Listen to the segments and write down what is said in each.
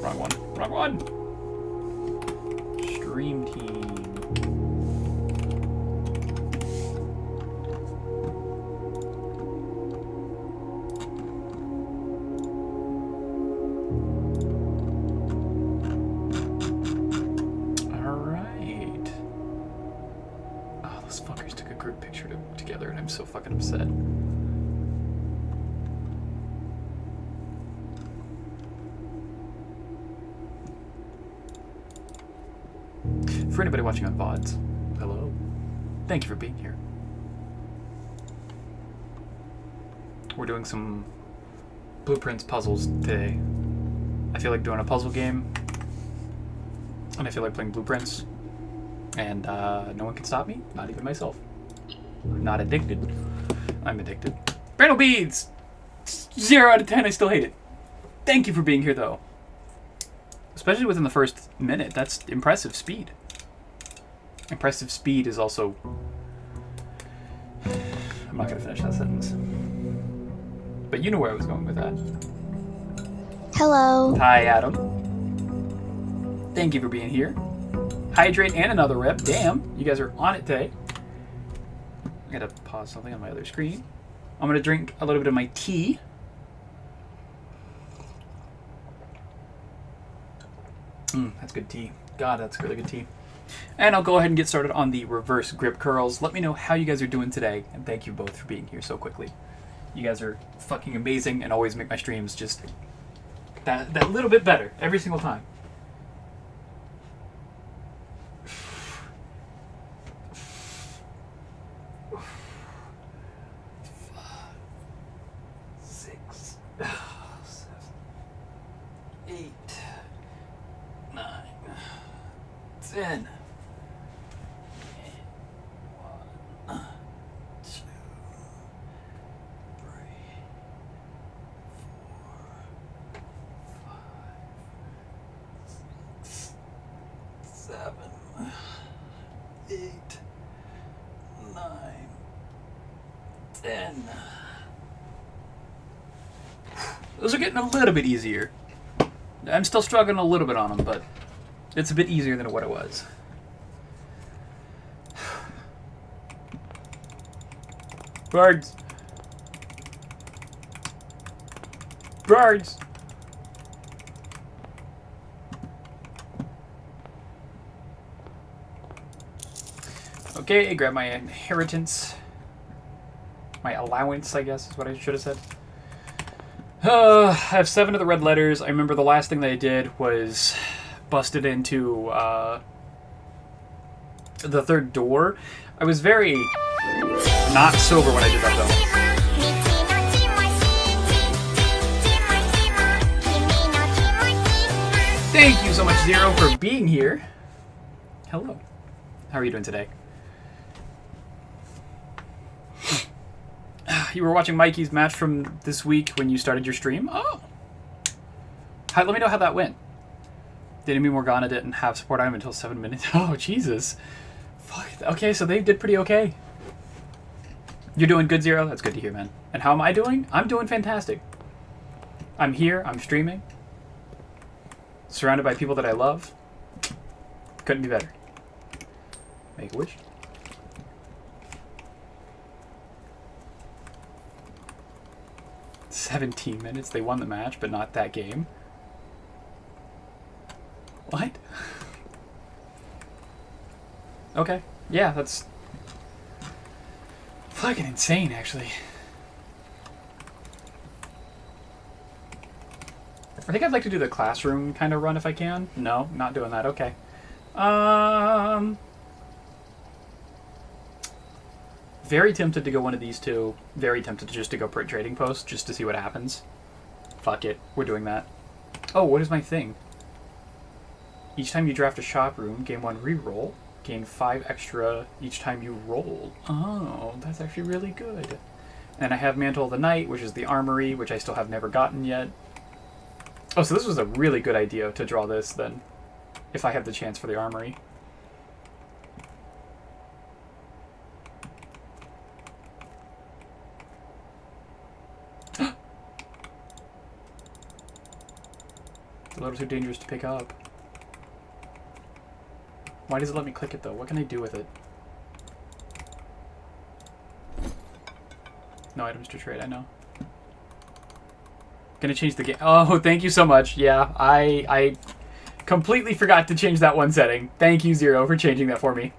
Wrong one. Wrong one. Stream team. Alright. Oh, those fuckers took a group picture together and I'm so fucking upset. For anybody watching on VODs, hello. Thank you for being here. We're doing some Blueprints puzzles today. I feel like doing a puzzle game, and I feel like playing Blueprints, and no one can stop me, not even myself. I'm not addicted. I'm addicted. Brandle Beads! 0 out of 10, I still hate it. Thank you for being here, though. Especially within the first minute, that's impressive speed. Impressive speed is also... I'm not going to finish that sentence. But you know where I was going with that. Hello. Hi, Adam. Thank you for being here. Hydrate and another rep. Damn, you guys are on it today. I gotta pause something on my other screen. I'm gonna drink a little bit of my tea. That's good tea. God, that's really good tea. And I'll go ahead and get started on the reverse grip curls. Let me know how you guys are doing today, and thank you both for being here so quickly. You guys are fucking amazing and always make my streams just that little bit better every single time. 6, 7, 8, 9, 10. 1, 2, 3, 4, 5, 6, 7, 8, 9, 10. Those are getting a little bit easier. I'm still struggling a little bit on them, but it's a bit easier than what it was. Birds. Birds. Okay, grab my inheritance. My allowance, I guess, is what I should have said. I have 7 of the red letters. I remember the last thing that I did was busted into the third door. I was very not sober when I did that, though. Thank you so much, Zero, for being here. Hello. How are you doing today? You were watching Mikey's match from this week when you started your stream? Oh. Let me know how that went. Did Amy Morgana didn't have support item until 7 minutes? Oh, Jesus. Fuck. Okay, so they did pretty okay. You're doing good, Zero? That's good to hear, man. And how am I doing? I'm doing fantastic. I'm here. I'm streaming. Surrounded by people that I love. Couldn't be better. Make a wish. "17 minutes. They won the match, but not that game." What? Okay. Yeah, that's fucking insane, actually. I think I'd like to do the classroom kind of run if I can. No, not doing that. Okay. Very tempted to go one of these two. Very tempted to just to go print trading post just to see what happens. Fuck it. We're doing that. Oh, what is my thing? Each time you draft a shop room, gain 1 reroll. Gain 5 extra each time you roll. Oh, that's actually really good. And I have Mantle of the Night, which is the armory, which I still have never gotten yet. Oh, so this was a really good idea to draw this, then. If I have the chance for the armory. A little too dangerous to pick up. Why does it let me click it though? What can I do with it? No items to trade, I know. Gonna change the game. Oh, thank you so much. Yeah, I completely forgot to change that one setting. Thank you, Zero, for changing that for me.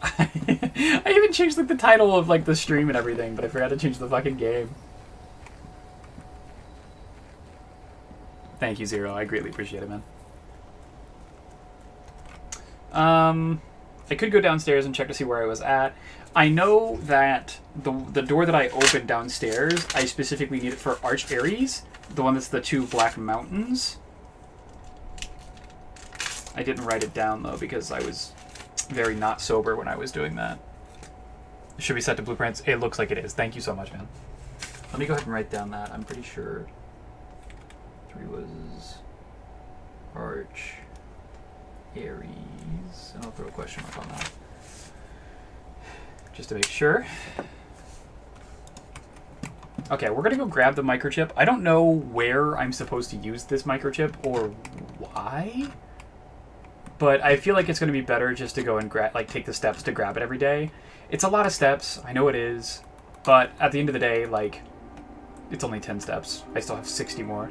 I even changed like the title of like the stream and everything, but I forgot to change the fucking game. Thank you, Zero. I greatly appreciate it, man. I could go downstairs and check to see where I was at. I know that the door that I opened downstairs, I specifically need it for Arch Ares, the one that's the 2 black mountains. I didn't write it down though because I was very not sober when I was doing that. It should be set to blueprints. It looks like it is. Thank you so much, man. Let me go ahead and write down that. I'm pretty sure 3 was Arch Ares, and I'll throw a question mark on that just to make sure. Okay, we're gonna go grab the microchip. I don't know where I'm supposed to use this microchip or why, but I feel like it's gonna be better just to go and take the steps to grab it every day. It's a lot of steps, I know it is, but at the end of the day, like, it's only 10 steps. I still have 60 more.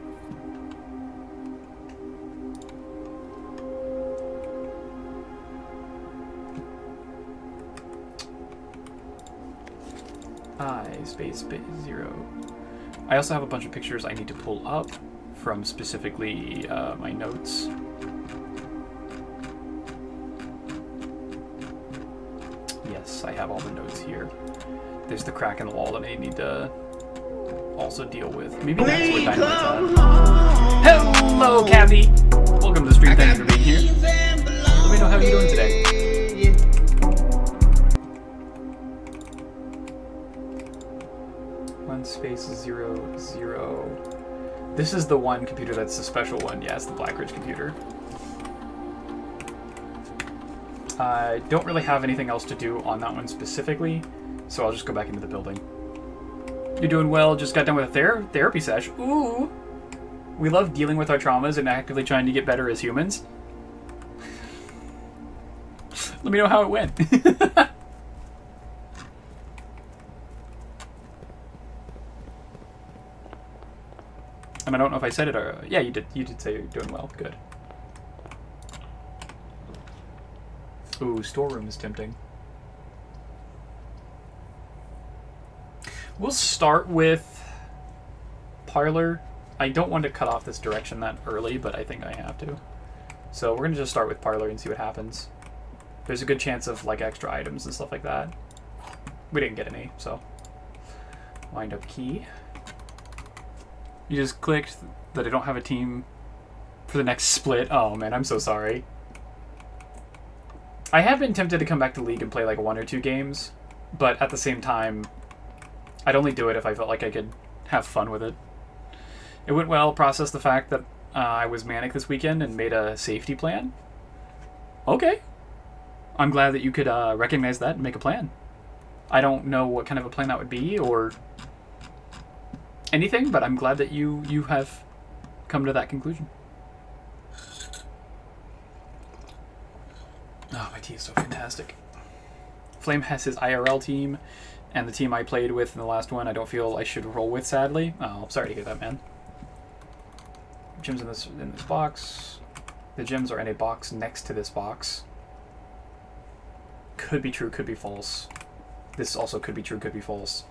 Space 0. I also have a bunch of pictures I need to pull up from specifically my notes. Yes, I have all the notes here. There's the crack in the wall that I need to also deal with. Maybe that's where Dynamite's at. Hello, Kathy! Welcome to the stream. Thank you for being here. Let me know how you're doing today. Space 0, 0. This is the one computer that's the special one. Yeah, it's the Blackridge computer. I don't really have anything else to do on that one specifically, so I'll just go back into the building. You're doing well. Just got done with a therapy sesh. Ooh! We love dealing with our traumas and actively trying to get better as humans. Let me know how it went. And I don't know if I said it or... Yeah, you did. You did say you're doing well. Good. Ooh, storeroom is tempting. We'll start with Parlor. I don't want to cut off this direction that early, but I think I have to. So we're going to just start with Parlor and see what happens. There's a good chance of, like, extra items and stuff like that. We didn't get any, so... Wind up key. You just clicked that I don't have a team for the next split. Oh man, I'm so sorry. I have been tempted to come back to League and play like 1 or 2 games, but at the same time, I'd only do it if I felt like I could have fun with it. It went well. Processed the fact that I was manic this weekend and made a safety plan. Okay. I'm glad that you could recognize that and make a plan. I don't know what kind of a plan that would be or anything, but I'm glad that you have come to that conclusion. Oh, my tea is so fantastic. Flame has his IRL team, and the team I played with in the last one I don't feel I should roll with, sadly. Oh, I'm sorry to hear that, man. Gems in this box. The gems are in a box next to this box. Could be true, could be false. This also could be true, could be false.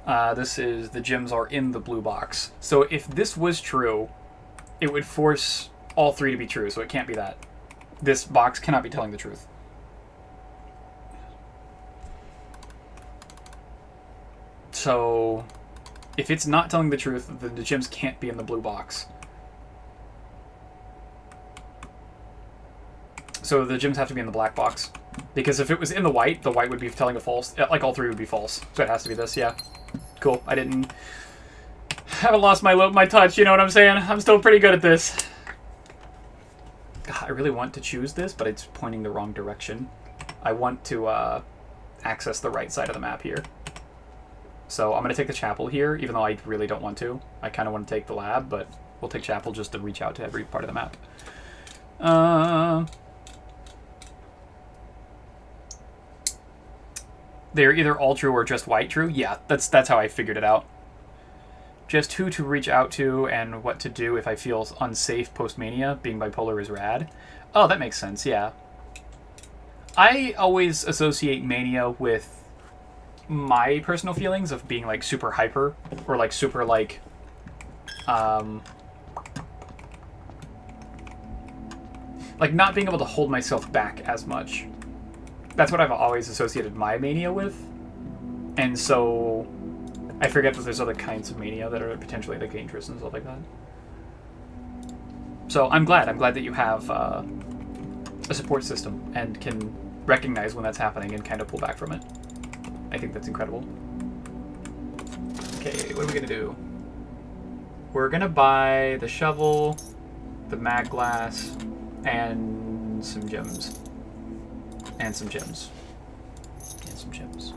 This is the gems are in the blue box. So if this was true, it would force all 3 to be true, so it can't be that. This box cannot be telling the truth. So if it's not telling the truth, then the gems can't be in the blue box. So the gems have to be in the black box. Because if it was in the white would be telling a false. Like all 3 would be false. So it has to be this, yeah. Cool. I haven't lost my touch, you know what I'm saying? I'm still pretty good at this. God, I really want to choose this, but it's pointing the wrong direction. I want to access the right side of the map here. So I'm going to take the chapel here, even though I really don't want to. I kind of want to take the lab, but we'll take chapel just to reach out to every part of the map. They're either all true or just white true. Yeah, that's how I figured it out. Just who to reach out to and what to do if I feel unsafe post-mania. Being bipolar is rad. Oh, that makes sense, yeah. I always associate mania with my personal feelings of being, like, super hyper. Or, like, super, like... like, not being able to hold myself back as much. That's what I've always associated my mania with. And so I forget that there's other kinds of mania that are potentially like dangerous and stuff like that. So I'm glad that you have a support system and can recognize when that's happening and kind of pull back from it. I think that's incredible. Okay, what are we gonna do? We're gonna buy the shovel, the mag glass, and some gems. And some gems. And some gems.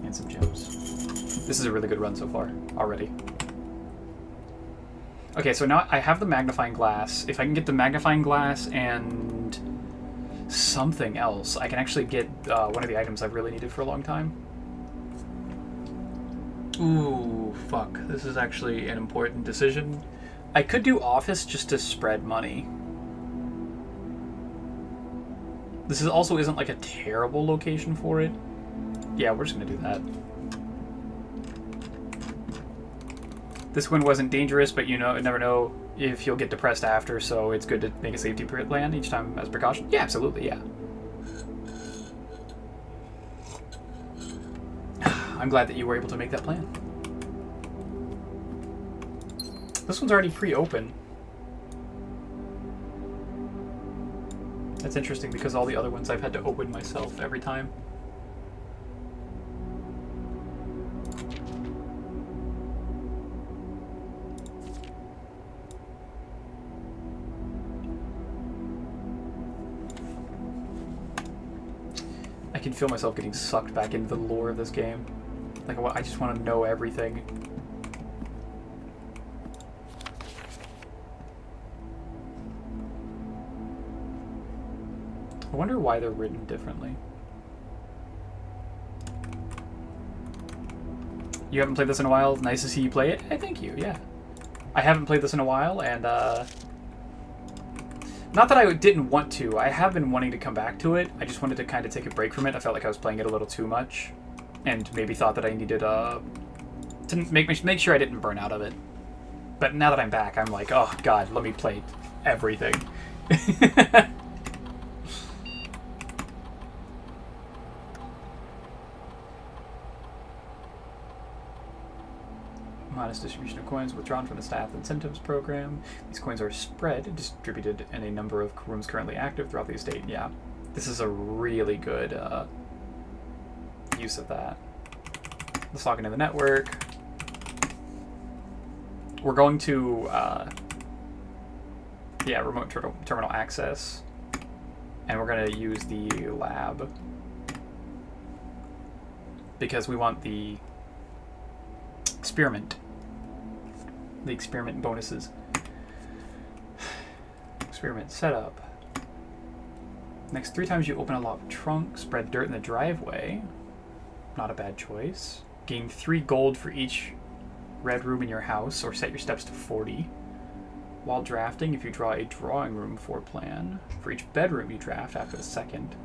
And some gems. This is a really good run so far, already. Okay, so now I have the magnifying glass. If I can get the magnifying glass and something else, I can actually get one of the items I've really needed for a long time. Ooh, fuck. This is actually an important decision. I could do office just to spread money. This also isn't like a terrible location for it. Yeah, we're just gonna do that. This one wasn't dangerous, but you never know if you'll get depressed after, so it's good to make a safety plan each time as precaution. Yeah, absolutely, yeah. I'm glad that you were able to make that plan. This one's already pre-open. That's interesting because all the other ones I've had to open myself every time. I can feel myself getting sucked back into the lore of this game. Like, I just want to know everything. I wonder why they're written differently. You haven't played this in a while? Nice to see you play it. Hey, thank you, yeah. I haven't played this in a while, and not that I didn't want to. I have been wanting to come back to it. I just wanted to kind of take a break from it. I felt like I was playing it a little too much, and maybe thought that I needed to make sure I didn't burn out of it. But now that I'm back, I'm like, oh god, let me play everything. Modest distribution of coins withdrawn from the staff incentives program. These coins are spread, distributed in a number of rooms currently active throughout the estate. Yeah, this is a really good use of that. Let's log into the network. We're going to, yeah, remote terminal access. And we're going to use the lab. Because we want the experiment. The experiment bonuses. Experiment setup. Next 3 times you open a locked trunk, spread dirt in the driveway. Not a bad choice. Gain 3 gold for each red room in your house, or set your steps to 40. While drafting, if you draw a drawing room floor plan, for each bedroom you draft after the second.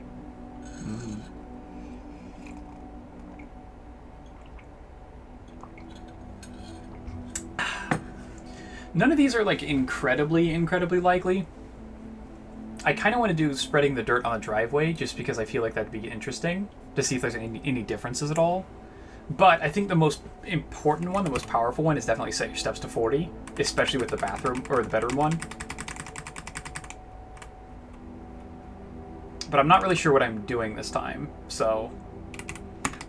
None of these are like incredibly likely. I kind of want to do spreading the dirt on the driveway just because I feel like that'd be interesting to see if there's any differences at all. But I think the most important one, the most powerful one, is definitely set your steps to 40, especially with the bathroom or the bedroom one. But I'm not really sure what I'm doing this time, so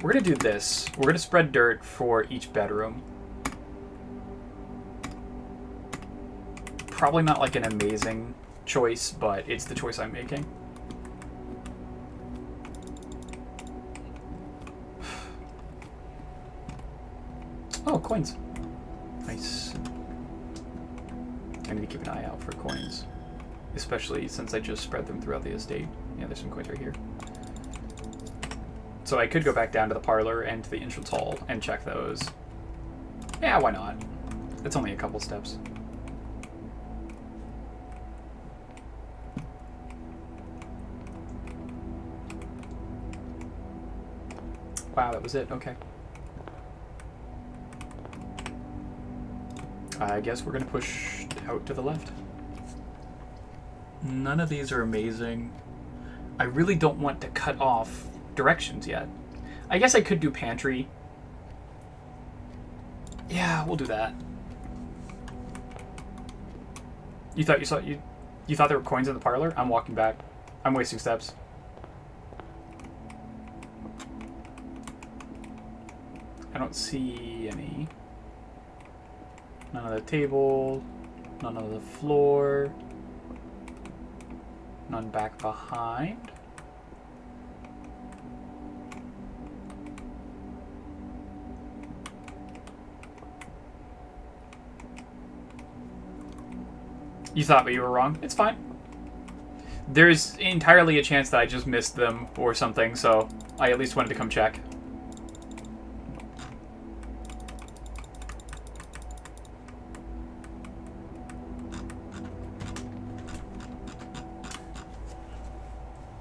we're gonna do this. We're gonna spread dirt for each bedroom. Probably not like an amazing choice, but it's the choice I'm making. coins. Nice. I need to keep an eye out for coins. Especially since I just spread them throughout the estate. Yeah, there's some coins right here. So I could go back down to the parlor and to the entrance hall and check those. Yeah, why not? It's only a couple steps. Wow, that was it. Okay. I guess we're gonna push out to the left. None of these are amazing. I really don't want to cut off directions yet. I guess I could do pantry. Yeah, we'll do that. You thought you thought there were coins in the parlor? I'm walking back. I'm wasting steps. I don't see any. None on the table, none on the floor, none back behind. You thought but you were wrong. It's fine. There's entirely a chance that I just missed them or something, so I at least wanted to come check.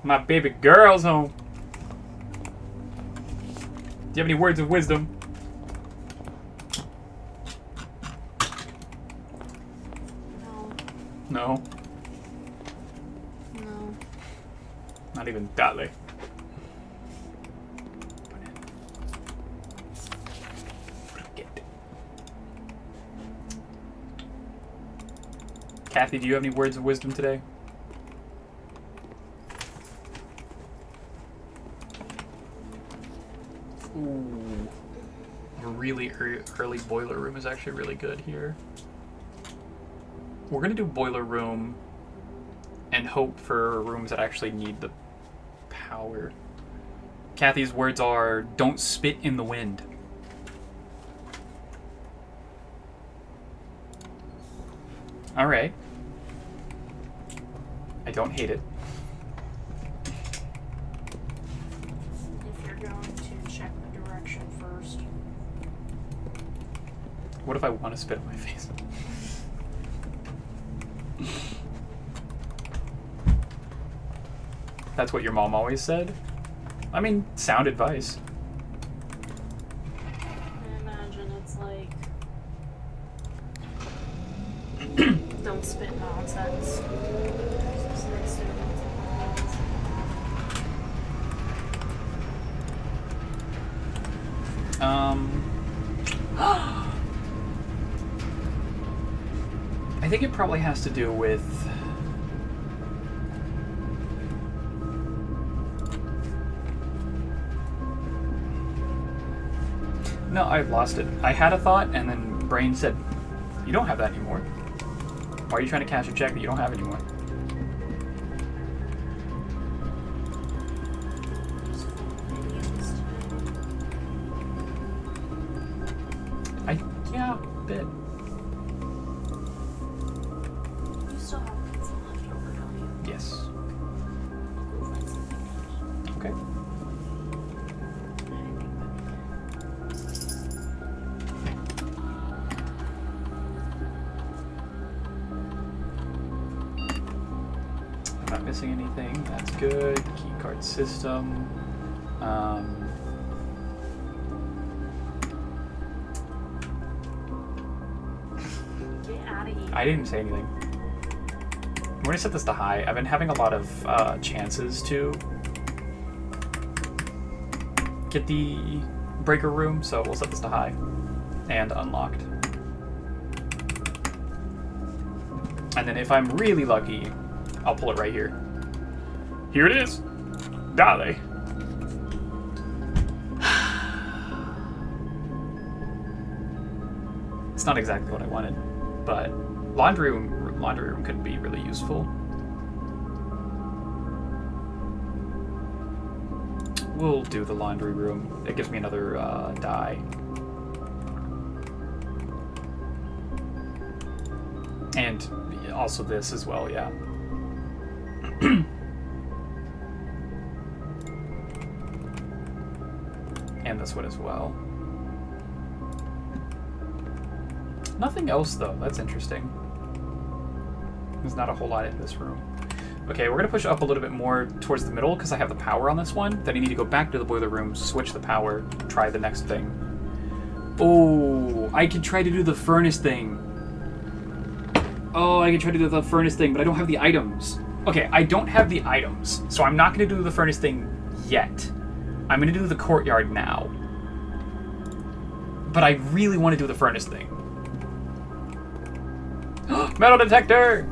My baby girl's home. Do you have any words of wisdom? No. No. Not even Dale. Kathy, do you have any words of wisdom today? Ooh. A really early boiler room is actually really good here. We're going to do boiler room and hope for rooms that actually need the power. Kathy's words are, don't spit in the wind. Alright. I don't hate it. If you're going to check the direction first. What if I want to spit in my face? That's what your mom always said? I mean, sound advice. I imagine it's like... don't spit nonsense. I think it probably has to do with... No, I lost it. I had a thought, and then brain said, you don't have that anymore. Why are you trying to cash a check that you don't have anymore? Yeah, a bit. You still have pizza left over, don't you? Yes. I'll go find something else. Okay. I'm not missing anything. That's good. Key card system. Get out of here. I didn't say anything. I'm going to set this to high. I've been having a lot of chances to get the breaker room, so we'll set this to high. And unlocked. And then if I'm really lucky, I'll pull it right here. Here it is. Dale. It's not exactly what I wanted, but laundry room could be really useful. We'll do the laundry room. It gives me another die. And also this as well, yeah. And this one as well. Nothing else, though. That's interesting. There's not a whole lot in this room. Okay, we're going to push up a little bit more towards the middle because I have the power on this one. Then I need to go back to the boiler room, switch the power, try the next thing. Oh, I could try to do the furnace thing. Oh, I could try to do the furnace thing, but I don't have the items. Okay, I don't have the items, so I'm not going to do the furnace thing yet. I'm going to do the courtyard now. But I really want to do the furnace thing. Metal detector!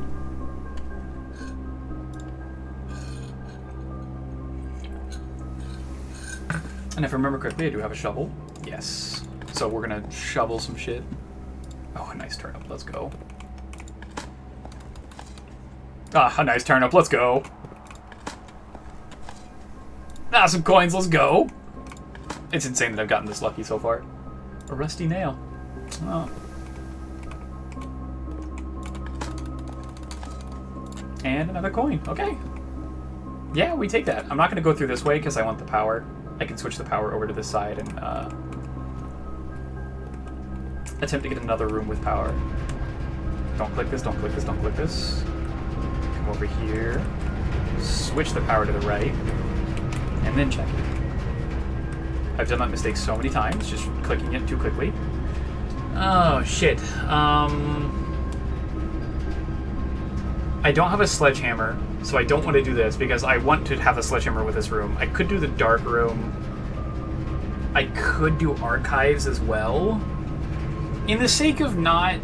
And if I remember correctly, I do have a shovel. Yes. So we're gonna shovel some shit. Oh, a nice turnip. Let's go. Ah, a nice turnip. Let's go. Ah, some coins. Let's go. It's insane that I've gotten this lucky so far. A rusty nail. Oh. And another coin. Okay. Yeah, we take that. I'm not going to go through this way because I want the power. I can switch the power over to this side and attempt to get another room with power. Don't click this, don't click this, don't click this. Come over here. Switch the power to the right. And then check it. I've done that mistake so many times, just clicking it too quickly. Oh, shit. I don't have a sledgehammer, so I don't want to do this because I want to have a sledgehammer with this room. I could do the dark room. I could do archives as well. In the sake of not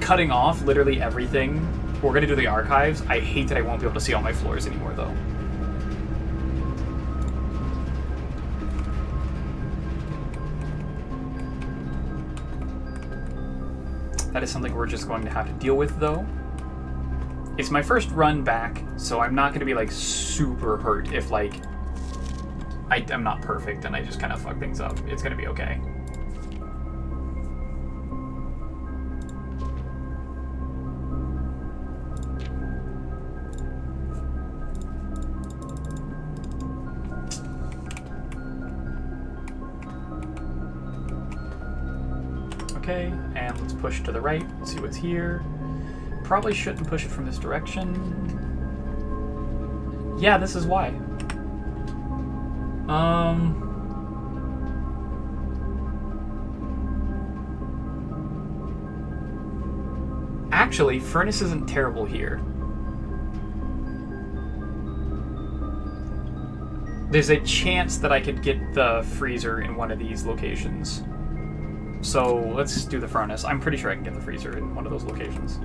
cutting off literally everything, we're going to do the archives. I hate that I won't be able to see all my floors anymore, though. That is something we're just going to have to deal with, though. It's my first run back, so I'm not going to be, like, super hurt if, like, I'm not perfect and I just kind of fuck things up. It's going to be okay. Okay, and let's push to the right, see what's here. Probably shouldn't push it from this direction. Yeah, this is why. Actually, furnace isn't terrible here. There's a chance that I could get the freezer in one of these locations. So let's do the furnace. I'm pretty sure I can get the freezer in one of those locations.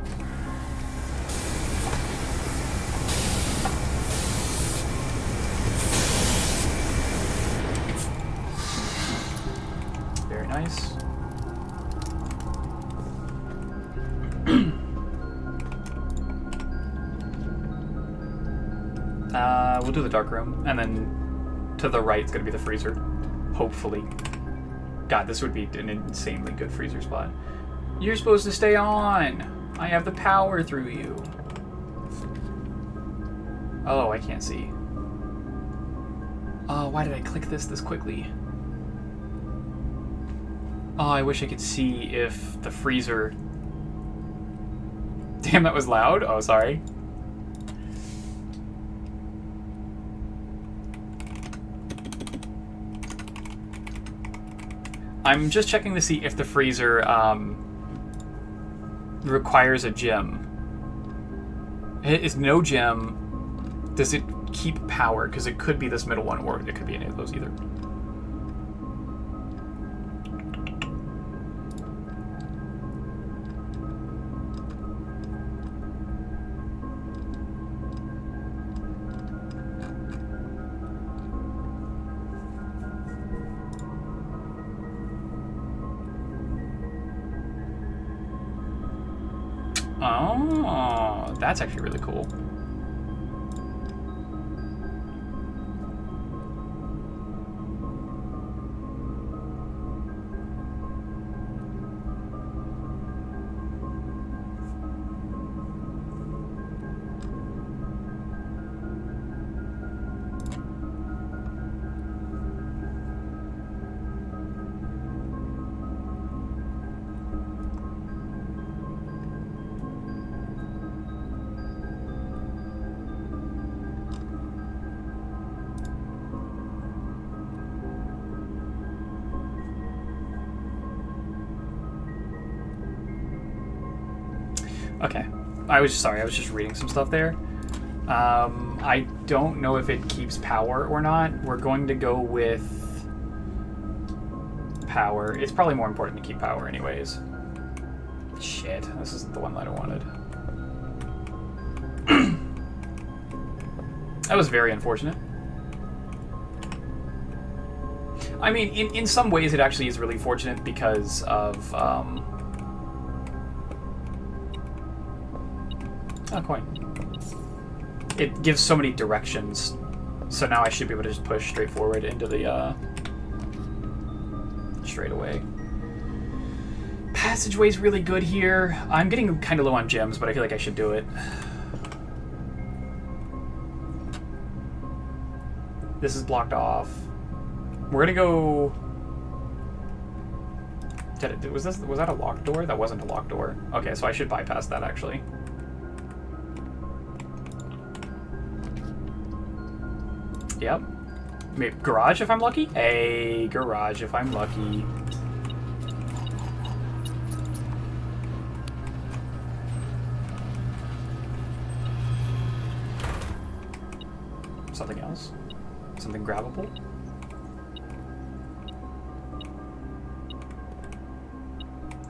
Very nice. We'll do the dark room, and then to the right is going to be the freezer. Hopefully. God, this would be an insanely good freezer spot. You're supposed to stay on! I have the power through you. Oh, I can't see. Oh, why did I click this quickly? Oh, I wish I could see if the freezer... Damn, that was loud. Oh, sorry. I'm just checking to see if the freezer requires a gem. It's no gem. Does it keep power? Because it could be this middle one, or it could be any of those either. Oh, that's actually really cool. Okay. I was just reading some stuff there. I don't know if it keeps power or not. We're going to go with power. It's probably more important to keep power anyways. Shit, this isn't the one that I wanted. That was very unfortunate. I mean, in some ways it actually is really fortunate because of, oh, coin. It gives so many directions, so now I should be able to just push straight forward into the, straight away. Passageway's really good here. I'm getting kind of low on gems, but I feel like I should do it. This is blocked off. We're gonna go... Was that a locked door? That wasn't a locked door. Okay, so I should bypass that, actually. Yep. Maybe garage if I'm lucky? Hey, garage if I'm lucky. Something else? Something grabbable?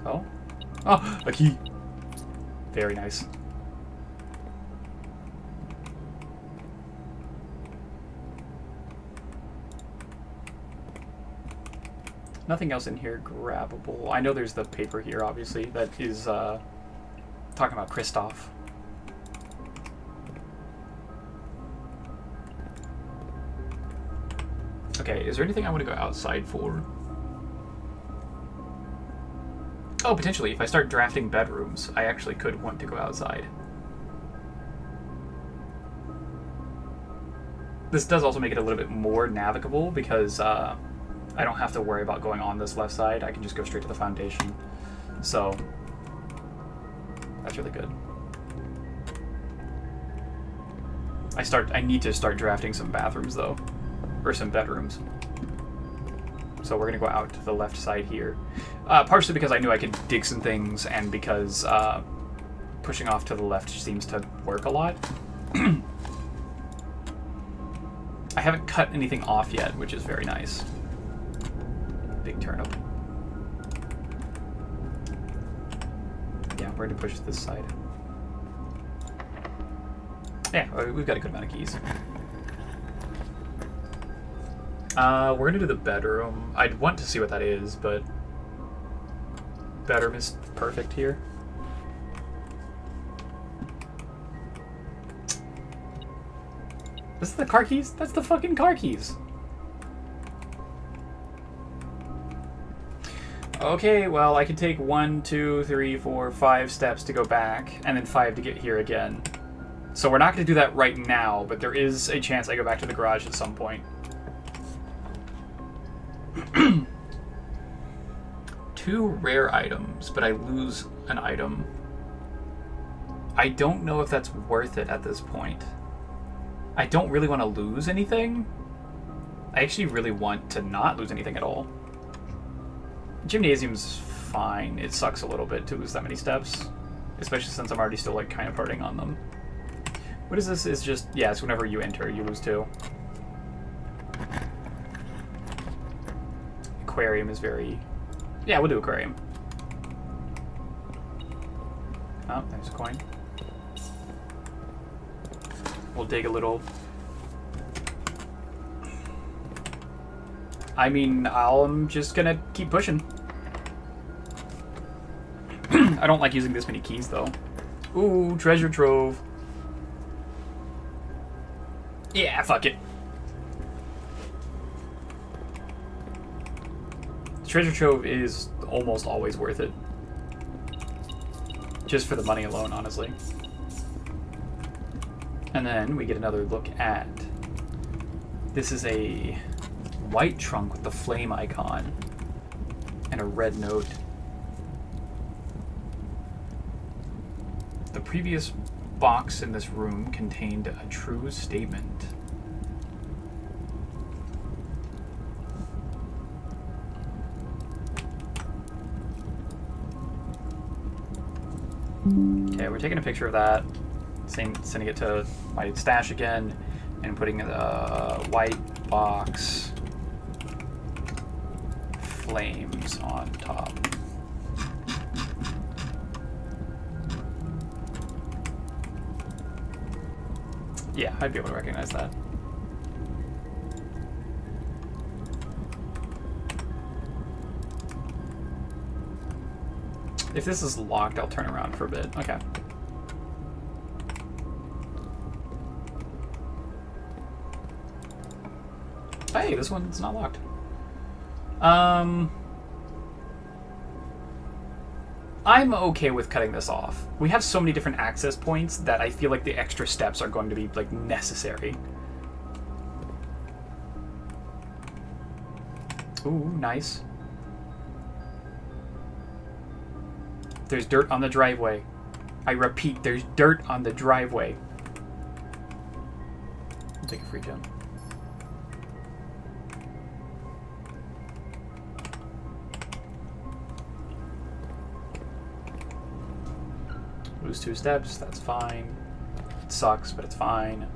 Oh? Oh, a key. Very nice. Nothing else in here grabbable. I know there's the paper here, obviously, that is talking about Kristoff. Okay, is there anything I want to go outside for? Oh, potentially. If I start drafting bedrooms, I actually could want to go outside. This does also make it a little bit more navigable because I don't have to worry about going on this left side. I can just go straight to the foundation. So, that's really good. I need to start drafting some bathrooms, though. Or some bedrooms. So we're going to go out to the left side here. Partially because I knew I could dig some things, and because pushing off to the left seems to work a lot. I haven't cut anything off yet, which is very nice. Big turnip. Yeah, we're going to push this side. Yeah, we've got a good amount of keys. We're going to do the bedroom. I'd want to see what that is, but bedroom is perfect here. This is the car keys? That's the fucking car keys. Okay, well, I can take 1, 2, 3, 4, 5 steps to go back, and then 5 to get here again. So we're not going to do that right now, but there is a chance I go back to the garage at some point. 2 rare items, but I lose an item. I don't know if that's worth it at this point. I don't really want to lose anything. I actually really want to not lose anything at all. Gymnasium's fine. It sucks a little bit to lose that many steps, especially since I'm already still like kind of hurting on them. What is this? It's just, yeah, it's whenever you enter, you lose 2. Aquarium is very... Yeah, we'll do aquarium. Oh, there's a coin. We'll dig a little. I mean, I'm just gonna keep pushing. I don't like using this many keys, though. Ooh, treasure trove. Yeah, fuck it. Treasure trove is almost always worth it. Just for the money alone, honestly. And then we get another look at... This is a white trunk with the flame icon and a red note. The previous box in this room contained a true statement. Okay, we're taking a picture of that, sending it to my stash again, and putting the white box flames on top. Yeah, I'd be able to recognize that. If this is locked, I'll turn around for a bit. Okay. Hey, this one's not locked. I'm okay with cutting this off. We have so many different access points that I feel like the extra steps are going to be, like, necessary. Ooh, nice. There's dirt on the driveway. I repeat, there's dirt on the driveway. I'll take a free gem. Lose 2 steps, that's fine. It sucks, but it's fine.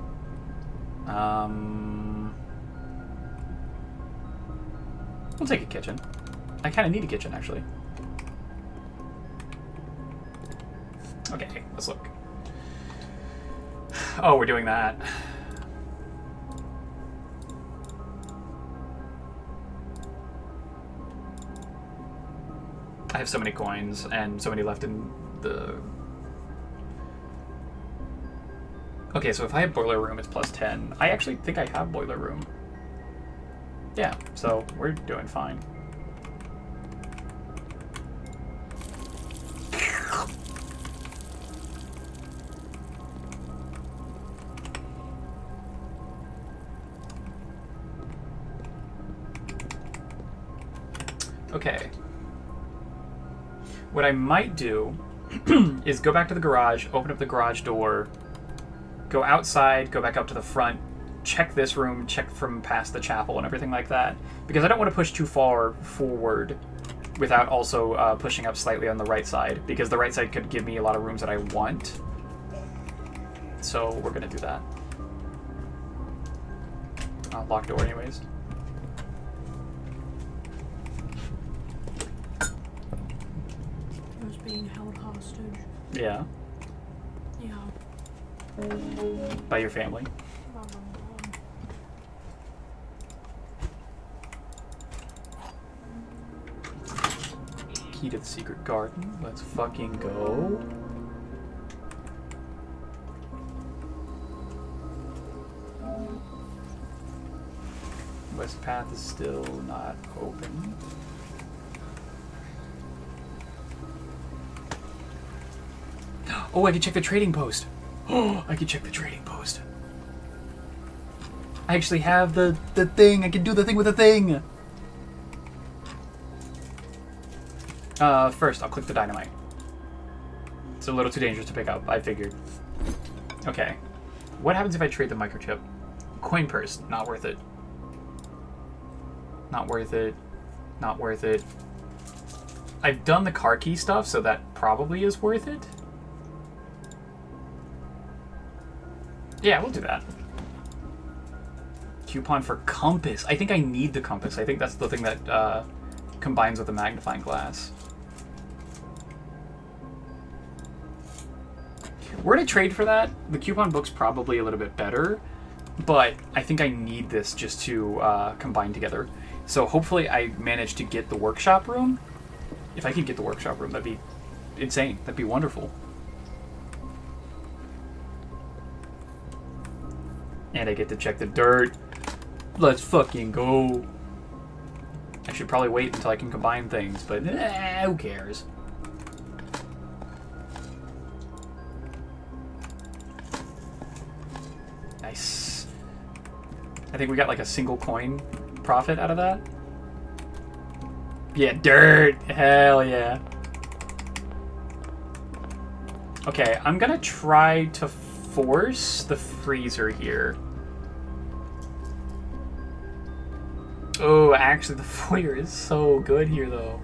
We'll take a kitchen. I kind of need a kitchen, actually. Okay, let's look. Oh, we're doing that. I have so many coins and so many left in the... Okay, so if I have boiler room, it's plus 10. I actually think I have boiler room. Yeah, so we're doing fine. Okay. What I might do is go back to the garage, open up the garage door, go outside, go back up to the front, check this room, check from past the chapel and everything like that. Because I don't want to push too far forward without also pushing up slightly on the right side. Because the right side could give me a lot of rooms that I want. So we're going to do that. Lock door anyways. Being held hostage. Yeah. Yeah. By your family. Key to the secret garden. Let's fucking go. West path is still not open. Oh, I can check the trading post. Oh, I can check the trading post. I actually have the thing. I can do the thing with the thing. First, I'll click the dynamite. It's a little too dangerous to pick up, I figured. Okay. What happens if I trade the microchip? Coin purse. Not worth it. Not worth it. Not worth it. I've done the car key stuff, so that probably is worth it. Yeah, we'll do that. Coupon for compass. I think I need the compass. I think that's the thing that combines with the magnifying glass. We're gonna trade for that. The coupon book's probably a little bit better, but I think I need this just to combine together. So hopefully I manage to get the workshop room. If I can get the workshop room, that'd be insane. That'd be wonderful. And I get to check the dirt. Let's fucking go. I should probably wait until I can combine things, but who cares? Nice. I think we got like a single coin profit out of that. Yeah, dirt. Hell yeah. Okay, I'm gonna try to force the freezer here. Oh, actually the foyer is so good here though.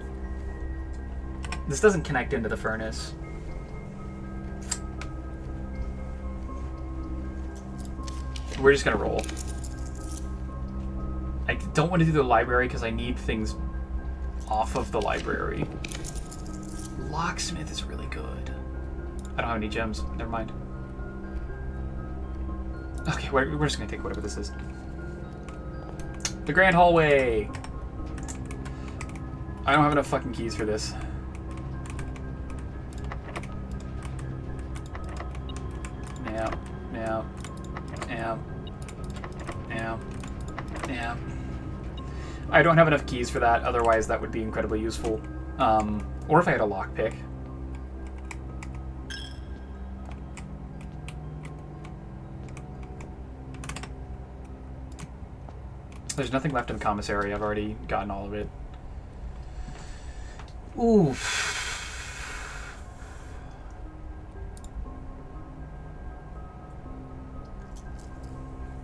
This doesn't connect into the furnace. We're just gonna roll. I don't want to do the library because I need things off of the library. Locksmith is really good. I don't have any gems. Never mind. Okay, we're just gonna take whatever this is. The Grand Hallway! I don't have enough fucking keys for this. Yeah. I don't have enough keys for that, otherwise that would be incredibly useful. Or if I had a lockpick. There's nothing left in the commissary. I've already gotten all of it. Oof.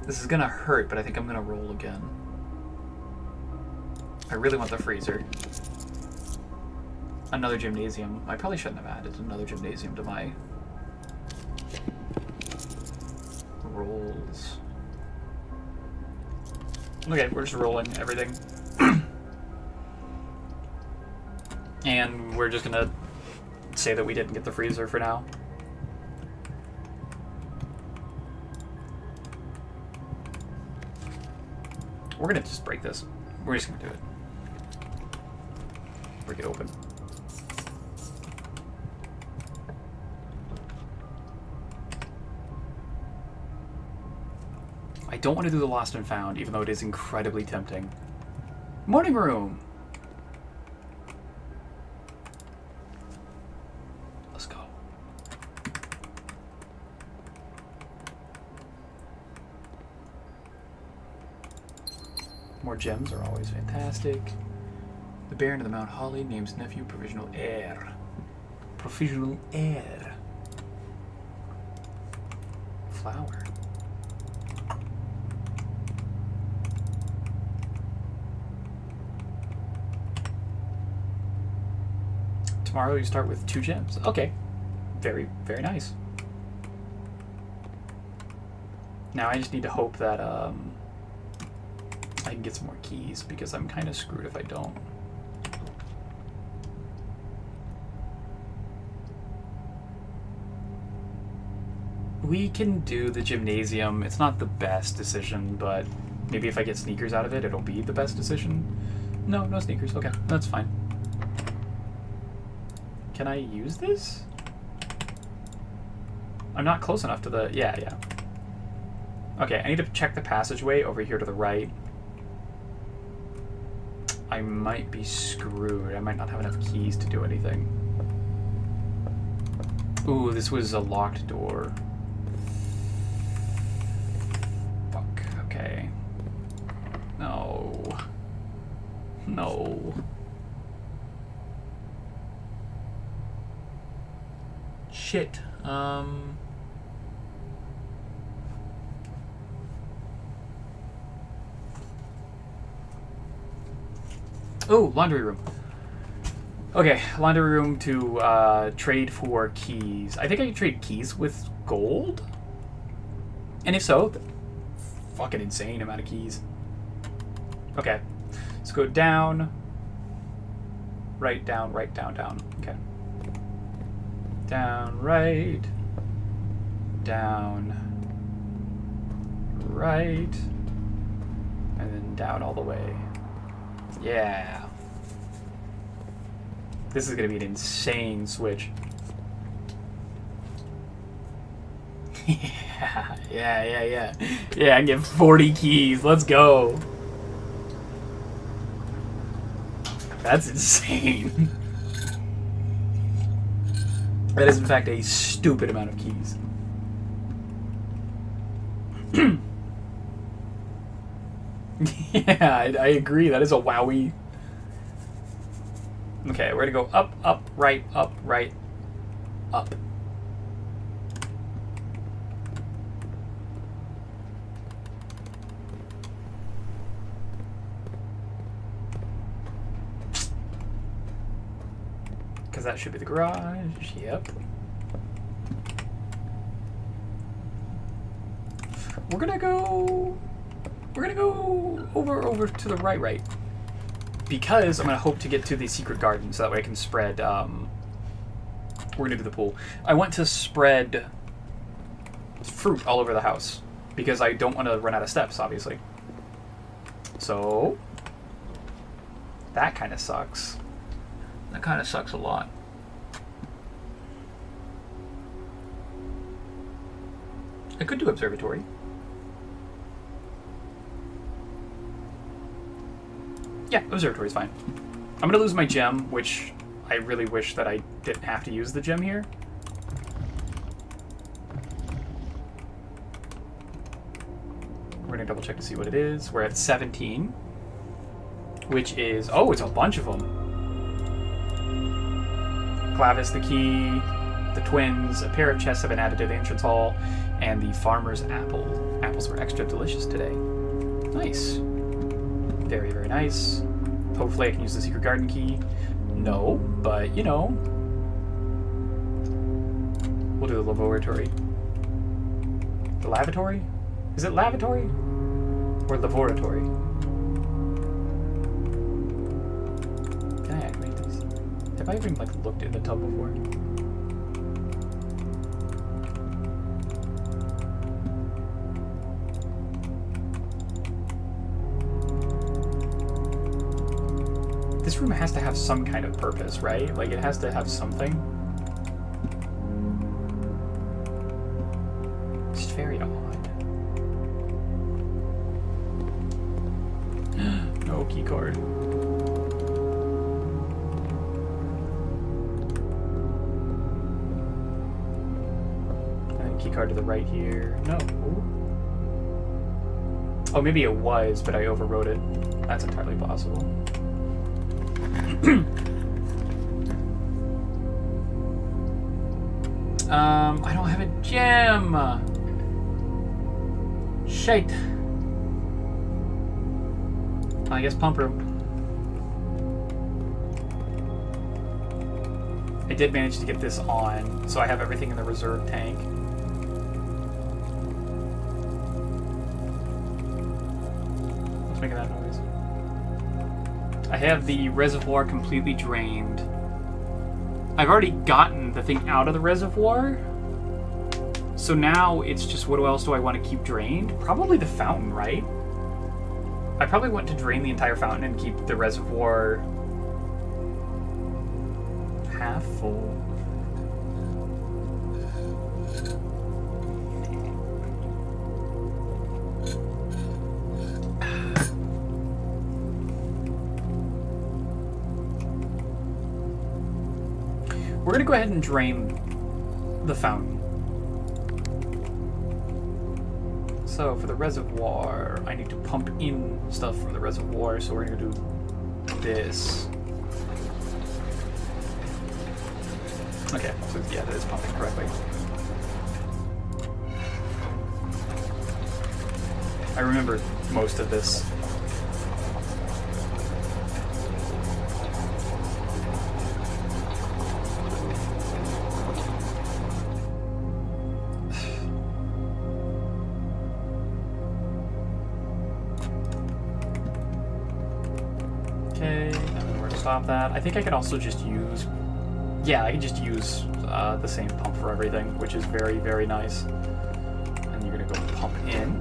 This is gonna hurt, but I think I'm gonna roll again. I really want the freezer. Another gymnasium. I probably shouldn't have added another gymnasium to my rolls. Okay, we're just rolling everything. And we're just gonna say that we didn't get the freezer for now. We're gonna just break this. We're just gonna do it. Break it open. I don't want to do the lost and found, even though it is incredibly tempting. Morning room! Let's go. More gems are always fantastic. The Baron of the Mount Holly names nephew Provisional Heir. Provisional Heir. Flower. Tomorrow you start with 2 gems. Okay. Very, very nice. Now I just need to hope that I can get some more keys, because I'm kind of screwed if I don't. We can do the gymnasium. It's not the best decision, but maybe if I get sneakers out of it, it'll be the best decision. No, no sneakers. Okay, that's fine. Can I use this? I'm not close enough to the... Yeah. Okay, I need to check the passageway over here to the right. I might be screwed. I might not have enough keys to do anything. Ooh, this was a locked door. Fuck, okay. No. No. Shit. Oh, laundry room. Okay, laundry room to trade for keys. I think I can trade keys with gold? And if so, fucking insane amount of keys. Okay, let's go down. Right, down, right, down, down. Okay. Down, right. Down, right. And then down all the way. Yeah. This is going to be an insane switch. Yeah. Yeah, I can get 40 keys. Let's go. That's insane. That is, in fact, a stupid amount of keys. Yeah, I agree. That is a wowie. Okay, we're gonna go up, up, right, up. Because that should be the garage. Yep. we're gonna go over to the right. Because I'm gonna hope to get to the secret garden so that way I can spread, we're gonna do the pool. I want to spread fruit all over the house because I don't want to run out of steps, obviously. So that kind of sucks. That kind of sucks a lot. I could do observatory. Yeah, observatory is fine. I'm gonna lose my gem, which I really wish that I didn't have to use the gem here. We're gonna double check to see what it is. We're at 17, which is, oh, it's a bunch of them. Clavis the key, the twins, a pair of chests have been added to the entrance hall, and the farmer's apple. Apples were extra delicious today. Nice. Very, very nice. Hopefully I can use the secret garden key. No, but, you know. We'll do the laboratory. The lavatory? Is it lavatory? Or laboratory? Can I activate these? Have I even, like, looked at the tub before? This room has to have some kind of purpose, right? Like, it has to have something. It's just very odd. No key card. And key card to the right here. No. Oh, maybe it was, but I overwrote it. That's entirely possible. I don't have a gem. Shite. I guess pump room. I did manage to get this on, so I have everything in the reserve tank. What's making that noise? I have the reservoir completely drained. I've already gotten the thing out of the reservoir. So now it's just, what else do I want to keep drained? Probably the fountain, right? I probably want to drain the entire fountain and keep the reservoir half full. We're gonna go ahead and drain the fountain. So for the reservoir, I need to pump in stuff from the reservoir, so we're gonna do this. Okay, so yeah, that is pumping correctly. I remember most of this. Stop that. I think I could also just use... Yeah, I can just use the same pump for everything, which is very, very nice. And you're going to go pump in.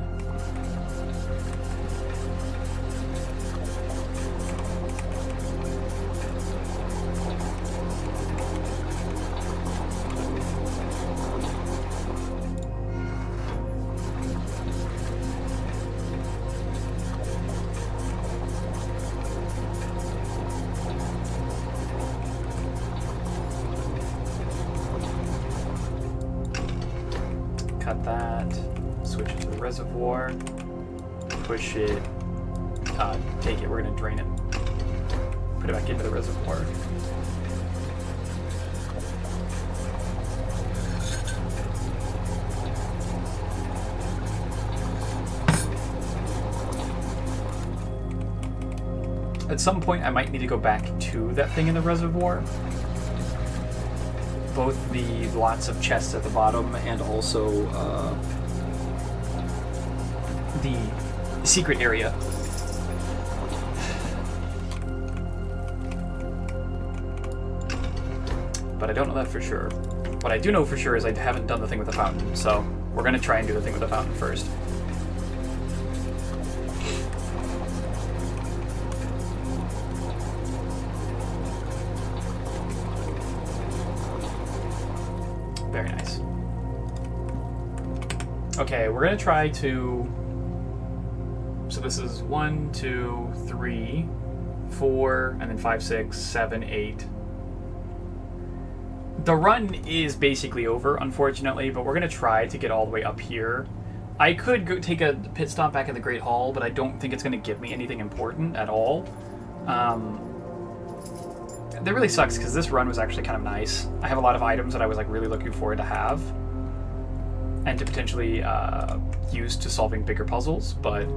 Cut that, switch it to the reservoir, push it, take it, we're going to drain it, put it back into the reservoir. At some point I might need to go back to that thing in the reservoir. Both the lots of chests at the bottom and also the secret area. But I don't know that for sure. What I do know for sure is I haven't done the thing with the fountain, so we're going to try and do the thing with the fountain first. Very nice. Okay, we're going to try to... So this is 1, 2, 3, 4, and then 5, 6, 7, 8. The run is basically over, unfortunately, but we're going to try to get all the way up here. I could go take a pit stop back at the Great Hall, but I don't think it's going to give me anything important at all. That really sucks, because this run was actually kind of nice. I have a lot of items that I was like really looking forward to have, and to potentially use to solving bigger puzzles, but it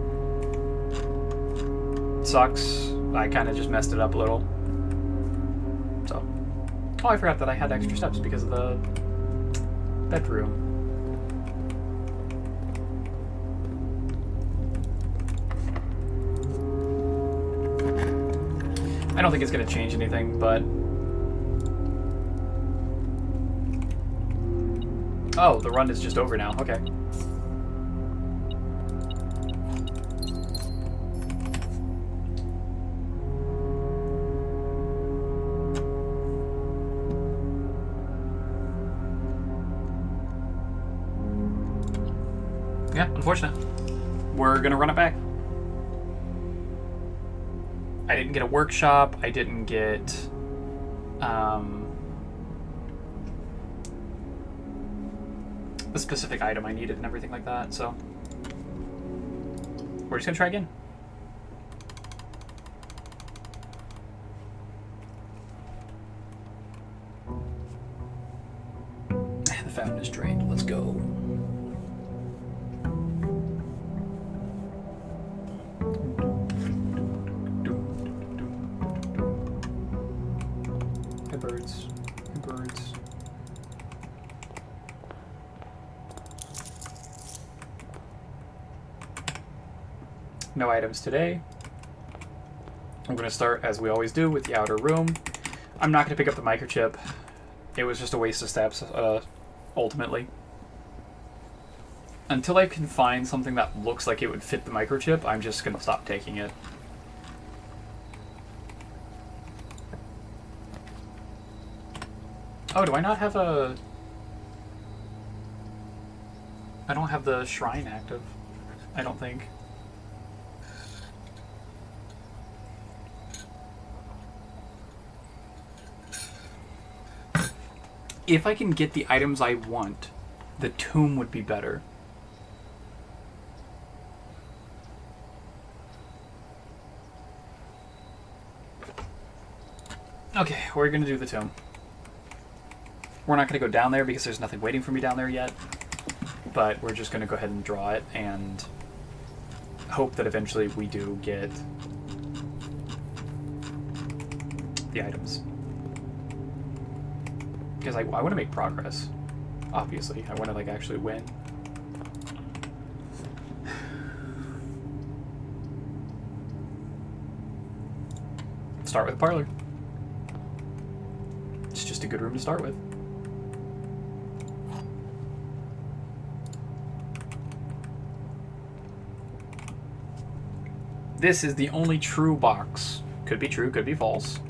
sucks. I kind of just messed it up a little. So... Oh, I forgot that I had extra steps because of the bedroom. I don't think it's going to change anything, but... Oh, the run is just over now. Okay. Yeah, unfortunate. We're gonna run it back. I didn't get a workshop. I didn't get the specific item I needed and everything like that, so we're just gonna try again. The fountain is drained. Let's go. Birds. Birds. No items today. I'm going to start, as we always do, with the outer room. I'm not going to pick up the microchip. It was just a waste of steps, ultimately. Until I can find something that looks like it would fit the microchip, I'm just going to stop taking it. Oh, do I not have a... I don't have the shrine active. I don't think. If I can get the items I want, the tomb would be better. Okay, we're gonna do the tomb. We're not going to go down there because there's nothing waiting for me down there yet, but we're just going to go ahead and draw it and hope that eventually we do get the items. Because I want to make progress, obviously. I want to like actually win. Start with the parlor. It's just a good room to start with. This is the only true box. Could be true, could be false.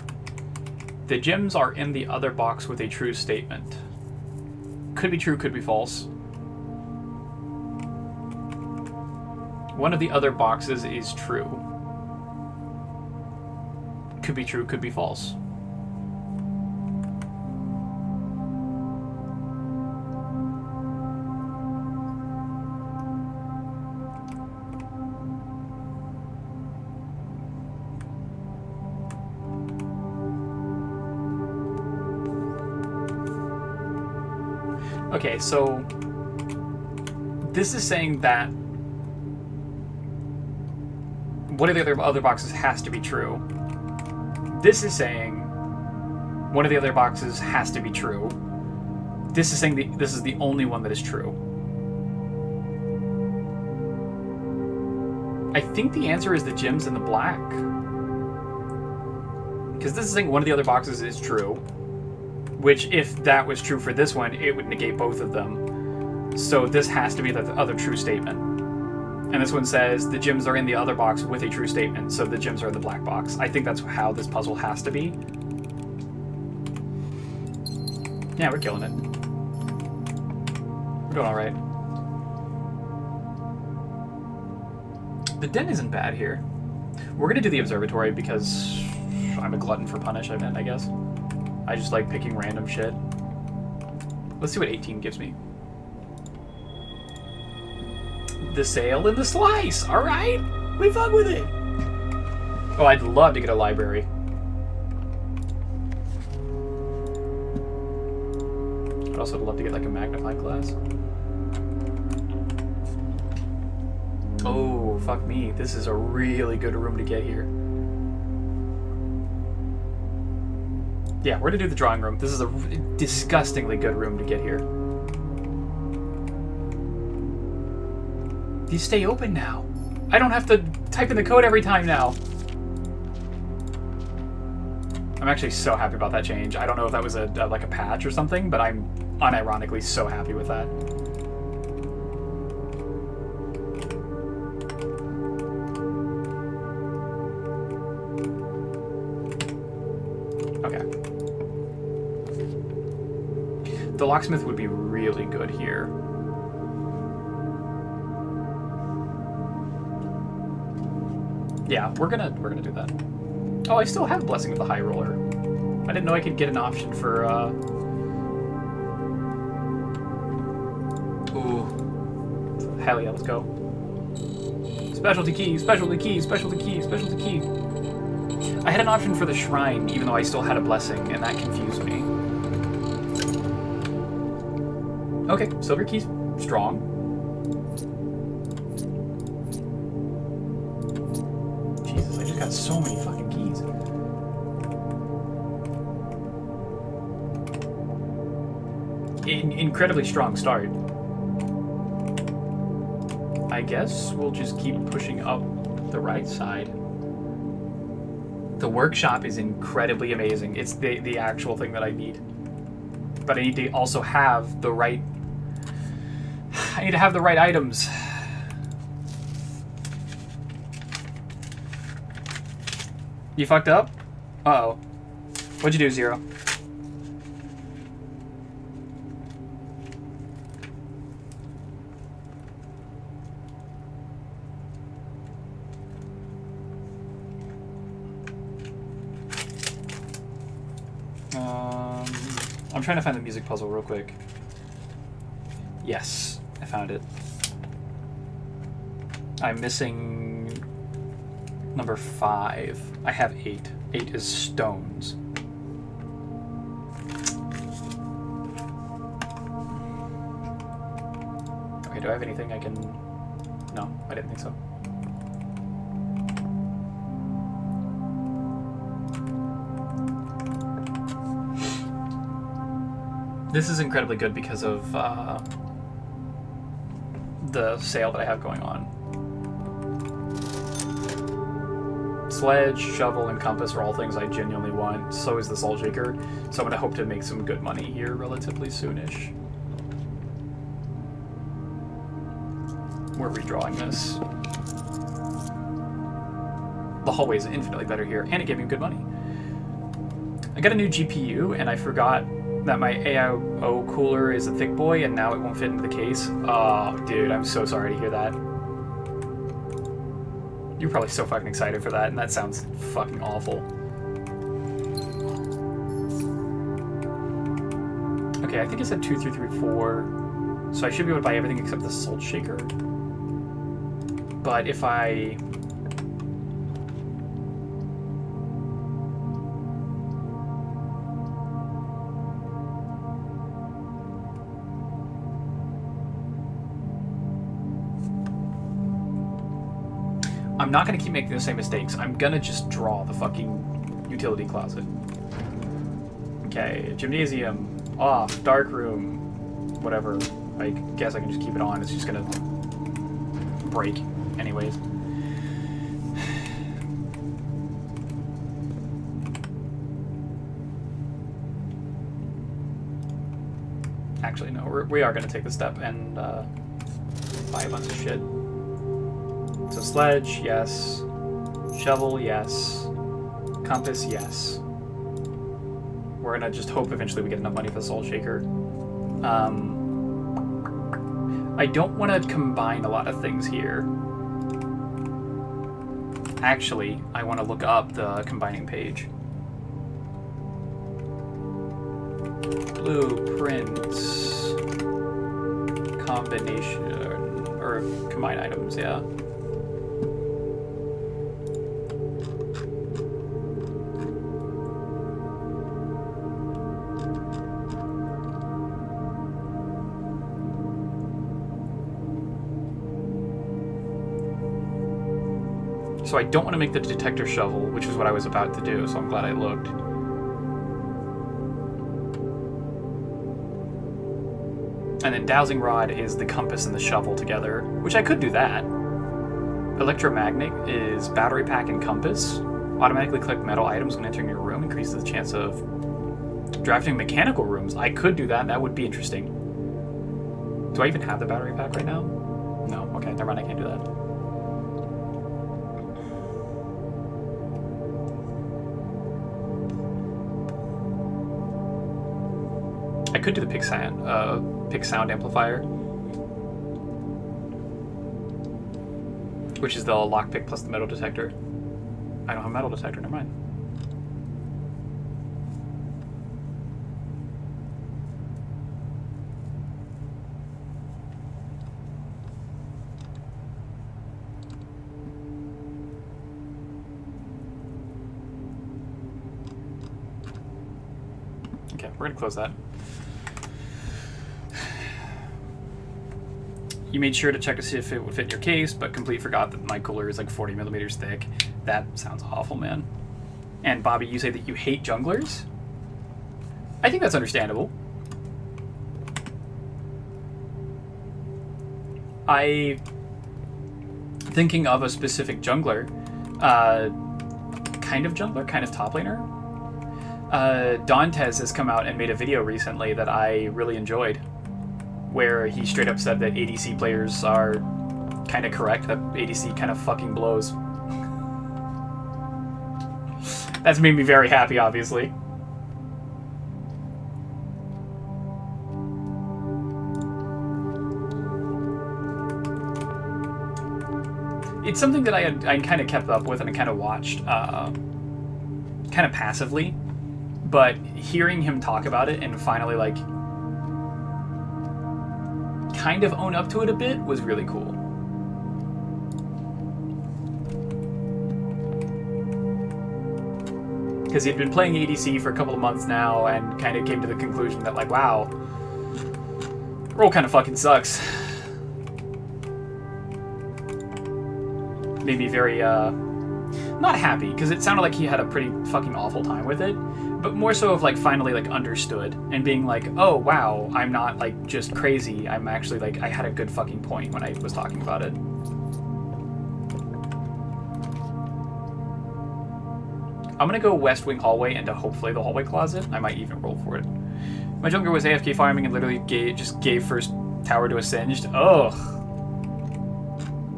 The gems are in the other box with a true statement. Could be true, could be false. One of the other boxes is true. Could be true, could be false. Okay, so this is saying that one of the other boxes has to be true. This is saying one of the other boxes has to be true. This is saying this is the only one that is true. I think the answer is the gyms in the black. Because this is saying one of the other boxes is true. Which, if that was true for this one, it would negate both of them. So this has to be the other true statement. And this one says the gyms are in the other box with a true statement, so the gyms are in the black box. I think that's how this puzzle has to be. Yeah, we're killing it. We're doing alright. The den isn't bad here. We're gonna do the observatory because I'm a glutton for punishment, I guess. I just like picking random shit. Let's see what 18 gives me. The sale and the slice! Alright! We fuck with it! Oh, I'd love to get a library. I'd also love to get like a magnifying glass. Oh, fuck me. This is a really good room to get here. Yeah, we're gonna do the drawing room. This is a disgustingly good room to get here. These stay open now. I don't have to type in the code every time now. I'm actually so happy about that change. I don't know if that was like a patch or something, but I'm unironically so happy with that. Okay. The locksmith would be really good here. Yeah, we're gonna do that. Oh, I still have Blessing of the High Roller. I didn't know I could get an option for Ooh. Hell yeah, let's go. Specialty key, specialty key, specialty key, specialty key. I had an option for the shrine, even though I still had a blessing, and that confused me. Okay, silver key's strong. Jesus, I just got so many fucking keys. Incredibly strong start. I guess we'll just keep pushing up the right side. The workshop is incredibly amazing. It's the actual thing that I need. But I need to also have the right... I need to have the right items. You fucked up? Uh-oh. What'd you do, Zero? I'm trying to find the music puzzle real quick. Yes, I found it. I'm missing number 5. I have 8. 8 is stones. Okay, do I have anything I can... No, I didn't think so. This is incredibly good because of the sale that I have going on. Sledge, shovel, and compass are all things I genuinely want. So is the salt shaker. So I'm gonna hope to make some good money here relatively soonish. We're redrawing this. The hallway is infinitely better here, and it gave me good money. I got a new GPU, and I forgot that my AIO cooler is a thick boy, and now it won't fit into the case. Oh, dude, I'm so sorry to hear that. You're probably so fucking excited for that, and that sounds fucking awful. Okay, I think it said 2, 3, 3, 4. So I should be able to buy everything except the salt shaker. But if I... I'm not going to keep making the same mistakes. I'm going to just draw the fucking utility closet. Okay, gymnasium, off, dark room, whatever. I guess I can just keep it on. It's just going to break anyways. Actually, no, we are going to take the step and buy a bunch of shit. So sledge, yes. Shovel, yes. Compass, yes. We're going to just hope eventually we get enough money for the salt shaker. I don't want to combine a lot of things here. Actually, I want to look up the combining page. Blueprints. Combination, or combine items, yeah. So I don't want to make the detector shovel, which is what I was about to do, so I'm glad I looked. And then dowsing rod is the compass and the shovel together, which I could do that. Electromagnet is battery pack and compass. Automatically collect metal items when entering your room, increases the chance of drafting mechanical rooms. I could do that, that would be interesting. Do I even have the battery pack right now? No, okay, never mind, I can't do that. I could do the pick sound amplifier, which is the lockpick plus the metal detector. I don't have a metal detector, never mind. Okay, we're gonna close that. You made sure to check to see if it would fit your case, but completely forgot that my cooler is like 40 millimeters thick. That sounds awful, man. And Bobby, you say that you hate junglers? I think that's understandable. Thinking of a specific jungler, kind of jungler, kind of top laner. Dantes has come out and made a video recently that I really enjoyed, where he straight up said that ADC players are kind of correct, that ADC kind of fucking blows. That's made me very happy, obviously. It's something that I kind of kept up with and I kind of watched kind of passively, but hearing him talk about it and finally like kind of own up to it a bit was really cool. Because he'd been playing ADC for a couple of months now and kind of came to the conclusion that like, wow, role kind of fucking sucks. Made me very, not happy, because it sounded like he had a pretty fucking awful time with it, but more so of like finally like understood and being like, oh wow, I'm not like just crazy, I'm actually like, I had a good fucking point when I was talking about it. I'm gonna go West Wing hallway into hopefully the hallway closet. I might even roll for it. My jungler was AFK farming and literally just gave first tower to a Singed. Ugh.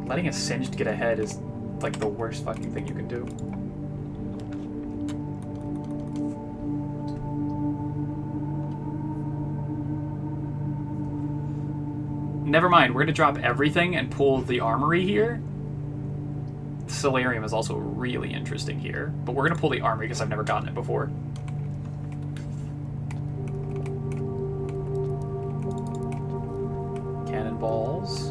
Letting a Singed get ahead is like the worst fucking thing you can do. Never mind, we're gonna drop everything and pull the armory here. Solarium is also really interesting here, but we're gonna pull the armory because I've never gotten it before. Cannonballs.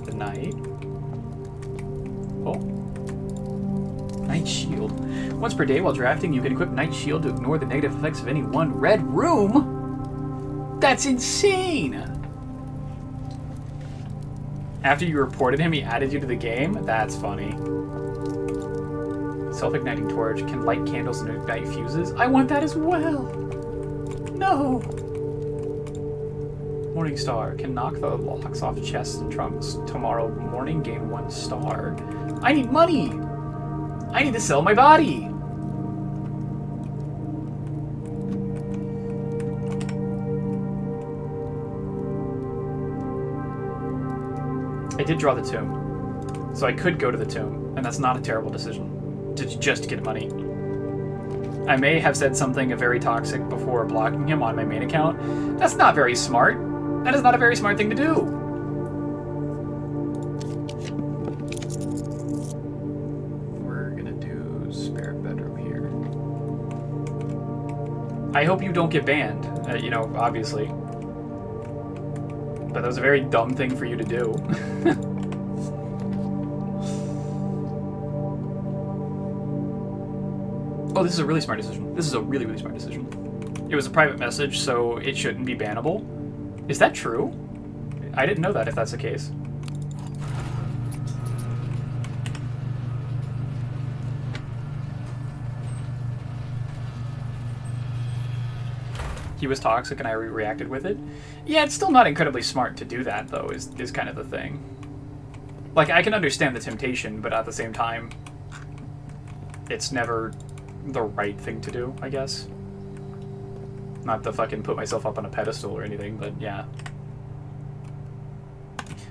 The knight. Oh. Knight Shield. Once per day while drafting, you can equip Knight Shield to ignore the negative effects of any one red room? That's insane! After you reported him, he added you to the game? That's funny. Self-igniting torch can light candles and ignite fuses. I want that as well! No! Morningstar can knock the locks off chests and trunks. Tomorrow morning, gain 1 star. I need money! I need to sell my body! I did draw the tomb. So I could go to the tomb, and that's not a terrible decision. To just get money. I may have said something very toxic before blocking him on my main account. That's not very smart. That is not a very smart thing to do. We're gonna do spare bedroom here. I hope you don't get banned, you know, obviously. But that was a very dumb thing for you to do. Oh, this is a really smart decision. This is a really, really smart decision. It was a private message, so it shouldn't be bannable. Is that true? I didn't know that, if that's the case. He was toxic and I reacted with it. Yeah, it's still not incredibly smart to do that, though, is kind of the thing. Like, I can understand the temptation, but at the same time, it's never the right thing to do, I guess. Not to fucking put myself up on a pedestal or anything, but yeah.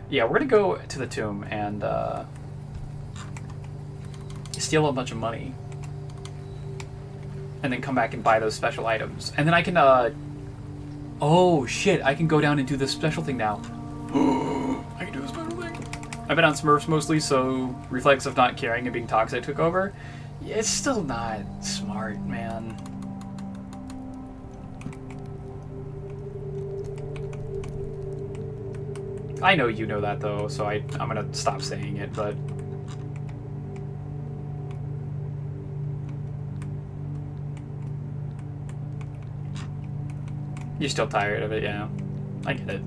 Yeah, we're gonna go to the tomb and steal a bunch of money. And then come back and buy those special items. And then I can, oh shit, I can go down and do this special thing now. I can do this special thing. I've been on Smurfs mostly, so reflex of not caring and being toxic took over. It's still not smart, man. I know you know that, though, so I'm gonna stop saying it, but... You're still tired of it, yeah. I get it.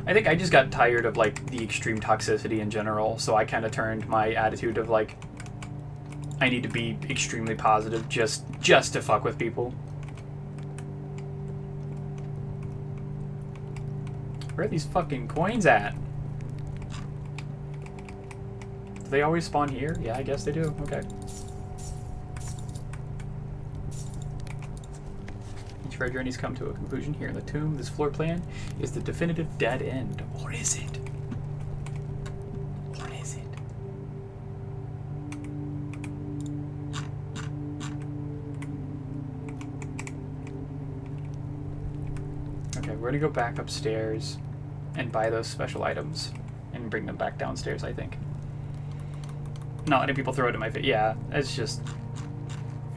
I think I just got tired of, like, the extreme toxicity in general, so I kind of turned my attitude of, like, I need to be extremely positive just to fuck with people. Where are these fucking coins at? Do they always spawn here? Yeah, I guess they do. Okay. Each of our journeys come to a conclusion here in the tomb. This floor plan is the definitive dead end. Or is it? Or is it? Okay, we're gonna go back upstairs and buy those special items and bring them back downstairs, I think. Not letting people throw it in my face. Yeah, it's just...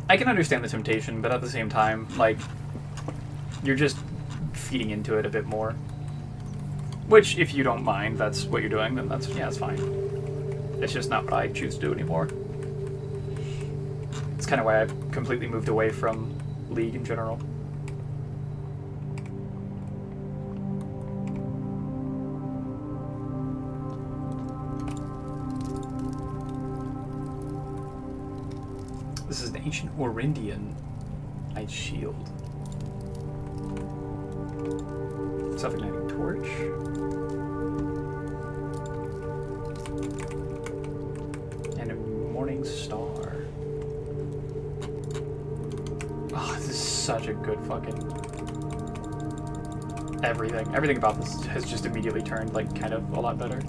I can understand the temptation, but at the same time, like, you're just feeding into it a bit more. Which, if you don't mind, that's what you're doing, then that's, yeah, it's fine. It's just not what I choose to do anymore. It's kind of why I've completely moved away from League in general. This is an ancient Orindian Knight's Shield. Self-igniting torch. And a morning star. Oh, this is such a good fucking... Everything. Everything about this has just immediately turned, like, kind of a lot better.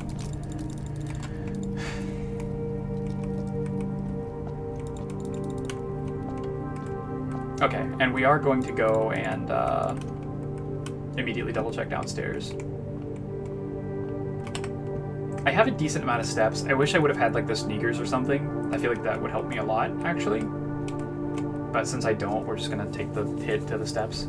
Okay, and we are going to go and immediately double check downstairs. I have a decent amount of steps. I wish I would have had like the sneakers or something. I feel like that would help me a lot, actually. But since I don't, we're just gonna take the hit to the steps.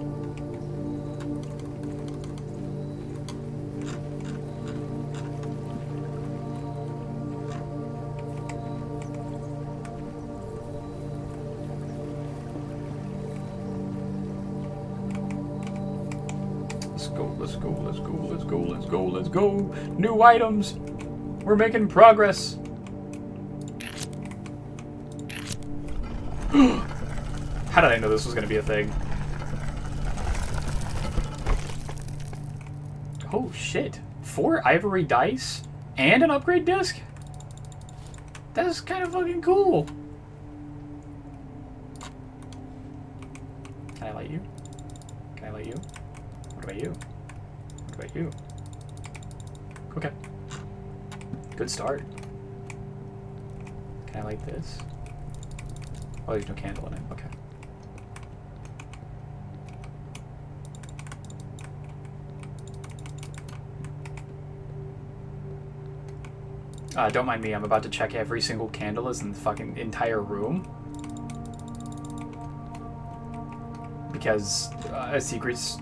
Let's go. New items. We're making progress. How did I know this was going to be a thing? Oh shit. 4 ivory dice and an upgrade disc? That's kind of fucking cool. Can I light you? Can I light you? What about you? What about you? Okay. Good start. Can I light this? Oh, there's no candle in it. Okay. Don't mind me, I'm about to check every single candle is in the fucking entire room. Because, secrets...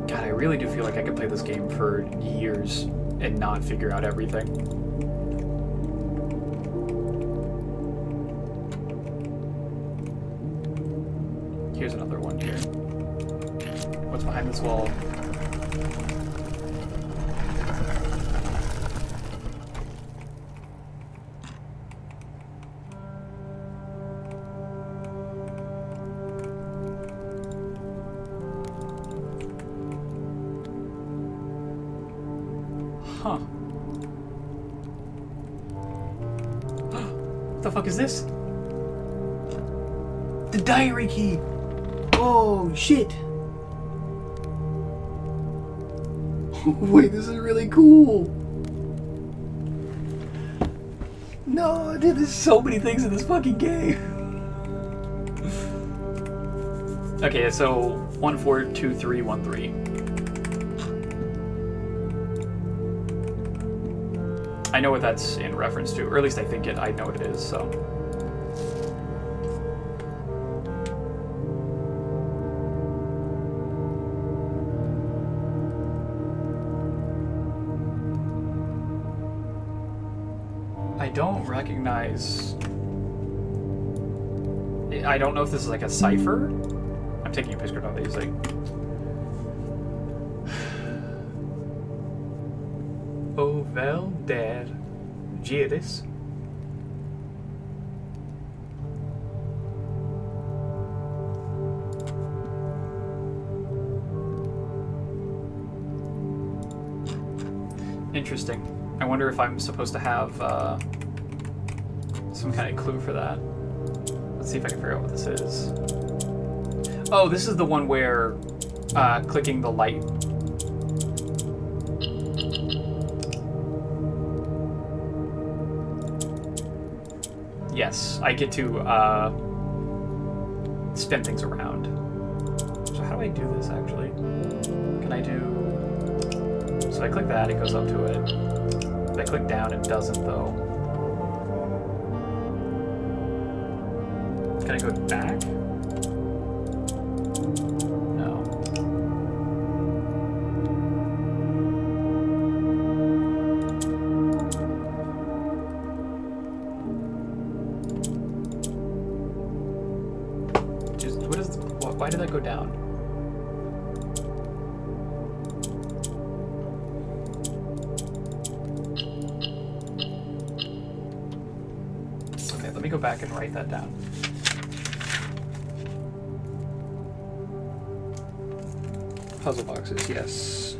God, I really do feel like I could play this game for years and not figure out everything. Here's another one here. What's behind this wall? Huh. What the fuck is this? The diary key! Oh, shit! Wait, this is really cool! No, dude, there's so many things in this fucking game! Okay, so 142313. I know what that's in reference to, or at least I think I know what it is, so... I don't recognize... I don't know if this is like a cipher. I'm taking a picture of these, like... Oh, vel der Giris. Interesting. I wonder if I'm supposed to have some kind of clue for that. Let's see if I can figure out what this is. Oh, this is the one where clicking the light. Yes, I get to spin things around. So how do I do this, actually? Can I do... So I click that, it goes up to it. If I click down, it doesn't, though. Can I go back? No. Just, what is... Why did that go down? Let me go back and write that down. Puzzle boxes, yes.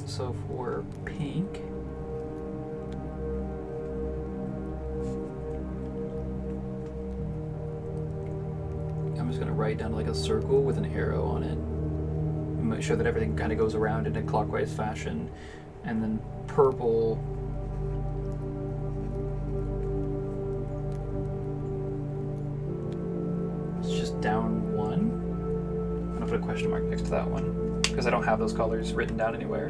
So for pink, I'm just gonna write down like a circle with an arrow on it. Make sure that everything kind of goes around in a clockwise fashion. And then purple, it's just down one. I'm gonna put a question mark next to that one because I don't have those colors written down anywhere.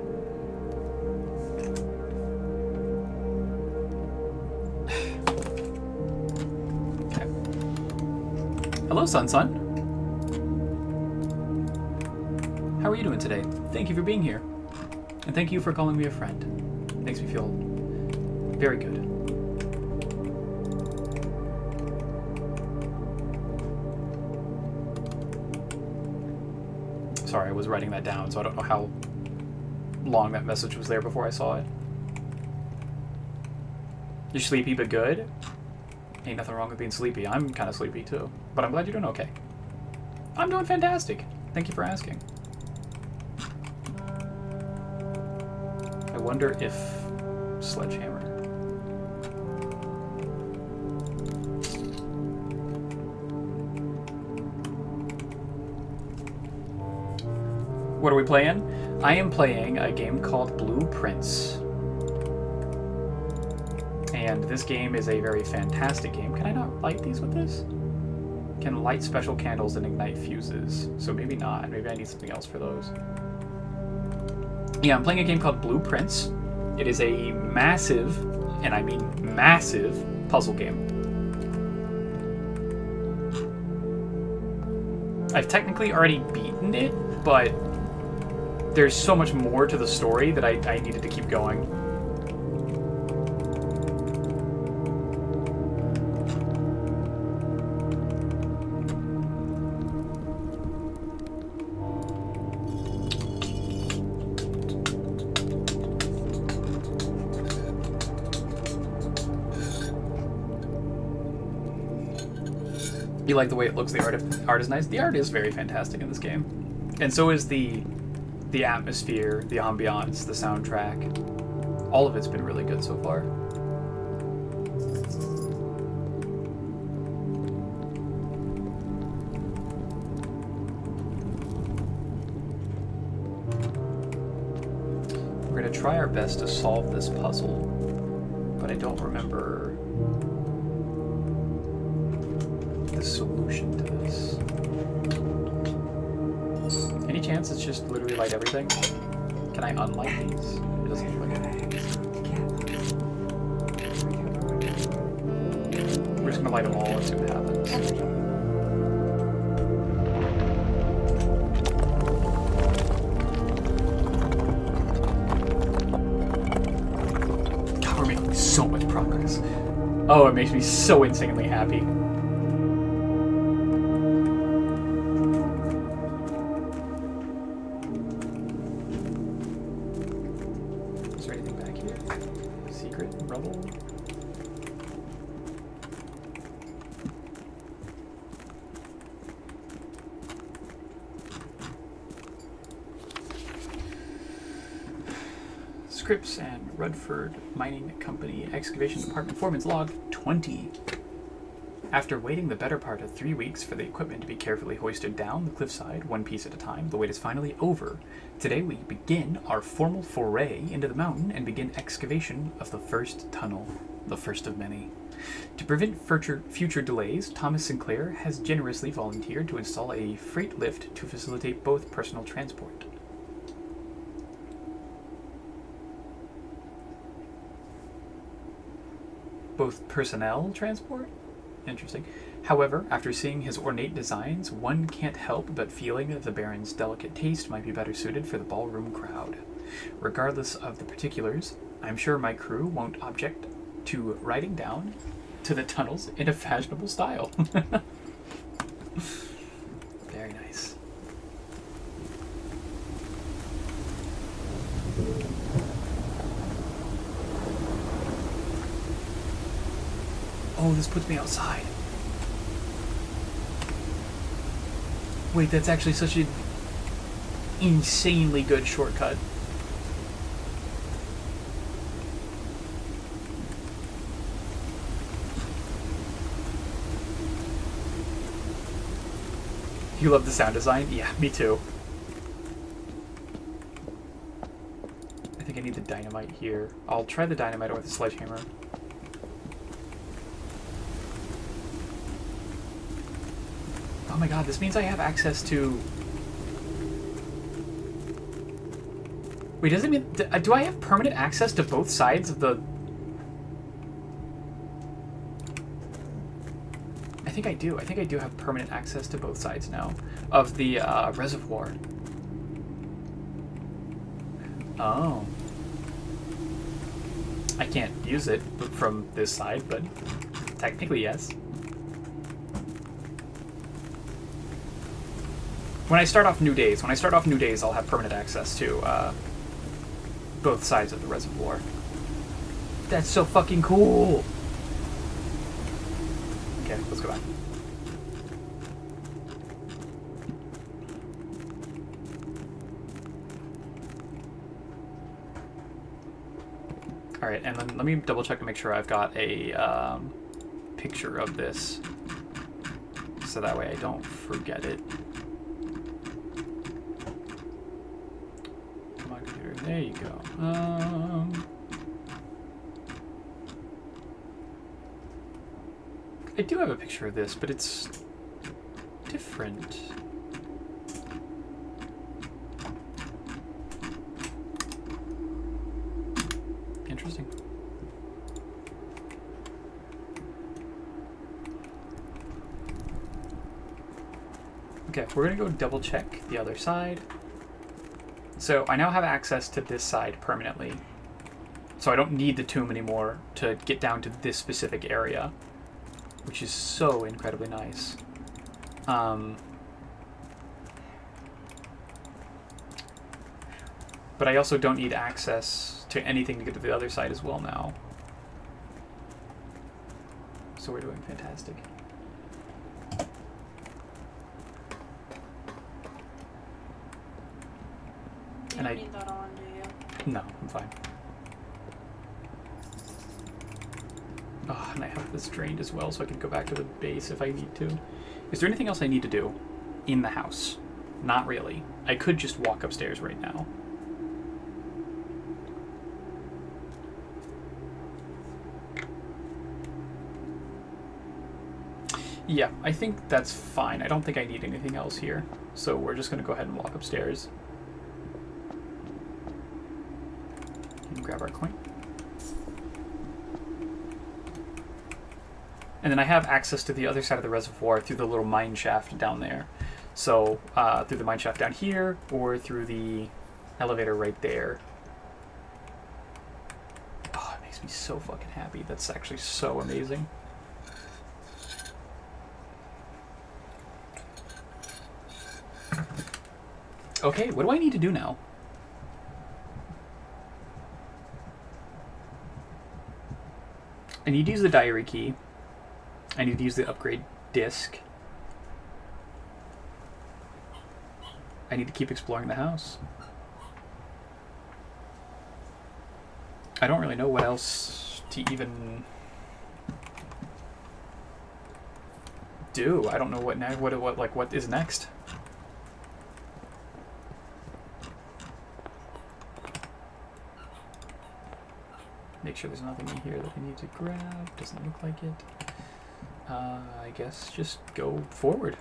Okay. Hello, Sun. How are you doing today? Thank you for being here. And thank you for calling me a friend. Makes me feel Very good. Sorry, I was writing that down, so I don't know how long that message was there before I saw it. You're sleepy but good? Ain't nothing wrong with being sleepy. I'm kind of sleepy too. But I'm glad you're doing okay. I'm doing fantastic. Thank you for asking. I wonder if Sledgehammer. What are we playing? I am playing a game called Blue Prince. And this game is a very fantastic game. Can I not light these with this? Can light special candles and ignite fuses. So maybe not. Maybe I need something else for those. Yeah, I'm playing a game called Blue Prince. It is a massive, and I mean massive, puzzle game. I've technically already beaten it, but there's so much more to the story that I needed to keep going. You like the way it looks? The art is nice. The art is very fantastic in this game, and so is the atmosphere, the ambiance, the soundtrack. All of it's been really good so far. We're gonna try our best to solve this puzzle, but I don't remember the solution to this. Any chance it's just literally light everything? Can I unlight these? It doesn't look like it. We're just gonna light them all and see what happens. God, we're making so much progress. Oh, it makes me so insanely happy. Scripps and Rudford Mining Company Excavation Department Foreman's Log 20. After waiting the better part of 3 weeks for the equipment to be carefully hoisted down the cliffside, one piece at a time, the wait is finally over. Today we begin our formal foray into the mountain and begin excavation of the first tunnel, the first of many. To prevent future delays, Thomas Sinclair has generously volunteered to install a freight lift to facilitate both personal transport. Both personnel transport? Interesting. However, after seeing his ornate designs, one can't help but feeling that the Baron's delicate taste might be better suited for the ballroom crowd. Regardless of the particulars, I'm sure my crew won't object to riding down to the tunnels in a fashionable style. Very nice. Oh, this puts me outside. Wait, that's actually such an insanely good shortcut. You love the sound design? Yeah, me too. I think I need the dynamite here. I'll try the dynamite with the sledgehammer. Oh my god, this means I have access to... Wait, does it mean... Do I have permanent access to both sides of the... I think I do. I think I do have permanent access to both sides now of the reservoir. Oh. I can't use it from this side, but technically yes. When I start off new days, I'll have permanent access to both sides of the reservoir. That's so fucking cool. Okay, let's go back. All right, and then let me double check to make sure I've got a picture of this, so that way I don't forget it. Come on, computer. There you go. I do have a picture of this, but it's different. Interesting. Okay, we're gonna go double check the other side. So I now have access to this side permanently. So I don't need the tomb anymore to get down to this specific area, which is so incredibly nice. But I also don't need access to anything to get to the other side as well now. So we're doing fantastic. You And don't need that on, do you? No, I'm fine. Oh, and I have this drained as well, so I can go back to the base if I need to. Is there anything else I need to do in the house? Not really. I could just walk upstairs right now. Yeah, I think that's fine. I don't think I need anything else here. So we're just going to go ahead and walk upstairs. And grab our coin. And then I have access to the other side of the reservoir through the little mine shaft down there. So through the mine shaft down here, or through the elevator right there. Oh, it makes me so fucking happy. That's actually so amazing. Okay, what do I need to do now? I need to use the diary key. I need to use the upgrade disc. I need to keep exploring the house. I don't really know what else to even do. I don't know what what is next. Make sure there's nothing in here that I need to grab. Doesn't look like it. I guess just go forward.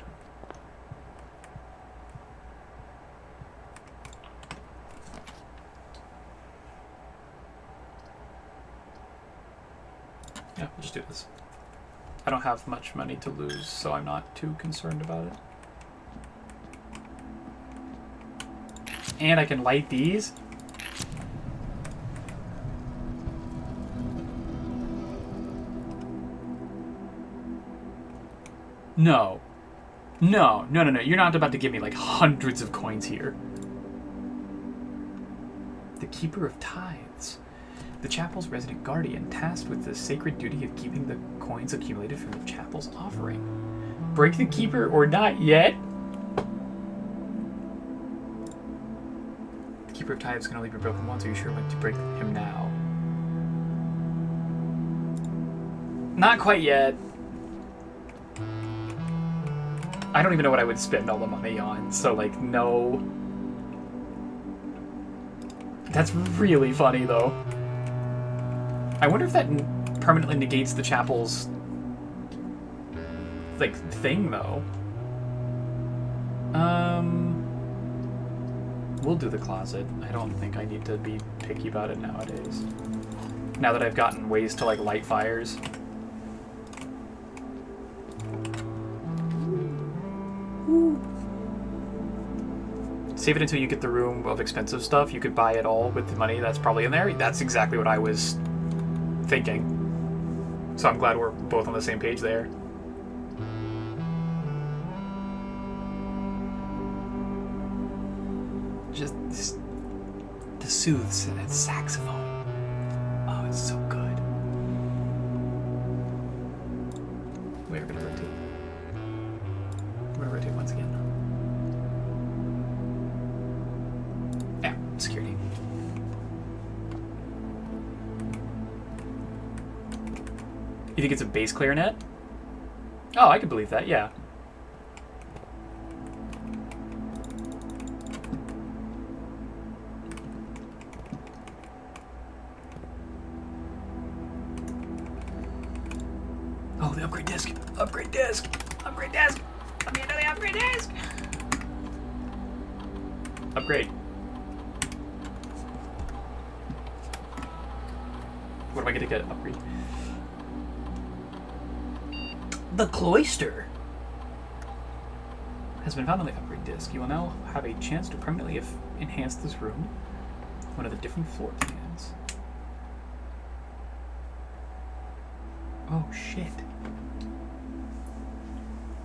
Yeah, we'll just do this. I don't have much money to lose, so I'm not too concerned about it. And I can light these. No. No. No, no, no. You're not about to give me like hundreds of coins here. The Keeper of Tithes. The chapel's resident guardian, tasked with the sacred duty of keeping the coins accumulated from the chapel's offering. Break the Keeper or not yet? The Keeper of Tithes can only be broken once. Are you sure when to break him now? Not quite yet. I don't even know what I would spend all the money on, so like, no. That's really funny, though. I wonder if that permanently negates the chapel's, like, thing, though. We'll do the closet. I don't think I need to be picky about it nowadays. Now that I've gotten ways to, like, light fires. Save it until you get the room of expensive stuff. You could buy it all with the money that's probably in there. That's exactly what I was thinking. So I'm glad we're both on the same page there. Just the soothes and that saxophone. Oh, it's so good. We're gonna rotate. We're gonna rotate once again. Yeah, security. You think it's a bass clarinet? Oh, I could believe that, yeah. Oh, the upgrade disc! Upgrade disc! Upgrade disc! Let me into the upgrade disc! Upgrade. What am I gonna get? Upgrade. The cloister has been found on the upgrade disc. You will now have a chance to permanently enhance this room. One of the different floor plans. Oh shit.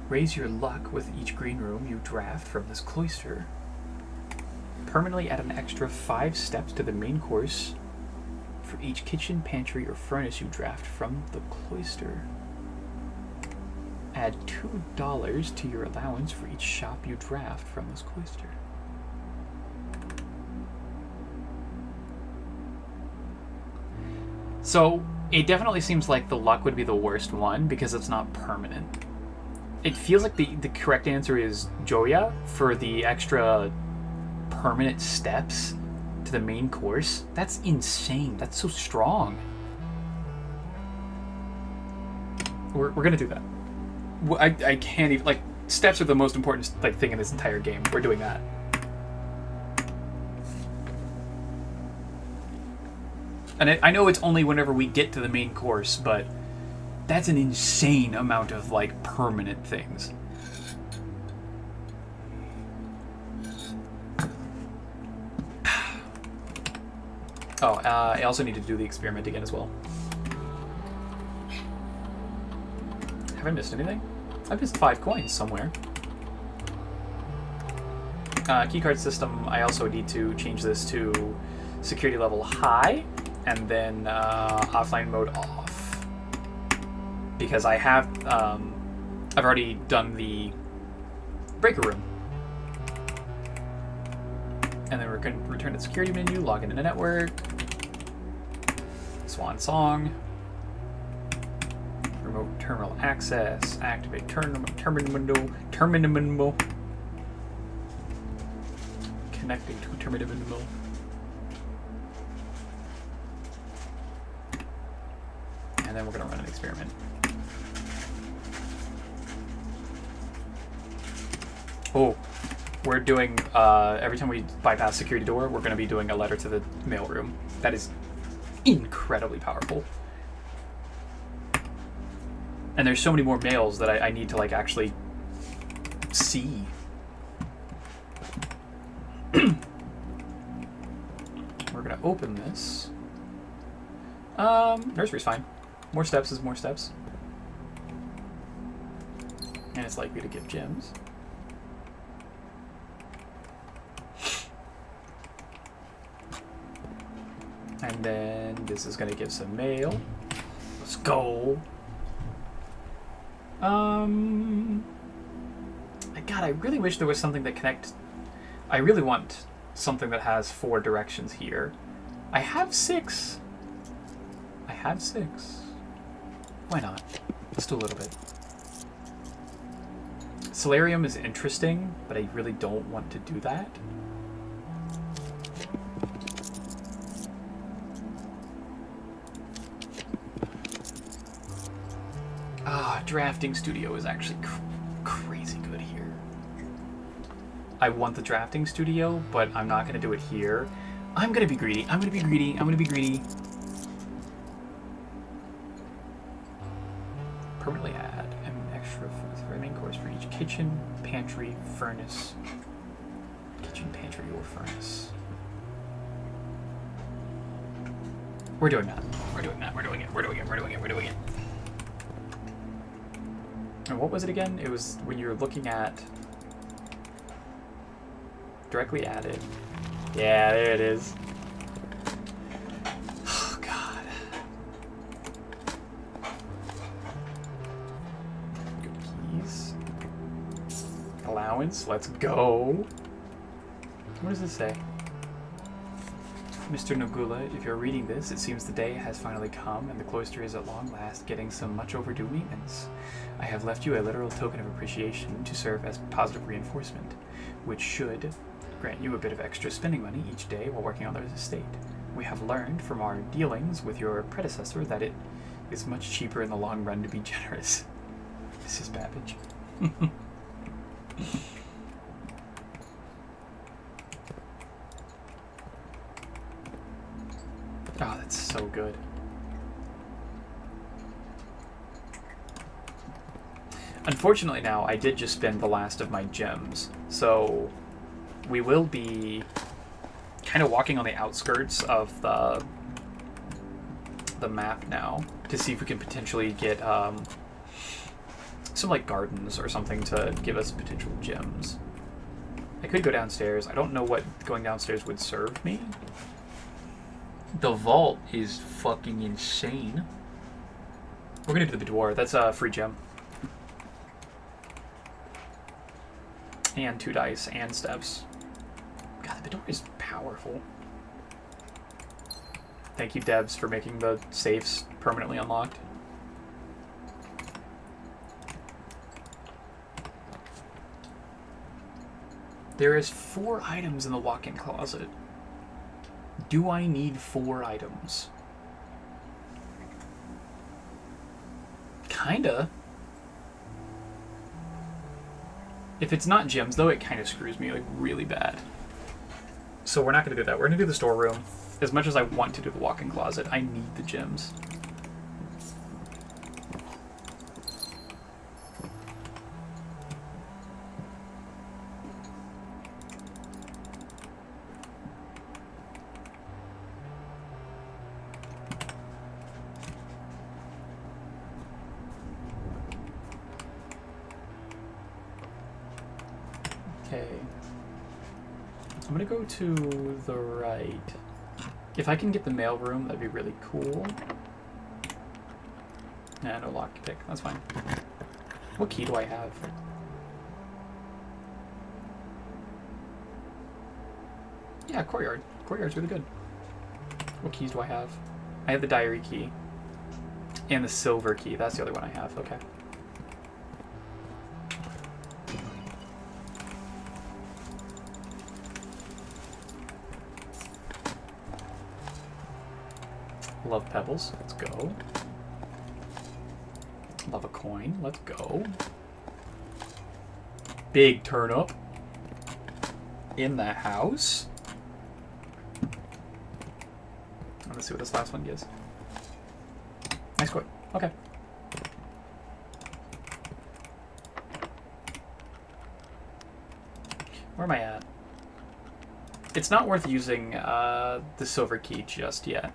Raise your luck with each green room you draft from this cloister. Permanently add an extra 5 steps to the main course for each kitchen, pantry, or furnace you draft from the cloister. Add $2 to your allowance for each shop you draft from this cloister. So, it definitely seems like the luck would be the worst one because it's not permanent. It feels like the correct answer is Joya for the extra permanent steps to the main course. That's insane. That's so strong. We're gonna do that. I can't even, like, steps are the most important thing in this entire game. We're doing that. And I know it's only whenever we get to the main course, but that's an insane amount of, like, permanent things. Oh, I also need to do the experiment again as well. Have I missed anything? I've missed 5 coins somewhere. Keycard system, I also need to change this to security level high, and then offline mode off. Because I have, I've already done the breaker room. And then we're going to return to the security menu, log into the network, Swan Song, remote terminal access, activate terminal, connecting to terminal. And then we're going to run an experiment. Oh, we're doing, every time we bypass security door, we're going to be doing a letter to the mailroom. That is incredibly powerful. And there's so many more mails that I need to, like, actually see. We're going to open this. Nursery's fine. More steps is more steps. And it's likely to give gems. And then this is going to give some mail. Let's go. God, I really wish there was something that connects. I really want something that has 4 directions here. I have 6. Why not? Let's do a little bit. Solarium is interesting, but I really don't want to do that. Drafting studio is actually crazy good here. I want the drafting studio, but I'm not going to do it here. I'm going to be greedy. Permanently add an extra for the main course for each kitchen, pantry, furnace. Kitchen, pantry, or furnace. We're doing that. We're doing that. We're doing it. We're doing it. We're doing it. We're doing it. And what was it again? It was when you were looking at directly added. Yeah, there it is. Oh, God. Good keys. Allowance. Let's go. What does this say? Mr. Nogula, if you're reading this, it seems the day has finally come and the cloister is at long last getting some much overdue maintenance. I have left you a literal token of appreciation to serve as positive reinforcement, which should grant you a bit of extra spending money each day while working on the estate. We have learned from our dealings with your predecessor that it is much cheaper in the long run to be generous. Mrs. Babbage. Oh, that's so good. Unfortunately now, I did just spend the last of my gems, so we will be kind of walking on the outskirts of the map now to see if we can potentially get some like gardens or something to give us potential gems. I could go downstairs. I don't know what going downstairs would serve me. The vault is fucking insane. We're gonna do the boudoir. That's a free gem. And 2 dice and steps. God, the boudoir is powerful. Thank you, Debs, for making the safes permanently unlocked. There is 4 items in the walk-in closet. Do I need 4 items? Kinda. If it's not gems, though, it kind of screws me like really bad. So we're not going to do that. We're going to do the storeroom. As much as I want to do the walk-in closet, I need the gems. Okay. I'm gonna go to the right. If I can get the mailroom, that'd be really cool. Nah, no lock pick. That's fine. What key do I have? Yeah, courtyard. Courtyard's really good. What keys do I have? I have the diary key. And the silver key. That's the other one I have. Okay. Love pebbles. Let's go. Love a coin. Let's go. Big turnip. In the house. Let's see what this last one gives. Nice coin. Okay. Where am I at? It's not worth using the silver key just yet.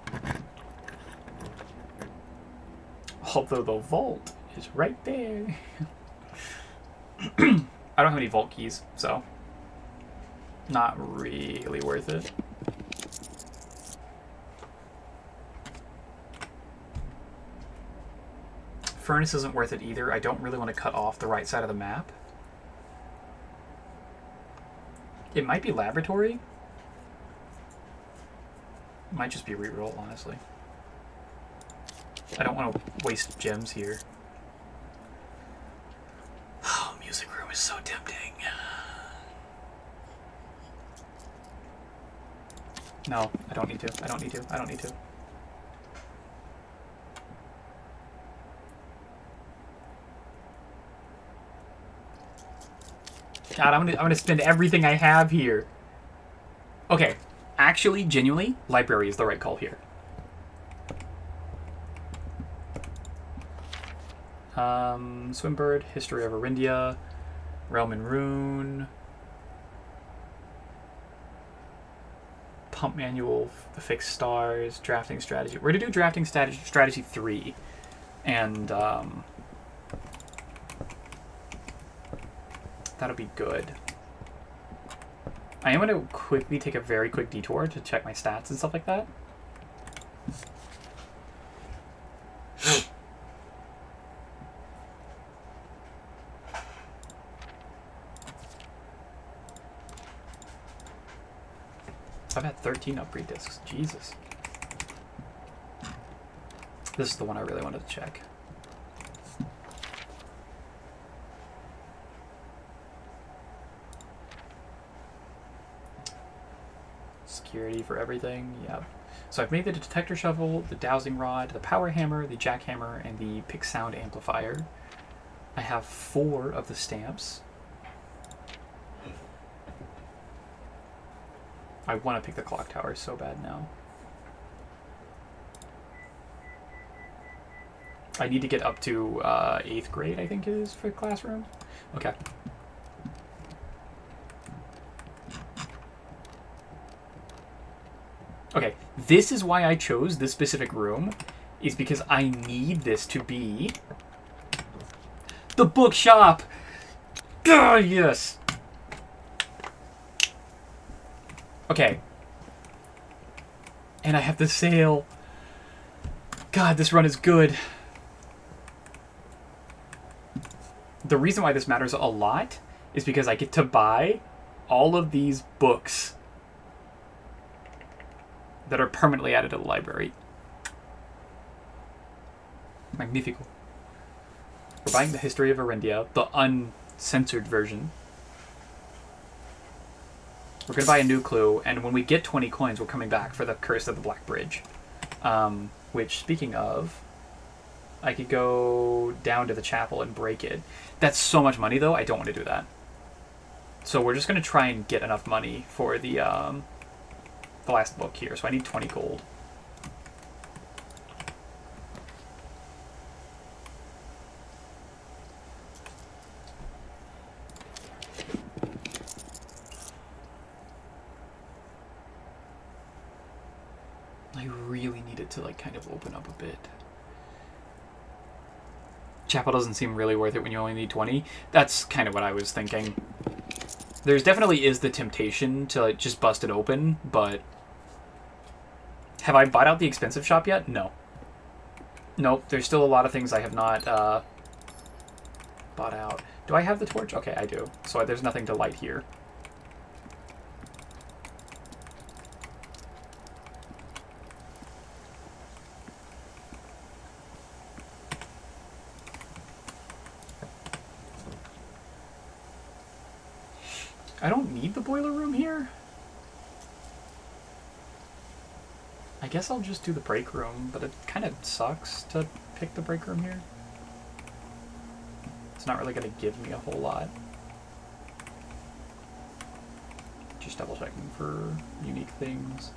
Although the vault is right there. I don't have any vault keys, so not really worth it. Furnace isn't worth it either. I don't really want to cut off the right side of the map. It might be laboratory. It might just be reroll, honestly. I don't want to waste gems here. Oh, music room is so tempting. No, I don't need to. I don't need to. I don't need to. God, I'm gonna spend everything I have here. Okay, actually, genuinely, library is the right call here. Swimbird, History of Arindia, Realm and Rune, pump manual, the fixed stars, drafting strategy. We're going to do drafting strategy 3. And that'll be good. I am going to quickly take a very quick detour to check my stats and stuff like that. I've had 13 upgrade discs. Jesus. This is the one I really wanted to check. Security for everything. Yep. So I've made the detector shovel, the dowsing rod, the power hammer, the jackhammer, and the pick sound amplifier. I have 4 of the stamps. I want to pick the clock tower so bad now. I need to get up to 8th grade, I think it is, for the classroom. Okay. Okay, this is why I chose this specific room, is because I need this to be the bookshop! Ah, yes! Okay. And I have the sale. God, this run is good. The reason why this matters a lot is because I get to buy all of these books that are permanently added to the library. Magnifico. We're buying the History of Arindia, the uncensored version. We're going to buy a new clue, and when we get 20 coins, we're coming back for the Curse of the Black Bridge. Which, speaking of, I could go down to the chapel and break it. That's so much money, though, I don't want to do that. So we're just going to try and get enough money for the last book here. So I need 20 gold. I really need it to like kind of open up a bit. Chapel doesn't seem really worth it when you only need 20. That's kind of what I was thinking. There's definitely is the temptation to like just bust it open, but have I bought out the expensive shop yet? No. Nope, there's still a lot of things I have not bought out. Do I have the torch? Okay, I do. So there's nothing to light here. I don't need the boiler room here. I guess I'll just do the break room, but it kind of sucks to pick the break room here. It's not really going to give me a whole lot. Just double checking for unique things.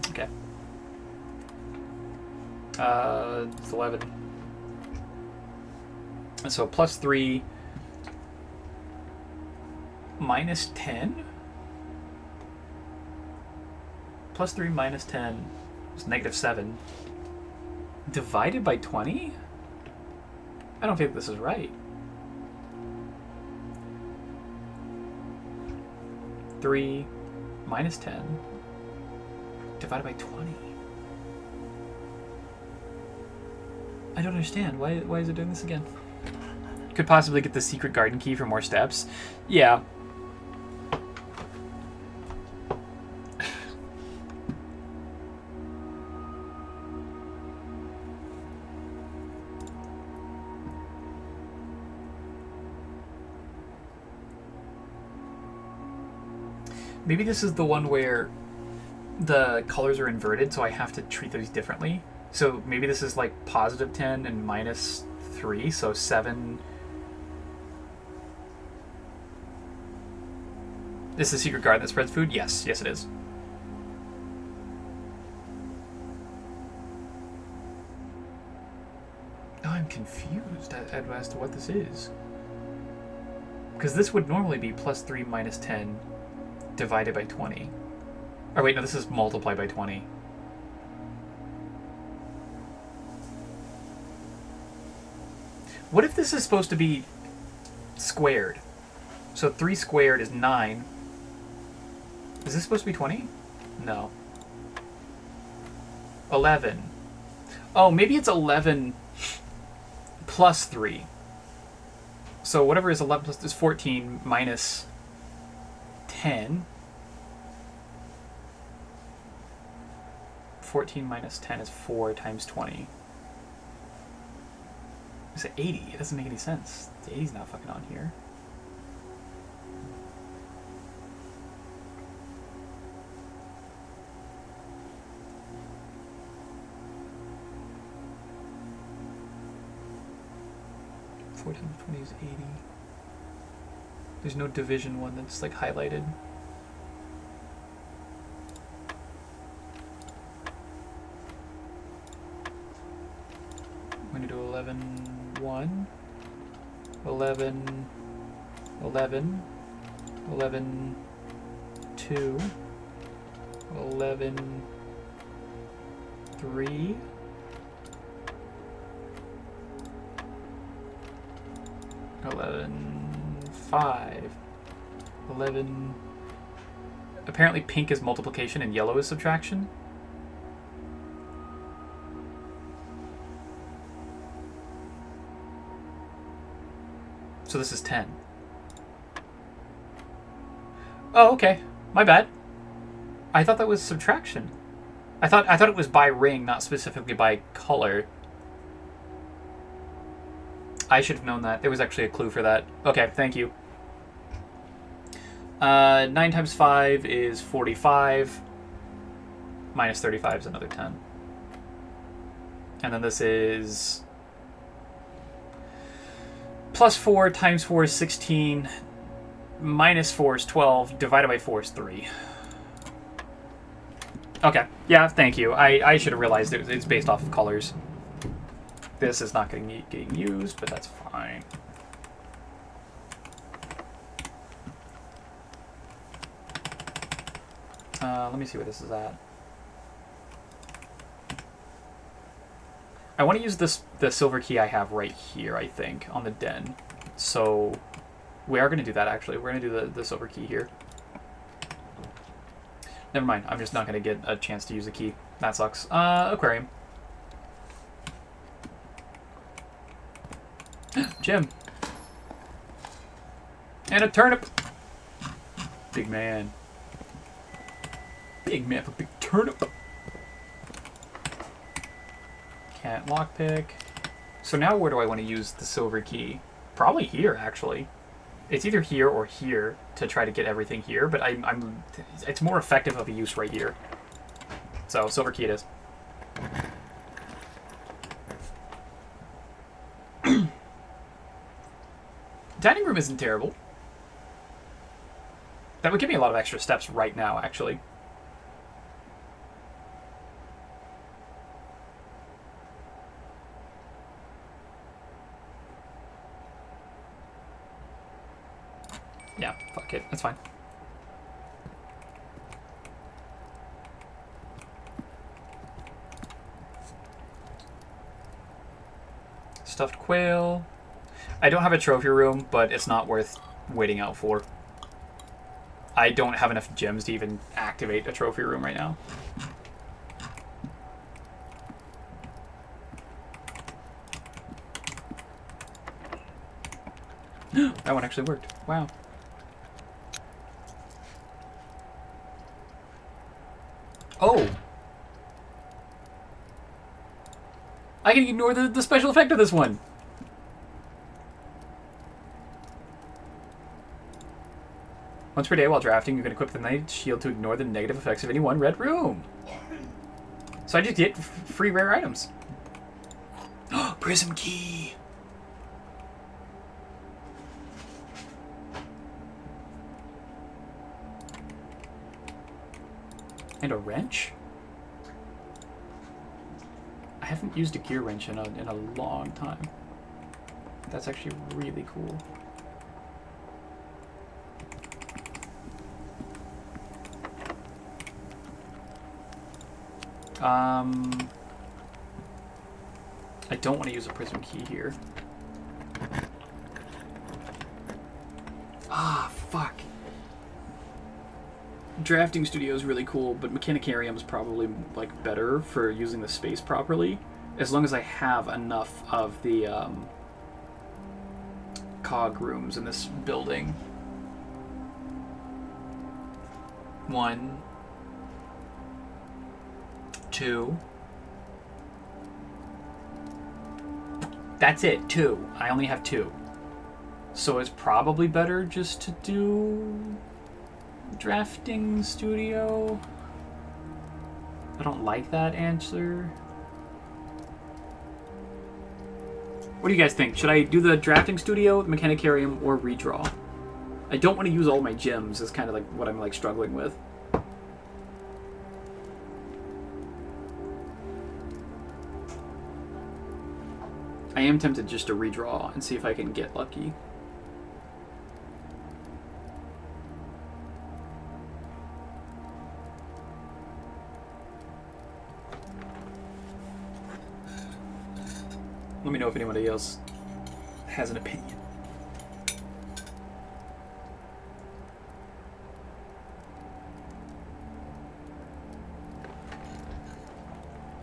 Okay. It's 11. So plus 3, minus 10? Plus 3 minus 10 is negative 7. Divided by 20? I don't think this is right. 3 minus 10 divided by 20. I don't understand. Why is it doing this again? Could possibly get the secret garden key for more steps. Yeah. Maybe this is the one where the colors are inverted, so I have to treat those differently. So maybe this is like positive 10 and minus 3, so 7. This is a secret garden that spreads food? Yes, yes it is. Oh, I'm confused as to what this is. Because this would normally be plus 3 minus 10 divided by 20. Oh wait, no, this is multiplied by 20. What if this is supposed to be squared? So 3 squared is 9. Is this supposed to be 20? No. 11. Oh, maybe it's 11 plus 3. So whatever is 11 plus is 14 minus 10. 14 minus 10 is 4 times 20. Is it 80? It doesn't make any sense. The 80's not fucking on here. Times 20 is 80. There's no division one that's like highlighted. I'm going to do 11, 1, 11, 11, 11, 2, 11, 3, 11, 5, 11. Apparently pink is multiplication and yellow is subtraction. So this is 10. Oh, okay. My bad. I thought that was subtraction. I thought it was by ring, not specifically by color. I should have known that. There was actually a clue for that. Okay, thank you. 9 times 5 is 45. Minus 35 is another 10. And then this is... plus 4 times 4 is 16. Minus 4 is 12. Divided by 4 is 3. Okay. Yeah, thank you. I should have realized it's based off of colors. This is not getting used, but that's fine. Let me see where this is at. I want to use the silver key I have right here, I think, on the den. So we are going to do that, actually. We're going to do the silver key here. Never mind. I'm just not going to get a chance to use the key. That sucks. Aquarium. Jim. And a turnip. Big man. Big man for big turnip. Can't lockpick. So now where do I want to use the silver key? Probably here, actually. It's either here or here to try to get everything here, but it's more effective of a use right here. So silver key it is. Dining room isn't terrible. That would give me a lot of extra steps right now, actually. Yeah, fuck it. That's fine. Stuffed quail. I don't have a trophy room, but it's not worth waiting out for. I don't have enough gems to even activate a trophy room right now. That one actually worked. Wow. Oh! I can ignore the special effect of this one! Once per day while drafting, you can equip the Night Shield to ignore the negative effects of any one red room. So I just get free rare items. Prism key! And a wrench? I haven't used a gear wrench in a long time. That's actually really cool. I don't want to use a prism key here. Ah, fuck. Drafting Studio is really cool, but Mechanicarium is probably like better for using the space properly, as long as I have enough of the cog rooms in this building. 1, 2. That's it, 2. I only have 2. So it's probably better just to do Drafting Studio. I don't like that answer. What do you guys think? Should I do the Drafting Studio, Mechanicarium, or Redraw? I don't want to use all my gems, is kind of like what I'm like struggling with. I am tempted just to redraw and see if I can get lucky. Let me know if anybody else has an opinion.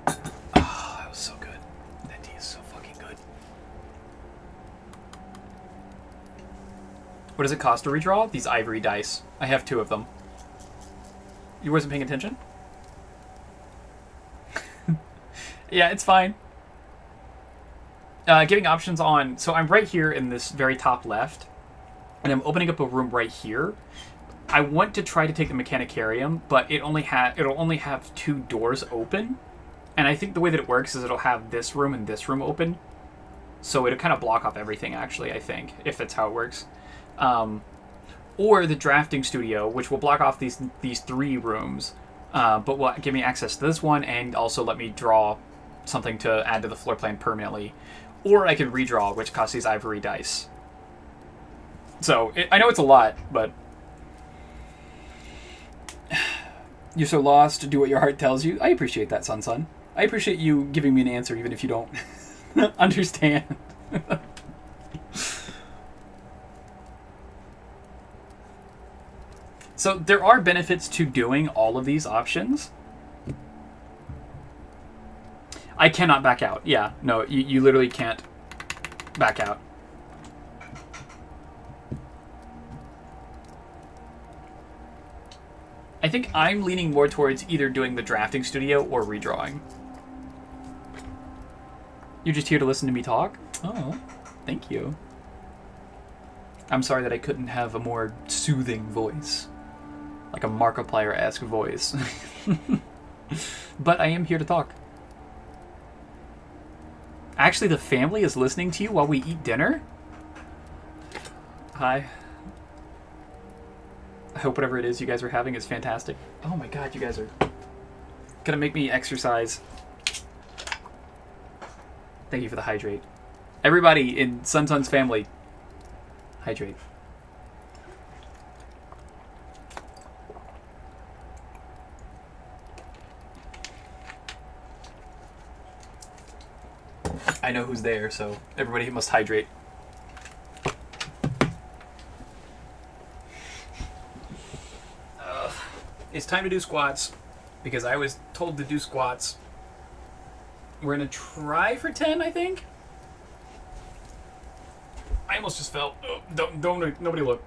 Oh, that was so good. That tea is so fucking good. What does it cost to redraw? These ivory dice. I have 2 of them. You wasn't paying attention? Yeah, it's fine. Giving options on... So I'm right here in this very top left, and I'm opening up a room right here. I want to try to take the Mechanicarium, but it'll only have 2 doors open. And I think the way that it works is it'll have this room and this room open. So it'll kind of block off everything, actually, I think, if that's how it works. Or the Drafting Studio, which will block off these 3 rooms, but will give me access to this one and also let me draw something to add to the floor plan permanently. Or I could redraw, which costs these ivory dice. So, I know it's a lot, but... You're so lost, do what your heart tells you. I appreciate that, Sun. I appreciate you giving me an answer, even if you don't understand. So, there are benefits to doing all of these options. I cannot back out. Yeah, no, you literally can't back out. I think I'm leaning more towards either doing the Drafting Studio or redrawing. You're just here to listen to me talk? Oh, thank you. I'm sorry that I couldn't have a more soothing voice. Like a Markiplier-esque voice. But I am here to talk. Actually, the family is listening to you while we eat dinner? Hi. I hope whatever it is you guys are having is fantastic. Oh my god, you guys are gonna make me exercise. Thank you for the hydrate. Everybody in Sun's family, hydrate. I know who's there, so everybody must hydrate. It's time to do squats, because I was told to do squats. We're gonna try for 10, I think. I almost just fell. Oh, don't, nobody look.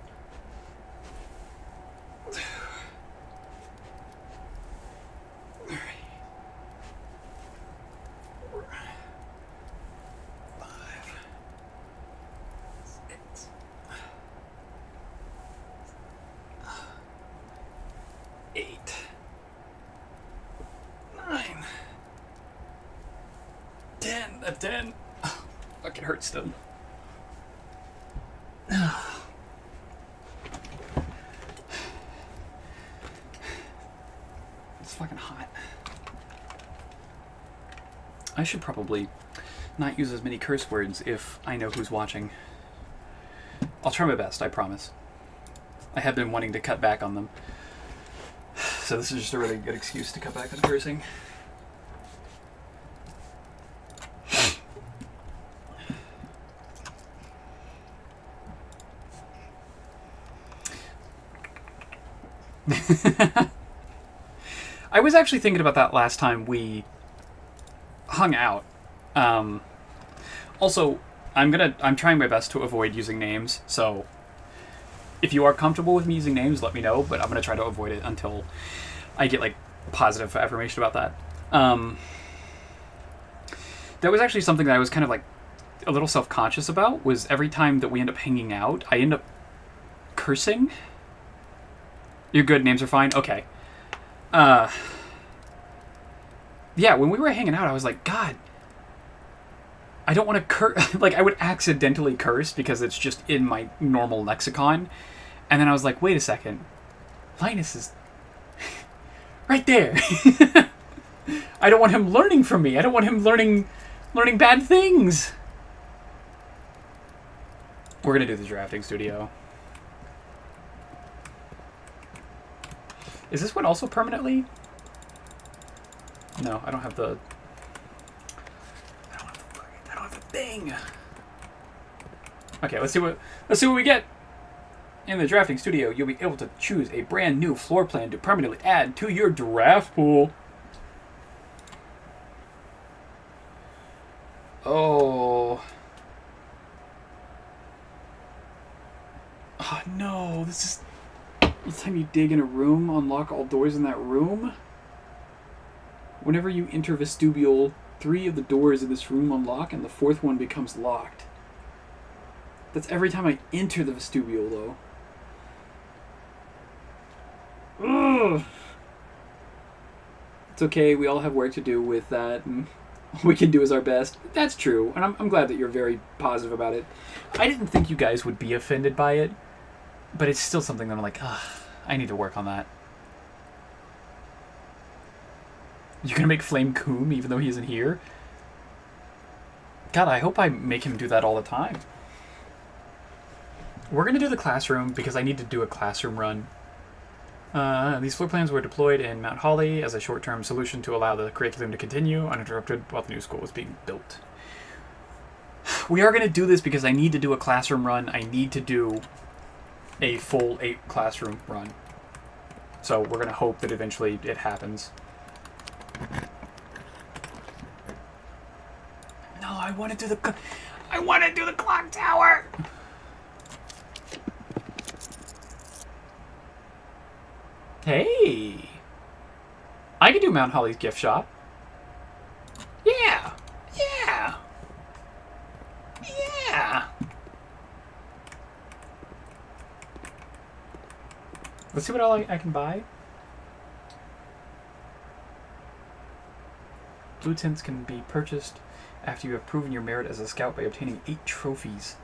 10. Oh, fuck, it hurts still. It's fucking hot. I should probably not use as many curse words if I know who's watching. I'll try my best, I promise. I have been wanting to cut back on them. So this is just a really good excuse to cut back on cursing. I was actually thinking about that last time we hung out. Also, I'm trying my best to avoid using names, so if you are comfortable with me using names, let me know, but I'm gonna try to avoid it until I get like positive affirmation about that. That was actually something that I was kind of like a little self-conscious about, was every time that we end up hanging out, I end up cursing. You're good, names are fine? Okay. Yeah, when we were hanging out, I was like, God, I don't want to curse. Like, I would accidentally curse because it's just in my normal lexicon. And then I was like, wait a second. Linus is right there. I don't want him learning from me. I don't want him learning bad things. We're going to do the drafting studio. Is this one also permanently? No, I don't have the... I don't have the thing. Okay, let's see what we get. In the drafting studio, you'll be able to choose a brand new floor plan to permanently add to your draft pool. Oh. Oh no, this is... Each time you dig in a room, unlock all doors in that room. Whenever you enter vestibule, 3 of the doors in this room unlock and the 4th one becomes locked. That's every time I enter the vestibule, though. Ugh. It's okay, we all have work to do with that, and all we can do is our best. That's true, and I'm glad that you're very positive about it. I didn't think you guys would be offended by it, but it's still something that I'm like, I need to work on that. You're gonna make Flame Coom even though he isn't here? God, I hope I make him do that all the time. We're gonna do the classroom because I need to do a classroom run. These floor plans were deployed in Mount Holly as a short-term solution to allow the curriculum to continue uninterrupted while the new school was being built. We are gonna do this because I need to do a classroom run. I need to do a full 8 classroom run. So we're going to hope that eventually it happens. No, I want to do the clock tower. Hey. I can do Mount Holly's gift shop. Yeah. Yeah. Yeah. Let's see what all I can buy. Blue tints can be purchased after you have proven your merit as a scout by obtaining 8 trophies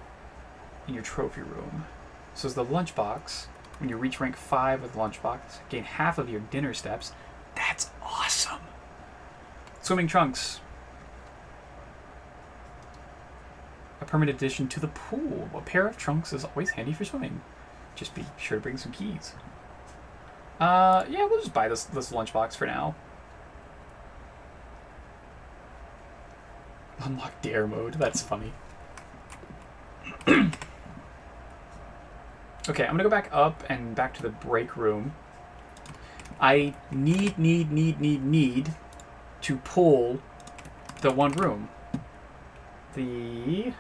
in your trophy room. So is the lunchbox. When you reach rank 5 with the lunchbox, gain half of your dinner steps. That's awesome. Swimming trunks. A permanent addition to the pool. A pair of trunks is always handy for swimming. Just be sure to bring some keys. Yeah, we'll just buy this lunchbox for now. Unlock dare mode. That's funny. Okay, I'm gonna go back up and back to the break room. I need to pull the one room. The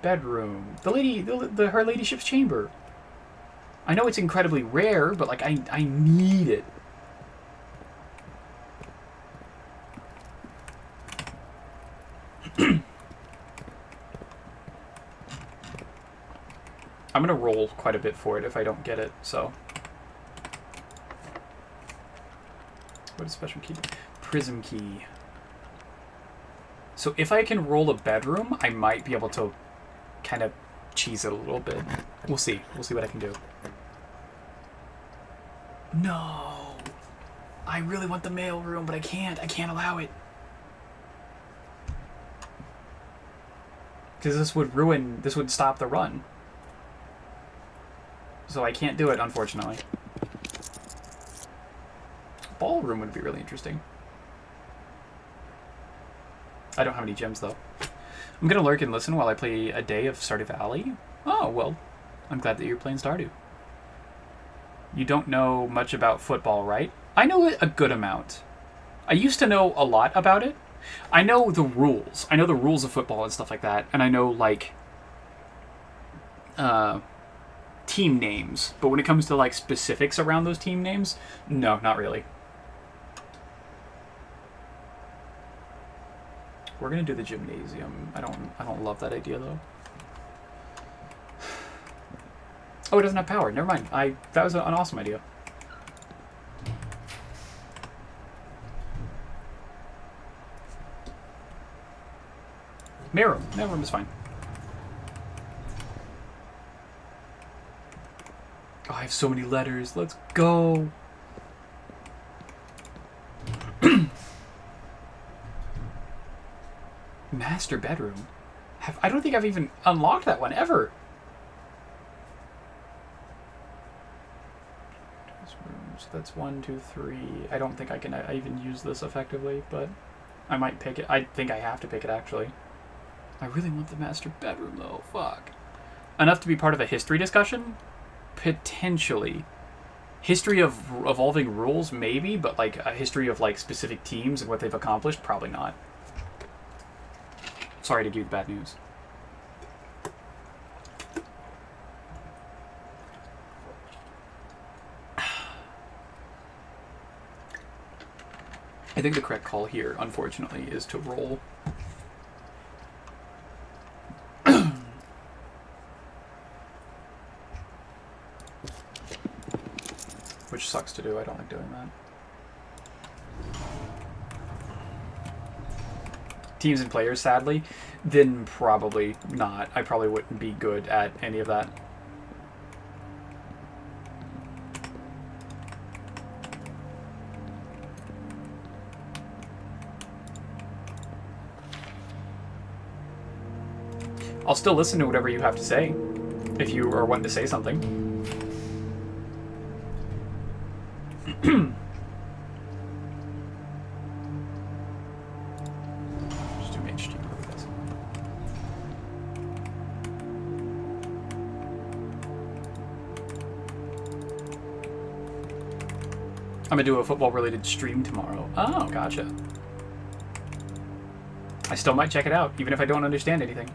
bedroom. Her ladyship's chamber. I know it's incredibly rare, but like I need it. I'm gonna roll quite a bit for it if I don't get it, so. What is special key? Prism key. So if I can roll a bedroom, I might be able to kind of cheese it a little bit. We'll see. We'll see what I can do. No. I really want the mail room, but I can't. I can't allow it. Because this would stop the run. So I can't do it, unfortunately. Ballroom would be really interesting. I don't have any gems, though. I'm going to lurk and listen while I play a day of Stardew Valley. Oh, well, I'm glad that you're playing Stardew. You don't know much about football, right? I know a good amount. I used to know a lot about it. I know the rules. I know the rules of football and stuff like that. And I know, like, team names. But when it comes to, like, specifics around those team names, no, not really. We're gonna do the gymnasium. I don't love that idea, though. Oh, it doesn't have power. Never mind. That was an awesome idea. Mail room is fine. Oh, I have so many letters. Let's go. Master bedroom. I don't think I've even unlocked that one ever. So that's 1, 2, 3. I don't think I can even use this effectively, but I might pick it. I think I have to pick it, actually. I really want the master bedroom, though. Fuck. Enough to be part of a history discussion? Potentially. History of evolving rules, maybe, but like a history of like specific teams and what they've accomplished, probably not. Sorry to give you the bad news. I think the correct call here, unfortunately, is to roll. Which sucks to do. I don't like doing that. Teams and players, sadly, then probably not. I probably wouldn't be good at any of that. I'll still listen to whatever you have to say, if you are wanting to say something. Just do mage cheap with this. I'm gonna do a football-related stream tomorrow. Oh, gotcha. I still might check it out, even if I don't understand anything.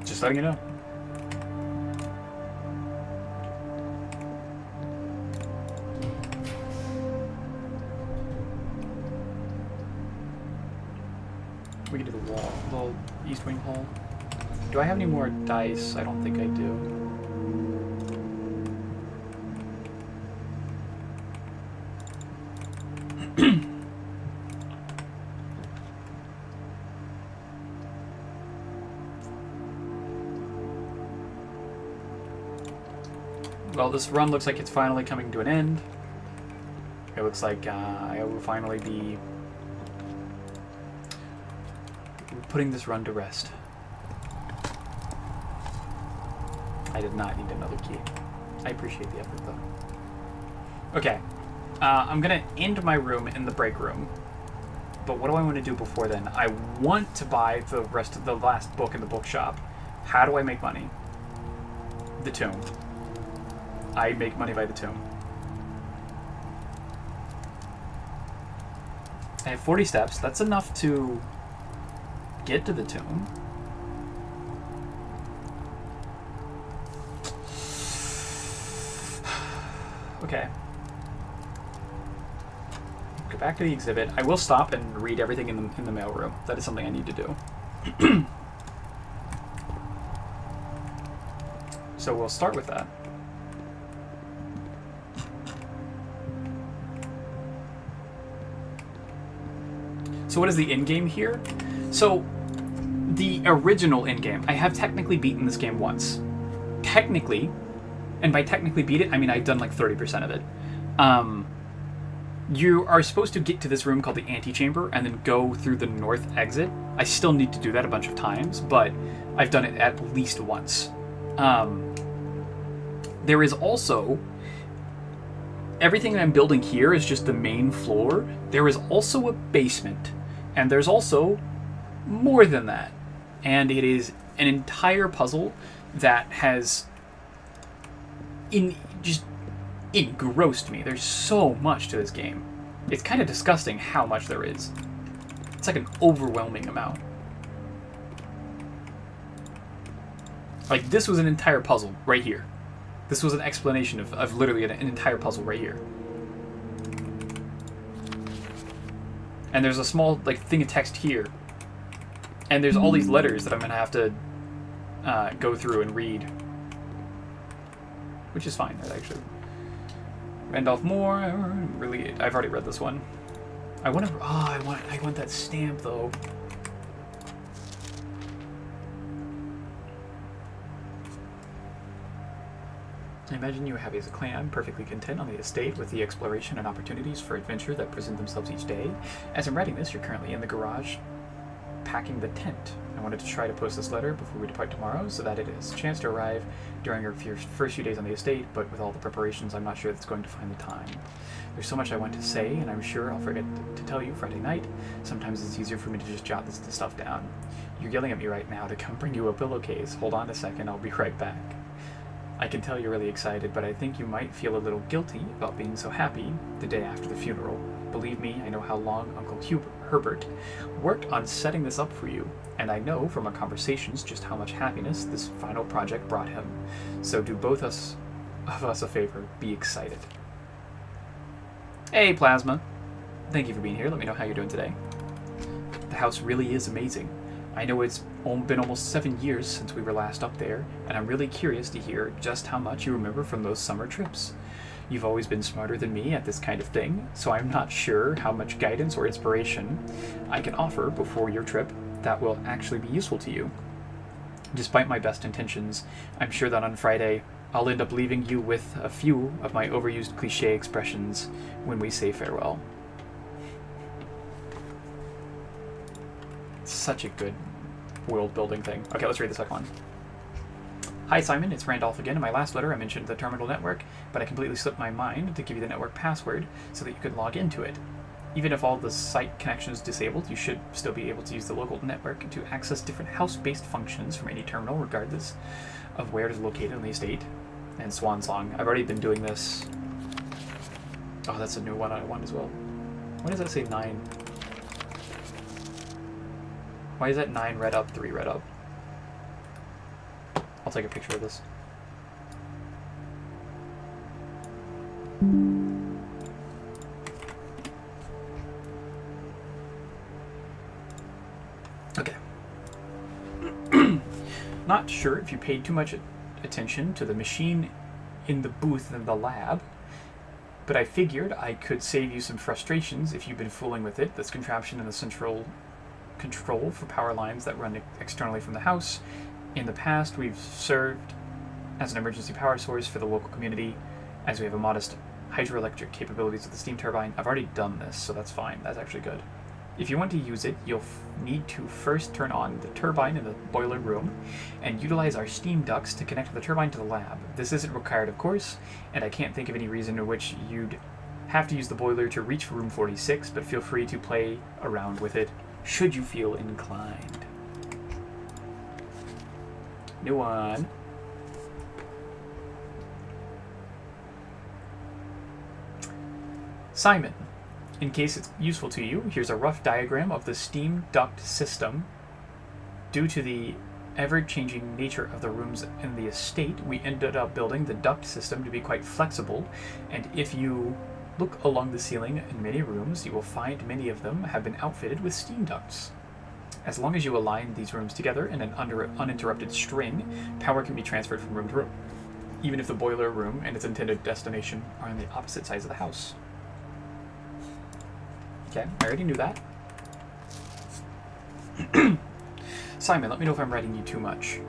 Just letting you know. We can do the wall, the East Wing Hall. Do I have any more dice? I don't think I do. Well, this run looks like it's finally coming to an end. It looks like I will finally be putting this run to rest. I did not need another key. I appreciate the effort, though. Okay. I'm going to end my room in the break room. But what do I want to do before then? I want to buy the rest of the last book in the bookshop. How do I make money? The tomb. I make money by the tomb. I have 40 steps. That's enough to get to the tomb. Okay. Go back to the exhibit. I will stop and read everything in the mailroom. That is something I need to do. So we'll start with that. So what is the end game here? So the original end game, I have technically beaten this game once. Technically, and by technically beat it, I mean I've done like 30% of it. You are supposed to get to this room called the Antechamber and then go through the north exit. I still need to do that a bunch of times, but I've done it at least once. There is also... Everything I'm building here is just the main floor. There is also a basement, and there's also more than that. And it is an entire puzzle that has just engrossed me. There's so much to this game. It's kind of disgusting how much there is. It's like an overwhelming amount. Like, this was an entire puzzle right here. This was an explanation of literally an entire puzzle right here. And there's a small, like, thing of text here. And there's all these letters that I'm going to have to go through and read. Which is fine, actually. Randolph Moore, really, I've already read this one. I want that stamp, though. I imagine you are happy as a clam, perfectly content on the estate with the exploration and opportunities for adventure that present themselves each day. As I'm writing this, you're currently in the garage packing the tent. I wanted to try to post this letter before we depart tomorrow so that it has a chance to arrive during your first few days on the estate, but with all the preparations, I'm not sure it's going to find the time. There's so much I want to say, and I'm sure I'll forget to tell you Friday night. Sometimes it's easier for me to just jot this stuff down. You're yelling at me right now to come bring you a pillowcase. Hold on a second, I'll be right back. I can tell you're really excited, but I think you might feel a little guilty about being so happy the day after the funeral. Believe me, I know how long Uncle Herbert worked on setting this up for you, and I know from our conversations just how much happiness this final project brought him. So do both of us a favor, be excited. Hey, Plasma. Thank you for being here. Let me know how you're doing today. The house really is amazing. I know it's been almost 7 years since we were last up there, and I'm really curious to hear just how much you remember from those summer trips. You've always been smarter than me at this kind of thing, so I'm not sure how much guidance or inspiration I can offer before your trip that will actually be useful to you. Despite my best intentions, I'm sure that on Friday I'll end up leaving you with a few of my overused cliché expressions when we say farewell. Such a good world building thing. Okay, let's read the second one. Hi Simon, it's Randolph again. In my last letter I mentioned the terminal network, but I completely slipped my mind to give you the network password so that you could log into it. Even if all the site connections disabled, you should still be able to use the local network to access different house-based functions from any terminal regardless of where it is located on the estate. And Swan Song. I've already been doing this. Oh, that's a new one I want as well. Why does that say 9? Why is that 9 red up, 3 red up? I'll take a picture of this. Okay. Not sure if you paid too much attention to the machine in the booth in the lab, but I figured I could save you some frustrations if you've been fooling with it. This contraption in the central control for power lines that run externally from the house. In the past, we've served as an emergency power source for the local community, as we have a modest hydroelectric capabilities with the steam turbine. I've already done this, so that's fine. That's actually good. If you want to use it, you'll need to first turn on the turbine in the boiler room and utilize our steam ducts to connect the turbine to the lab. This isn't required, of course, and I can't think of any reason in which you'd have to use the boiler to reach room 46, but feel free to play around with it should you feel inclined. New one. Simon, in case it's useful to you, here's a rough diagram of the steam duct system. Due to the ever-changing nature of the rooms in the estate, we ended up building the duct system to be quite flexible, and if you look along the ceiling in many rooms, you will find many of them have been outfitted with steam ducts. As long as you align these rooms together in an uninterrupted string, power can be transferred from room to room, even if the boiler room and its intended destination are on the opposite sides of the house. Okay, I already knew that. Simon, let me know if I'm writing you too much.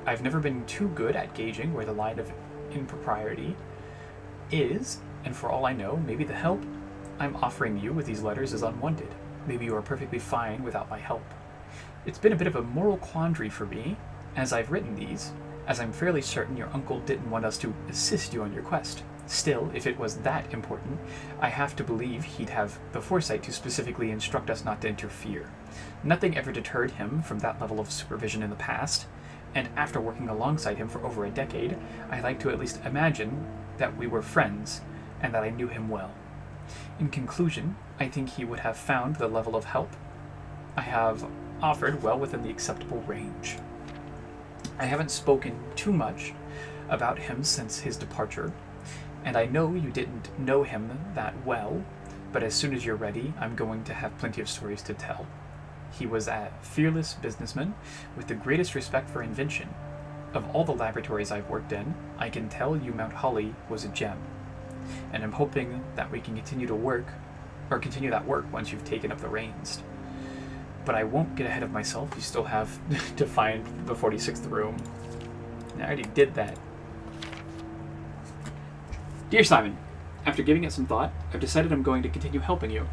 I've never been too good at gauging where the line of impropriety is, and for all I know, maybe the help I'm offering you with these letters is unwanted. Maybe you are perfectly fine without my help. It's been a bit of a moral quandary for me as I've written these, as I'm fairly certain your uncle didn't want us to assist you on your quest. Still, if it was that important, I have to believe he'd have the foresight to specifically instruct us not to interfere. Nothing ever deterred him from that level of supervision in the past, and after working alongside him for over a decade, I like to at least imagine that we were friends, and that I knew him well. In conclusion, I think he would have found the level of help I have offered well within the acceptable range. I haven't spoken too much about him since his departure, and I know you didn't know him that well, but as soon as you're ready, I'm going to have plenty of stories to tell. He was a fearless businessman with the greatest respect for invention. Of all the laboratories I've worked in, I can tell you Mount Holly was a gem, and I'm hoping that we can continue that work once you've taken up the reins. But I won't get ahead of myself. You still have to find the 46th room. I already did that. Dear Simon, after giving it some thought, I've decided I'm going to continue helping you.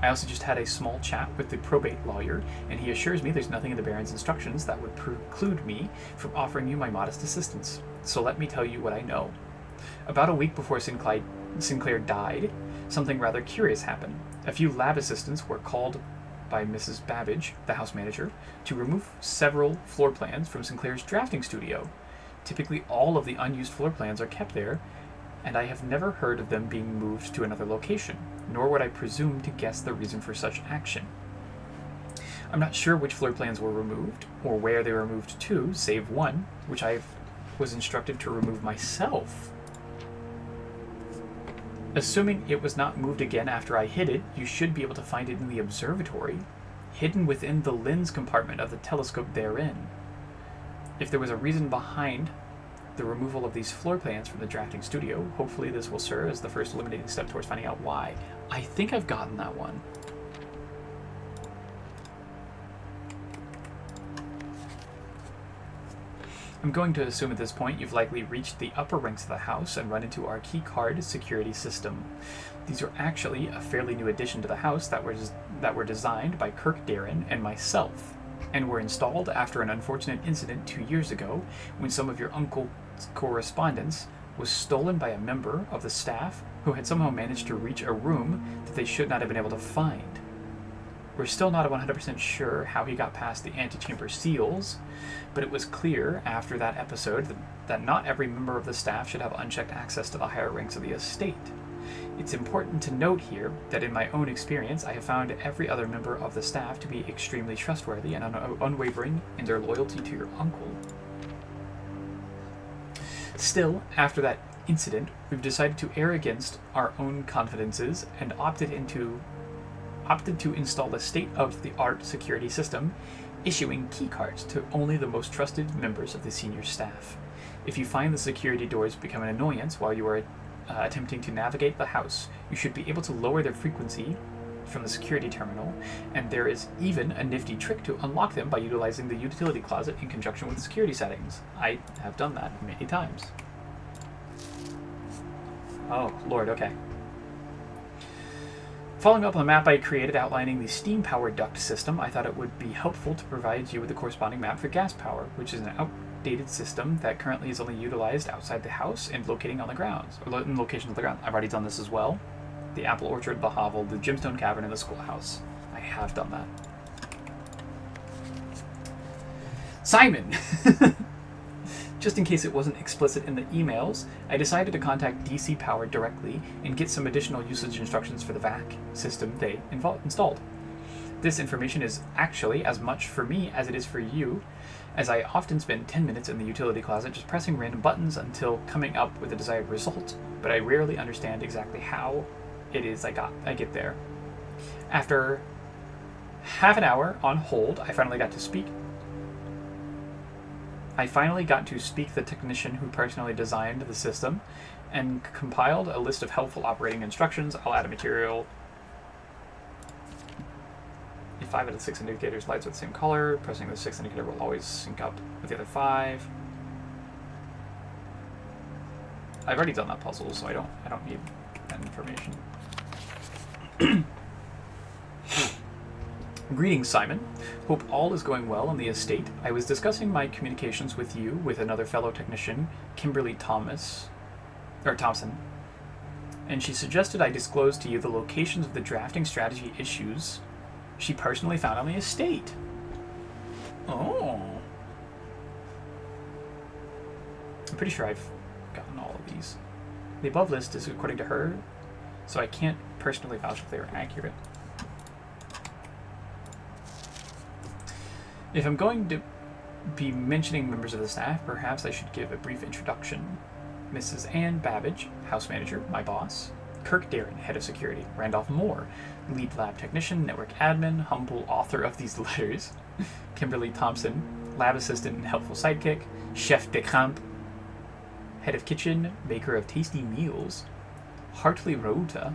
I also just had a small chat with the probate lawyer, and he assures me there's nothing in the Baron's instructions that would preclude me from offering you my modest assistance. So let me tell you what I know. About a week before Sinclair died, something rather curious happened. A few lab assistants were called by Mrs. Babbage, the house manager, to remove several floor plans from Sinclair's drafting studio. Typically all of the unused floor plans are kept there, and I have never heard of them being moved to another location, nor would I presume to guess the reason for such action. I'm not sure which floor plans were removed, or where they were moved to, save one, which I was instructed to remove myself. Assuming it was not moved again after I hid it, you should be able to find it in the observatory, hidden within the lens compartment of the telescope therein. If there was a reason behind the removal of these floor plans from the drafting studio, hopefully this will serve as the first eliminating step towards finding out why. I think I've gotten that one. I'm going to assume at this point you've likely reached the upper ranks of the house and run into our keycard security system. These are actually a fairly new addition to the house that were designed by Kirk Darren and myself, and were installed after an unfortunate incident 2 years ago when some of your uncle's correspondence was stolen by a member of the staff who had somehow managed to reach a room that they should not have been able to find. We're still not 100% sure how he got past the antechamber seals, but it was clear after that episode that not every member of the staff should have unchecked access to the higher ranks of the estate. It's important to note here that in my own experience, I have found every other member of the staff to be extremely trustworthy and unwavering in their loyalty to your uncle. Still, after that incident, we've decided to err against our own confidences and opted to install a state-of-the-art security system, issuing keycards to only the most trusted members of the senior staff. If you find the security doors become an annoyance while you are attempting to navigate the house, you should be able to lower their frequency from the security terminal, and there is even a nifty trick to unlock them by utilizing the utility closet in conjunction with the security settings. I have done that many times. Oh, Lord, okay. Following up on the map I created outlining the steam power duct system, I thought it would be helpful to provide you with a corresponding map for gas power, which is an outdated system that currently is only utilized outside the house and locating on the grounds, or in locations on the ground. I've already done this as well. The apple orchard, the hovel, the gemstone cavern, and the schoolhouse. I have done that. Simon! Just in case it wasn't explicit in the emails, I decided to contact DC Power directly and get some additional usage instructions for the VAC system they installed. This information is actually as much for me as it is for you, as I often spend 10 minutes in the utility closet just pressing random buttons until coming up with a desired result, but I rarely understand exactly how it is I get there. After half an hour on hold, I finally got to speak the technician who personally designed the system and compiled a list of helpful operating instructions. I'll add a material. If 5 out of the 6 indicators lights with the same color, pressing the 6th indicator will always sync up with the other 5. I've already done that puzzle, so I don't need that information. Greetings, Simon. Hope all is going well on the estate. I was discussing my communications with you with another fellow technician, Kimberly Thompson, and she suggested I disclose to you the locations of the drafting strategy issues she personally found on the estate. Oh. I'm pretty sure I've gotten all of these. The above list is according to her, so I can't personally vouch if they are accurate. If I'm going to be mentioning members of the staff, perhaps I should give a brief introduction. Mrs. Ann Babbage, house manager, my boss. Kirk Darren, head of security. Randolph Moore, lead lab technician, network admin, humble author of these letters. Kimberly Thompson, lab assistant and helpful sidekick. Chef de camp, head of kitchen, maker of tasty meals. Hartley Rota,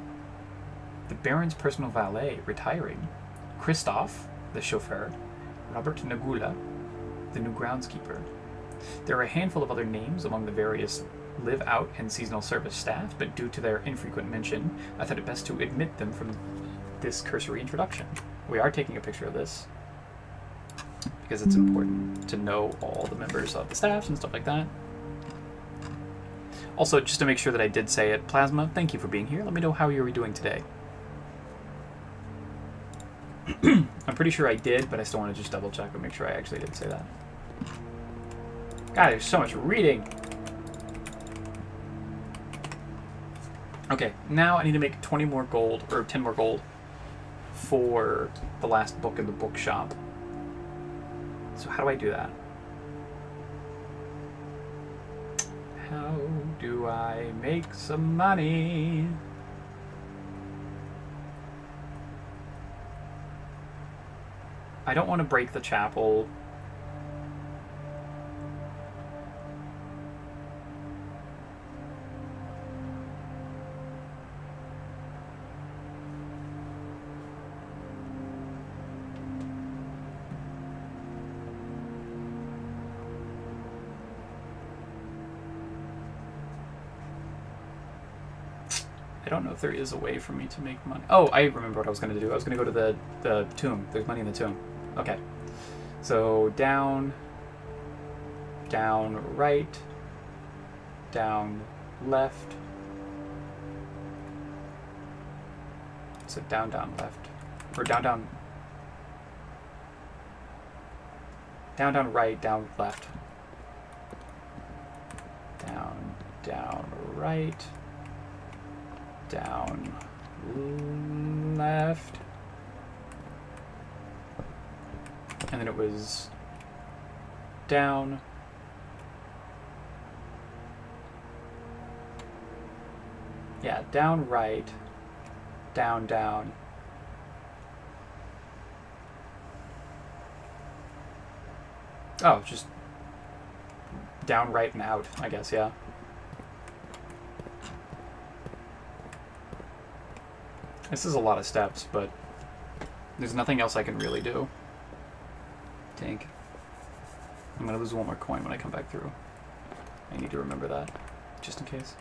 the Baron's personal valet, retiring. Christoph, the chauffeur. Robert Nagula, the new groundskeeper. There are a handful of other names among the various live-out and seasonal service staff, but due to their infrequent mention, I thought it best to omit them from this cursory introduction. We are taking a picture of this because it's important to know all the members of the staffs and stuff like that. Also, just to make sure that I did say it, Plasma, thank you for being here. Let me know how you were doing today. I'm pretty sure I did, but I still want to just double check and make sure I actually did say that. God, there's so much reading. Okay, now I need to make 20 more gold, or 10 more gold, for the last book in the bookshop. So how do I do that? How do I make some money? I don't want to break the chapel. I don't know if there is a way for me to make money. Oh, I remember what I was going to do. I was going to go to the tomb. There's money in the tomb. Okay. So down, down right, down left. So down, down left. Or down, down. Down, down right, down left. Down, down right. Down left. And then it was down. Yeah, down right. Down, down. Oh, just down, right, and out, I guess, yeah. This is a lot of steps, but there's nothing else I can really do. Tank. I'm gonna lose one more coin when I come back through. I need to remember that, just in case.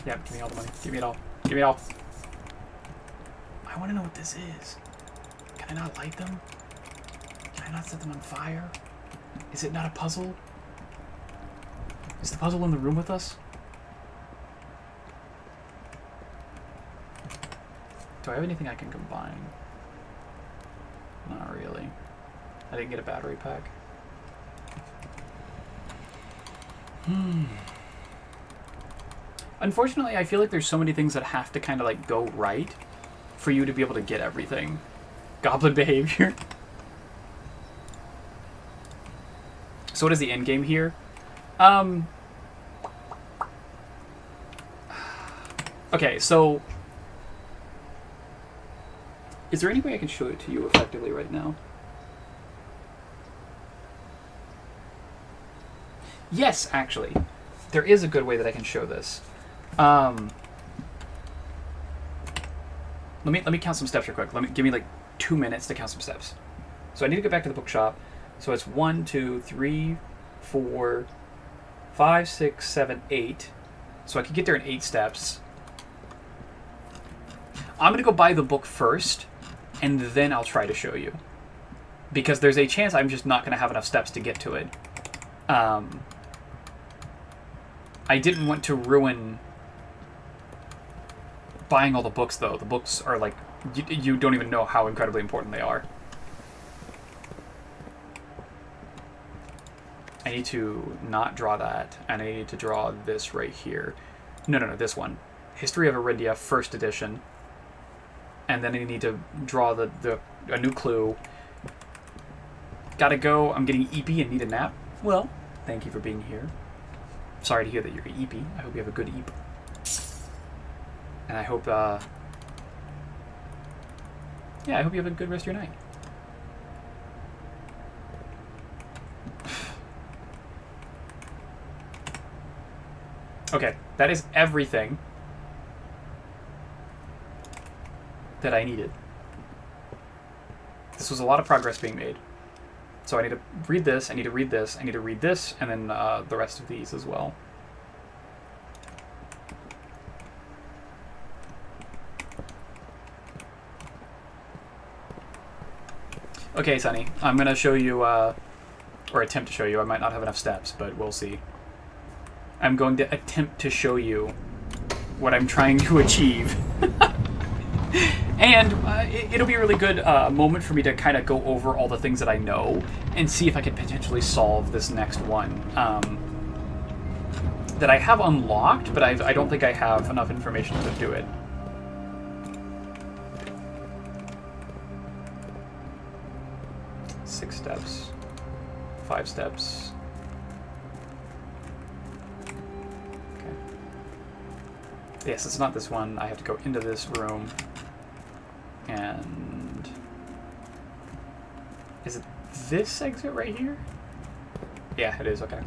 Yeah, give me all the money. Give me it all. Give me it all. I want to know what this is. Can I not light them? Can I not set them on fire? Is it not a puzzle? Is the puzzle in the room with us? Do I have anything I can combine? Not really. I didn't get a battery pack. Unfortunately, I feel like there's so many things that have to kind of like go right for you to be able to get everything. Goblin behavior. So what is the end game here? Okay, so is there any way I can show it to you effectively right now? Yes, actually. There is a good way that I can show this. Let me count some steps real quick. Give me like 2 minutes to count some steps. So I need to go back to the bookshop. So it's 1, 2, 3, 4, 5, 6, 7, 8. So I could get there in 8 steps. I'm going to go buy the book first, and then I'll try to show you. Because there's a chance I'm just not going to have enough steps to get to it. I didn't want to ruin buying all the books, though. The books are like, you don't even know how incredibly important they are. I need to not draw that, and I need to draw this right here. No, this one. History of Arindia, first edition. And then I need to draw a new clue. Gotta go. I'm getting eepy and need a nap. Well, thank you for being here. Sorry to hear that you're eepy. I hope you have a good eep. And I hope, I hope you have a good rest of your night. Okay, that is everything that I needed. This was a lot of progress being made. So I need to read this, I need to read this, I need to read this, and then the rest of these as well. Okay, Sunny, I'm going to show you, or attempt to show you. I might not have enough steps, but we'll see. I'm going to attempt to show you what I'm trying to achieve. And it'll be a really good moment for me to kind of go over all the things that I know and see if I could potentially solve this next one. That I have unlocked, but I don't think I have enough information to do it. Six steps. 5 steps. Okay. Yes, it's not this one. I have to go into this room. And is it this exit right here? Yeah, it is. Okay.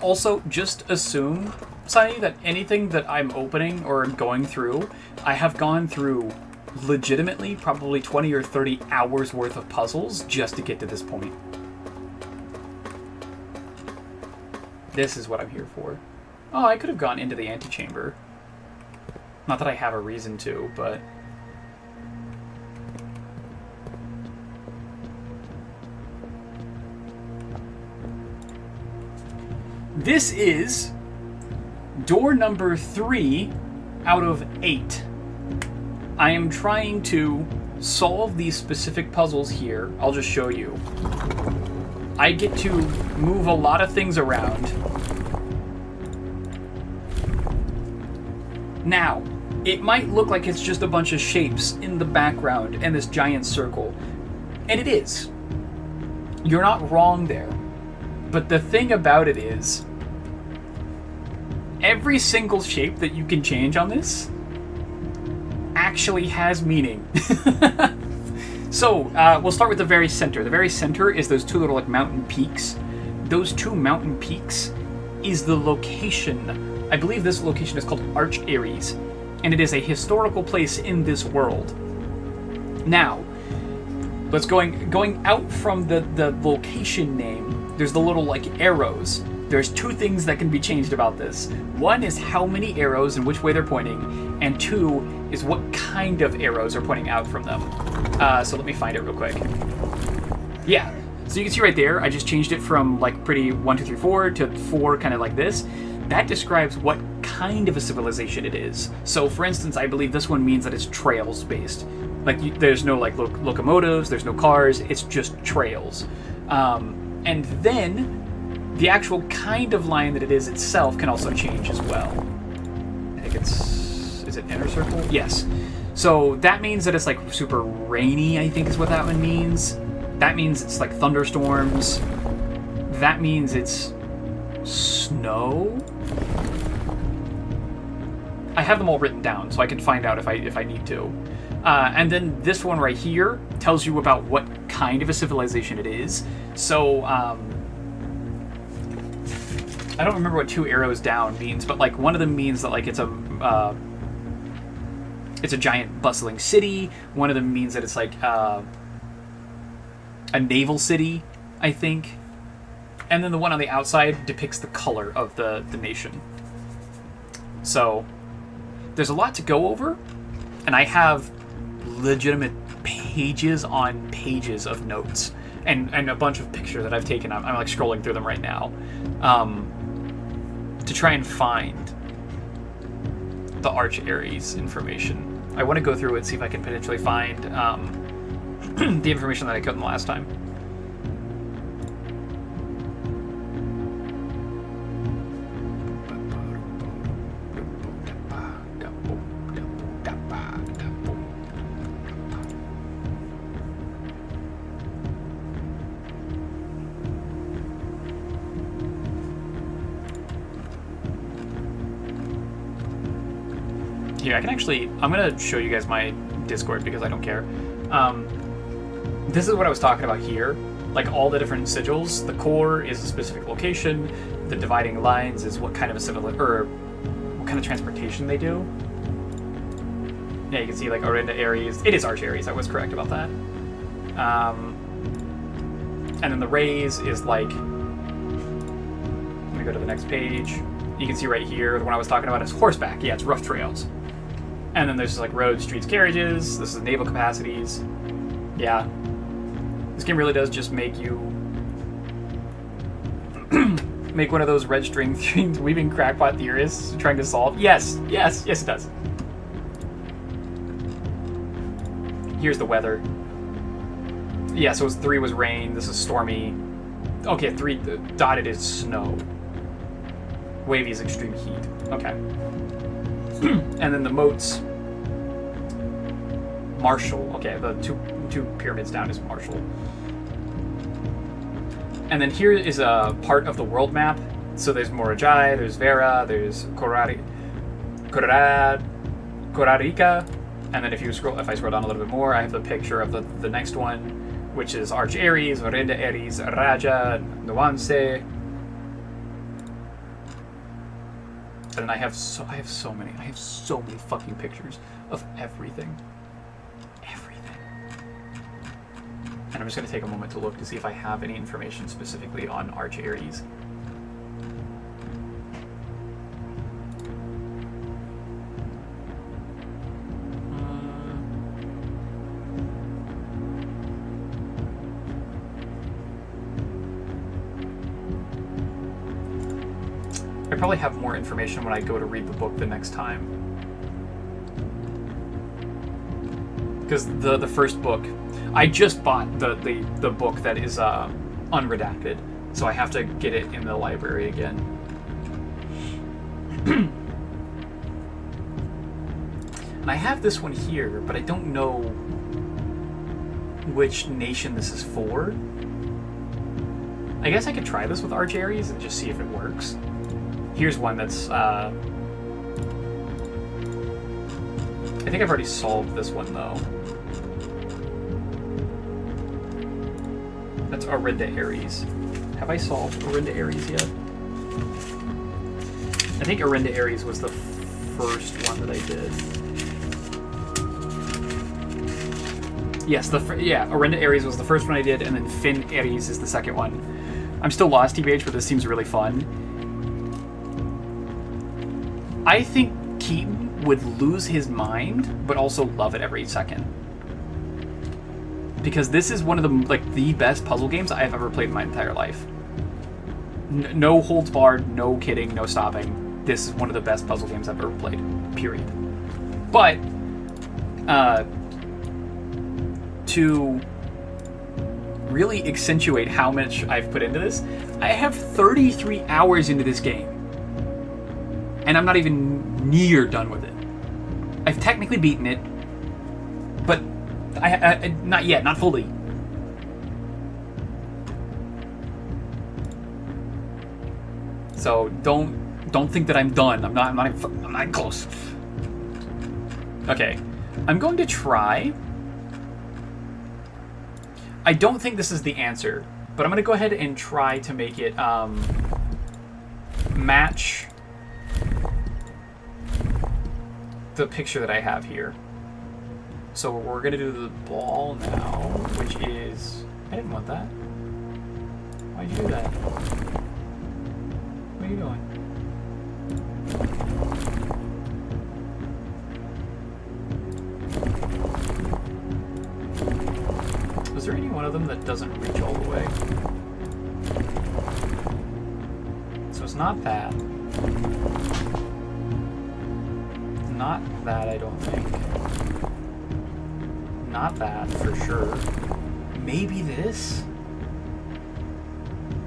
Also, just assume, Sunny, that anything that I'm opening or going through, I have gone through legitimately probably 20 or 30 hours worth of puzzles just to get to this point. This is what I'm here for. Oh, I could have gone into the antechamber. Not that I have a reason to, but... This is door number 3 out of 8. I am trying to solve these specific puzzles here. I'll just show you. I get to move a lot of things around. Now, it might look like it's just a bunch of shapes in the background and this giant circle. And it is. You're not wrong there. But the thing about it is, every single shape that you can change on this actually has meaning. So, we'll start with the very center. The very center is those 2 little like mountain peaks. Those 2 mountain peaks is the location. I believe this location is called Arch Ares, and it is a historical place in this world. Now, let's going out from the location name. There's the little like arrows. There's 2 things that can be changed about this. One is how many arrows and which way they're pointing, and 2 is what kind of arrows are pointing out from them. So let me find it real quick. Yeah, so you can see right there, I just changed it from like pretty 1, 2, 3, 4 to 4 kind of like this. That describes what kind of a civilization it is. So for instance, I believe this one means that it's trails based. Like there's no like locomotives, there's no cars, it's just trails. And then the actual kind of line that it is itself can also change as well. I think is it inner circle? Yes. So that means that it's like super rainy, I think is what that one means. That means it's like thunderstorms. That means it's snow. I have them all written down, so I can find out if I need to. And then this one right here tells you about what kind of a civilization it is. So, I don't remember what 2 arrows down means, but like one of them means that like it's a giant bustling city. One of them means that it's like a naval city, I think. And then the one on the outside depicts the color of the nation. So there's a lot to go over, and I have legitimate pages on pages of notes and a bunch of pictures that I've taken. I'm like scrolling through them right now to try and find the Arch Ares information. I want to go through it, see if I can potentially find the information that I couldn't last time. Here, I can actually... I'm going to show you guys my Discord because I don't care. This is what I was talking about here. Like, all the different sigils. The core is a specific location. The dividing lines is what kind of a or what kind of transportation they do. Yeah, you can see, like, Orinda Ares. It is Arch Ares. I was correct about that. And then the rays is, like... Let me go to the next page. You can see right here, the one I was talking about is horseback. Yeah, it's rough trails. And then there's like roads, streets, carriages. This is naval capacities. Yeah. This game really does just make you make one of those red string things weaving crackpot theorists trying to solve. Yes, yes, yes it does. Here's the weather. Yeah, so 3 was rain, this is stormy. Okay, 3 dotted is snow. Wavy is extreme heat. Okay. And then the moats. Marshall. Okay, the two pyramids down is Marshall. And then here is a part of the world map. So there's Morajai, there's Vera, there's Korarica. And then if I scroll down a little bit more, I have the picture of the next one, which is Arch Ares, Orinda Ares, Raja, Nuance. And I have so many fucking pictures of everything. And I'm just gonna take a moment to look to see if I have any information specifically on Arch Ares. I probably have more information when I go to read the book the next time. Because the first book, I just bought the book that is unredacted, so I have to get it in the library again. And I have this one here, but I don't know which nation this is for. I guess I could try this with Arch Ares and just see if it works. Here's one that's, I think I've already solved this one, though. That's Orinda Ares. Have I solved Orinda Ares yet? I think Orinda Ares was the first one that I did. Yes, Orinda Ares was the first one I did, and then Finn Ares is the second one. I'm still lost, TBH, but this seems really fun. I think Keaton would lose his mind, but also love it every second. Because this is one of the best puzzle games I've ever played in my entire life. No holds barred, no kidding, no stopping. This is one of the best puzzle games I've ever played, period. But, to really accentuate how much I've put into this, I have 33 hours into this game. And I'm not even near done with it. I've technically beaten it, but I not yet, not fully. So don't think that I'm done. I'm not close. Okay. I'm going to try. I don't think this is the answer, but I'm going to go ahead and try to make it match the picture that I have here. So we're going to do the ball now, which is... I didn't want that. Why'd you do that? What are you doing? Is there any one of them that doesn't reach all the way? So it's not that. Not that, I don't think. Not that, for sure. Maybe this?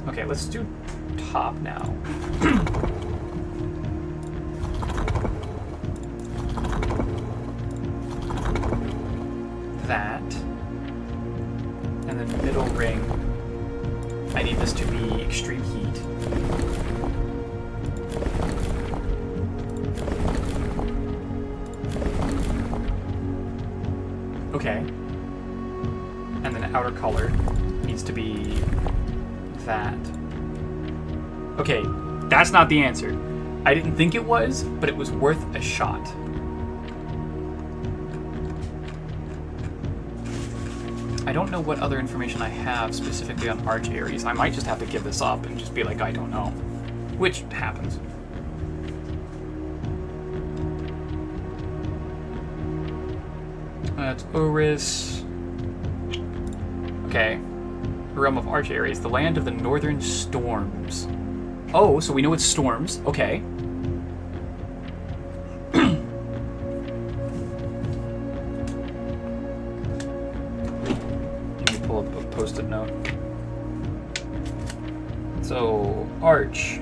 Okay, let's do top now. That. And then middle ring. I need this to be extreme heat. Okay. And then outer color needs to be that. Okay, that's not the answer. I didn't think it was, but it was worth a shot. I don't know what other information I have specifically on Arch Ares. I might just have to give this up and just be like, I don't know. Which happens. That's Oris. Okay. Realm of Arch Ares, the land of the northern storms. Oh, so we know it's storms. Okay. Let me pull up a post-it note. So, Arch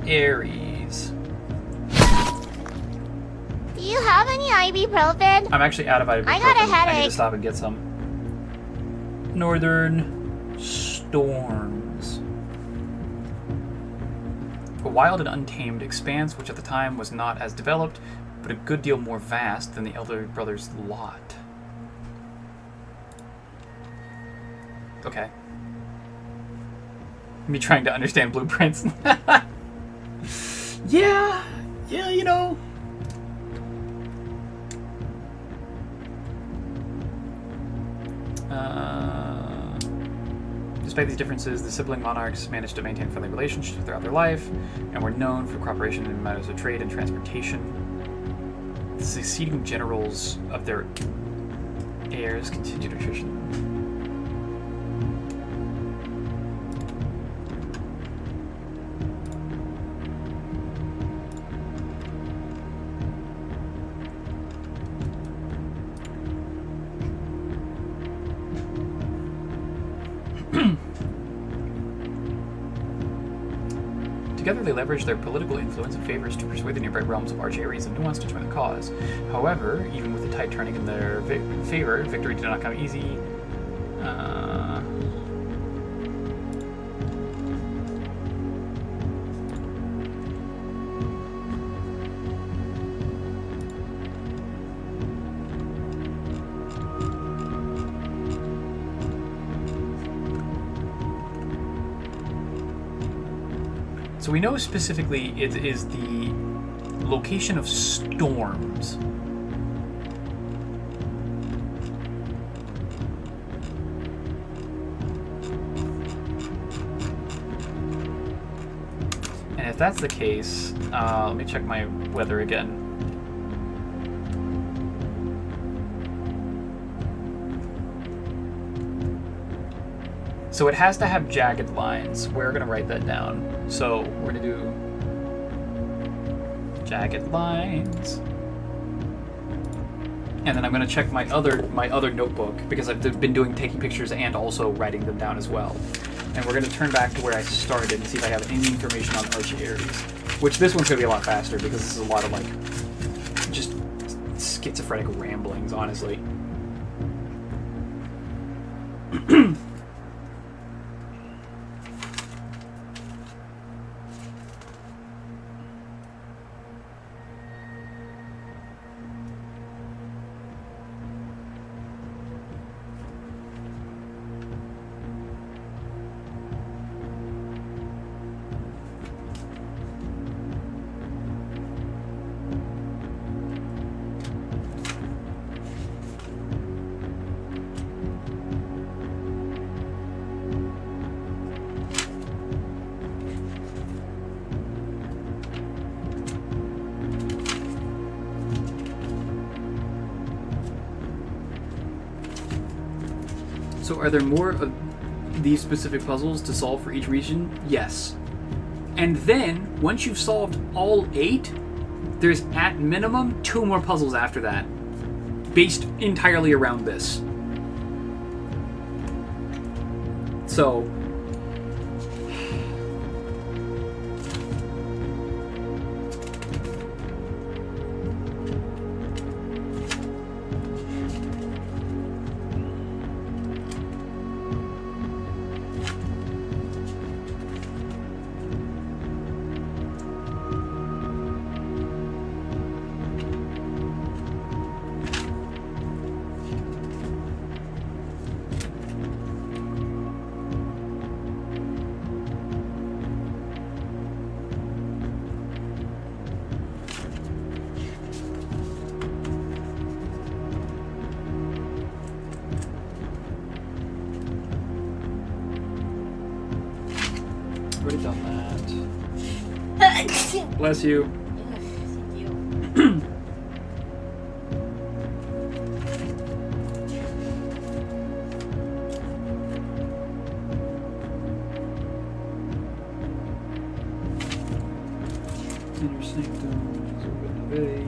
Ares. Do you have any ibuprofen? I'm actually out of ibuprofen. I got a I need headache. to stop and get some. Northern storms. A wild and untamed expanse which at the time was not as developed, but a good deal more vast than the Elder Brothers' lot. Okay. Me trying to understand blueprints. Yeah, you know. Despite these differences, the sibling monarchs managed to maintain friendly relationships throughout their life, and were known for cooperation in matters of trade and transportation. The succeeding generals of their heirs continued a tradition. Together they leveraged their political influence and favors to persuade the nearby realms of Arch Ares and Nuance to join the cause. However, even with the tide turning in their favor, victory did not come easy. So we know specifically it is the location of storms. And if that's the case, let me check my weather again. So it has to have jagged lines. We're going to write that down. So we're going to do jagged lines. And then I'm going to check my other notebook because I've been taking pictures and also writing them down as well. And we're going to turn back to where I started and see if I have any information on Arch Ares. Which this one's going to be a lot faster because this is a lot of like just schizophrenic ramblings, honestly. So are there more of these specific puzzles to solve for each region? Yes. And then, once you've solved all 8, there's at minimum 2 more puzzles after that, based entirely around this. So... already done that. Bless you. Thank you. Inner sanctum, open the bay.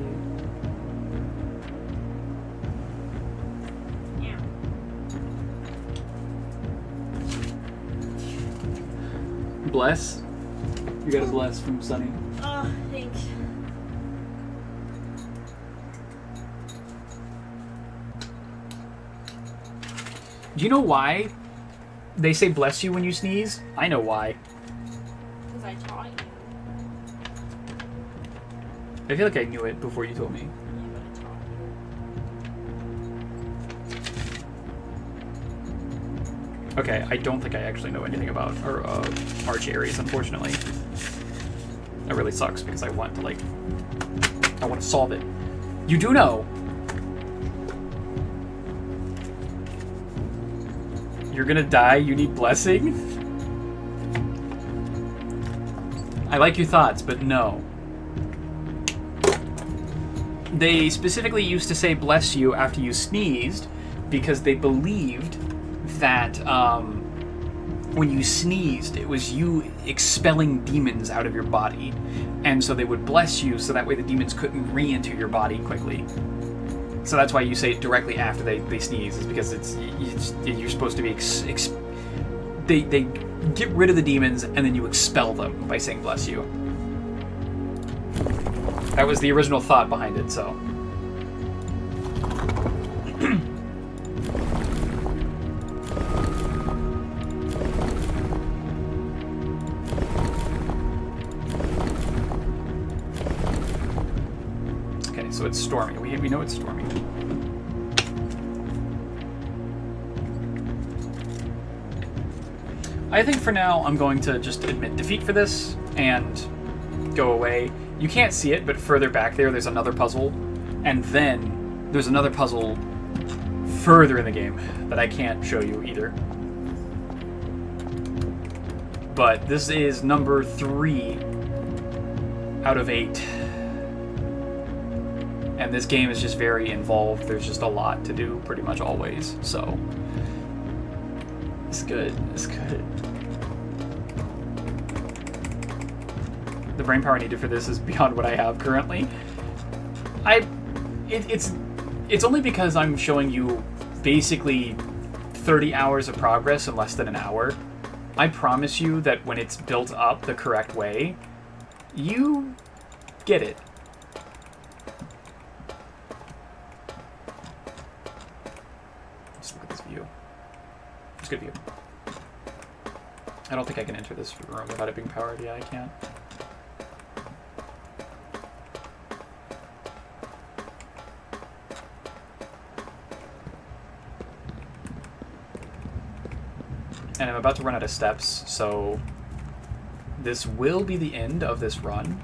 Yeah. Bless. You got a bless from Sunny. Oh, thanks. Do you know why they say bless you when you sneeze? I know why. Because I taught you. I feel like I knew it before you told me. Yeah, but I taught you. Okay, I don't think I actually know anything about Arch Aries, unfortunately. That really sucks because I want to, like... I want to solve it. You do know! You're gonna die, you need blessing? I like your thoughts, but no. They specifically used to say bless you after you sneezed because they believed that when you sneezed, it was you expelling demons out of your body. And so they would bless you so that way the demons couldn't re-enter your body quickly. So that's why you say it directly after they sneeze, is because you're supposed to be... They get rid of the demons and then you expel them by saying bless you. That was the original thought behind it, so... Okay, so it's storming. We know it's storming. I think for now I'm going to just admit defeat for this and go away. You can't see it, but further back there's another puzzle, and then there's another puzzle further in the game that I can't show you either. But this is number 3 out of 8. And this game is just very involved. There's just a lot to do pretty much always, so... It's good. It's good. The brainpower needed for this is beyond what I have currently. It's only because I'm showing you basically 30 hours of progress in less than an hour. I promise you that when it's built up the correct way, you get it. Just look at this view. It's a good view. I don't think I can enter this room without it being powered. Yeah, I can. And I'm about to run out of steps, so this will be the end of this run,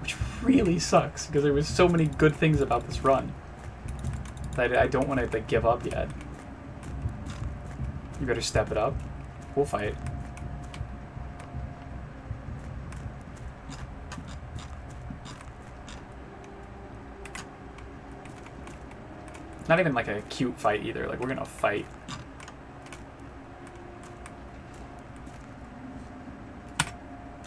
which really sucks because there was so many good things about this run that I don't want to like give up yet. You better step it up. We'll fight. Not even like a cute fight either. Like, we're gonna fight.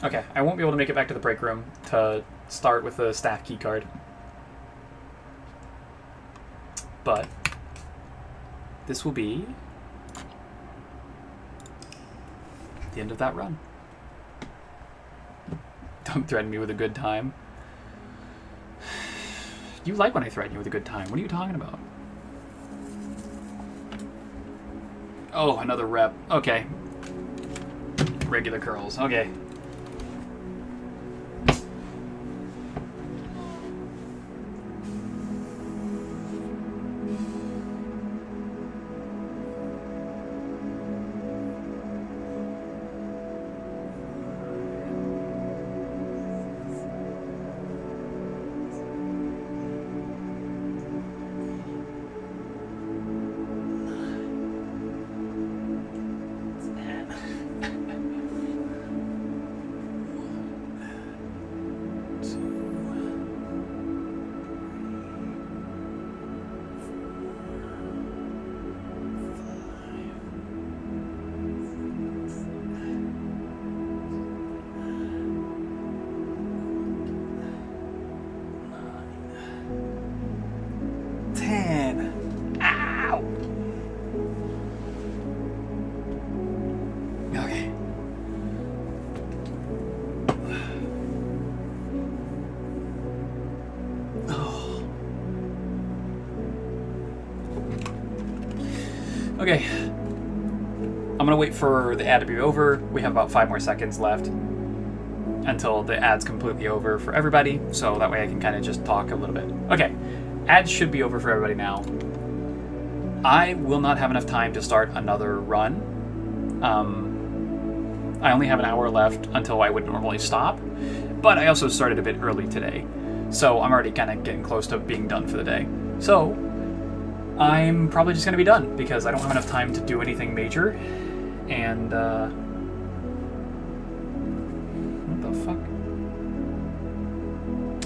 Okay, I won't be able to make it back to the break room to start with the staff key card. But this will be the end of that run. Don't threaten me with a good time. You like when I threaten you with a good time. What are you talking about? Oh, another rep. Okay. Regular curls. Okay. Ow! Okay. Oh. Okay. I'm gonna wait for the ad to be over. We have about 5 more seconds left until the ad's completely over for everybody, so that way I can kind of just talk a little bit. Okay. Ads should be over for everybody now. I will not have enough time to start another run. I only have an hour left until I would normally stop, but I also started a bit early today, so I'm already kind of getting close to being done for the day. So I'm probably just going to be done because I don't have enough time to do anything major. And what the fuck?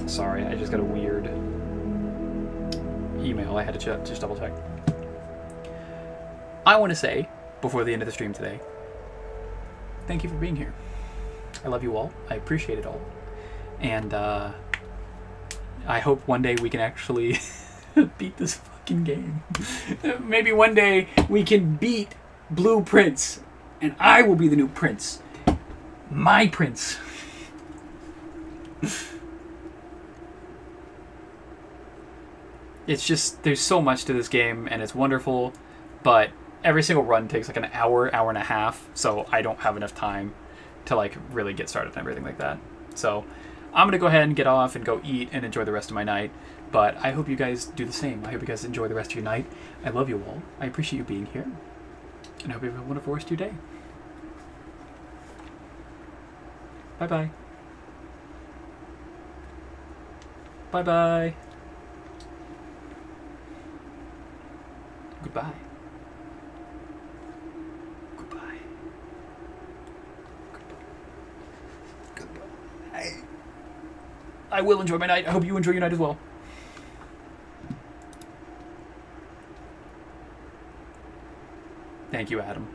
Sorry, I just got a weird email. I had to just double check. I want to say, before the end of the stream today, thank you for being here. I love you all. I appreciate it all. And I hope one day we can actually beat this fucking game. Maybe one day we can beat Blue Prince, and I will be the new prince. My prince. It's just, there's so much to this game, and it's wonderful, but every single run takes like an hour, hour and a half, so I don't have enough time to like really get started and everything like that. So I'm going to go ahead and get off and go eat and enjoy the rest of my night, but I hope you guys do the same. I hope you guys enjoy the rest of your night. I love you all. I appreciate you being here, and I hope you have a wonderful rest of your day. Bye-bye. Bye-bye. Goodbye. Goodbye. Goodbye. I will enjoy my night. I hope you enjoy your night as well. Thank you, Adam.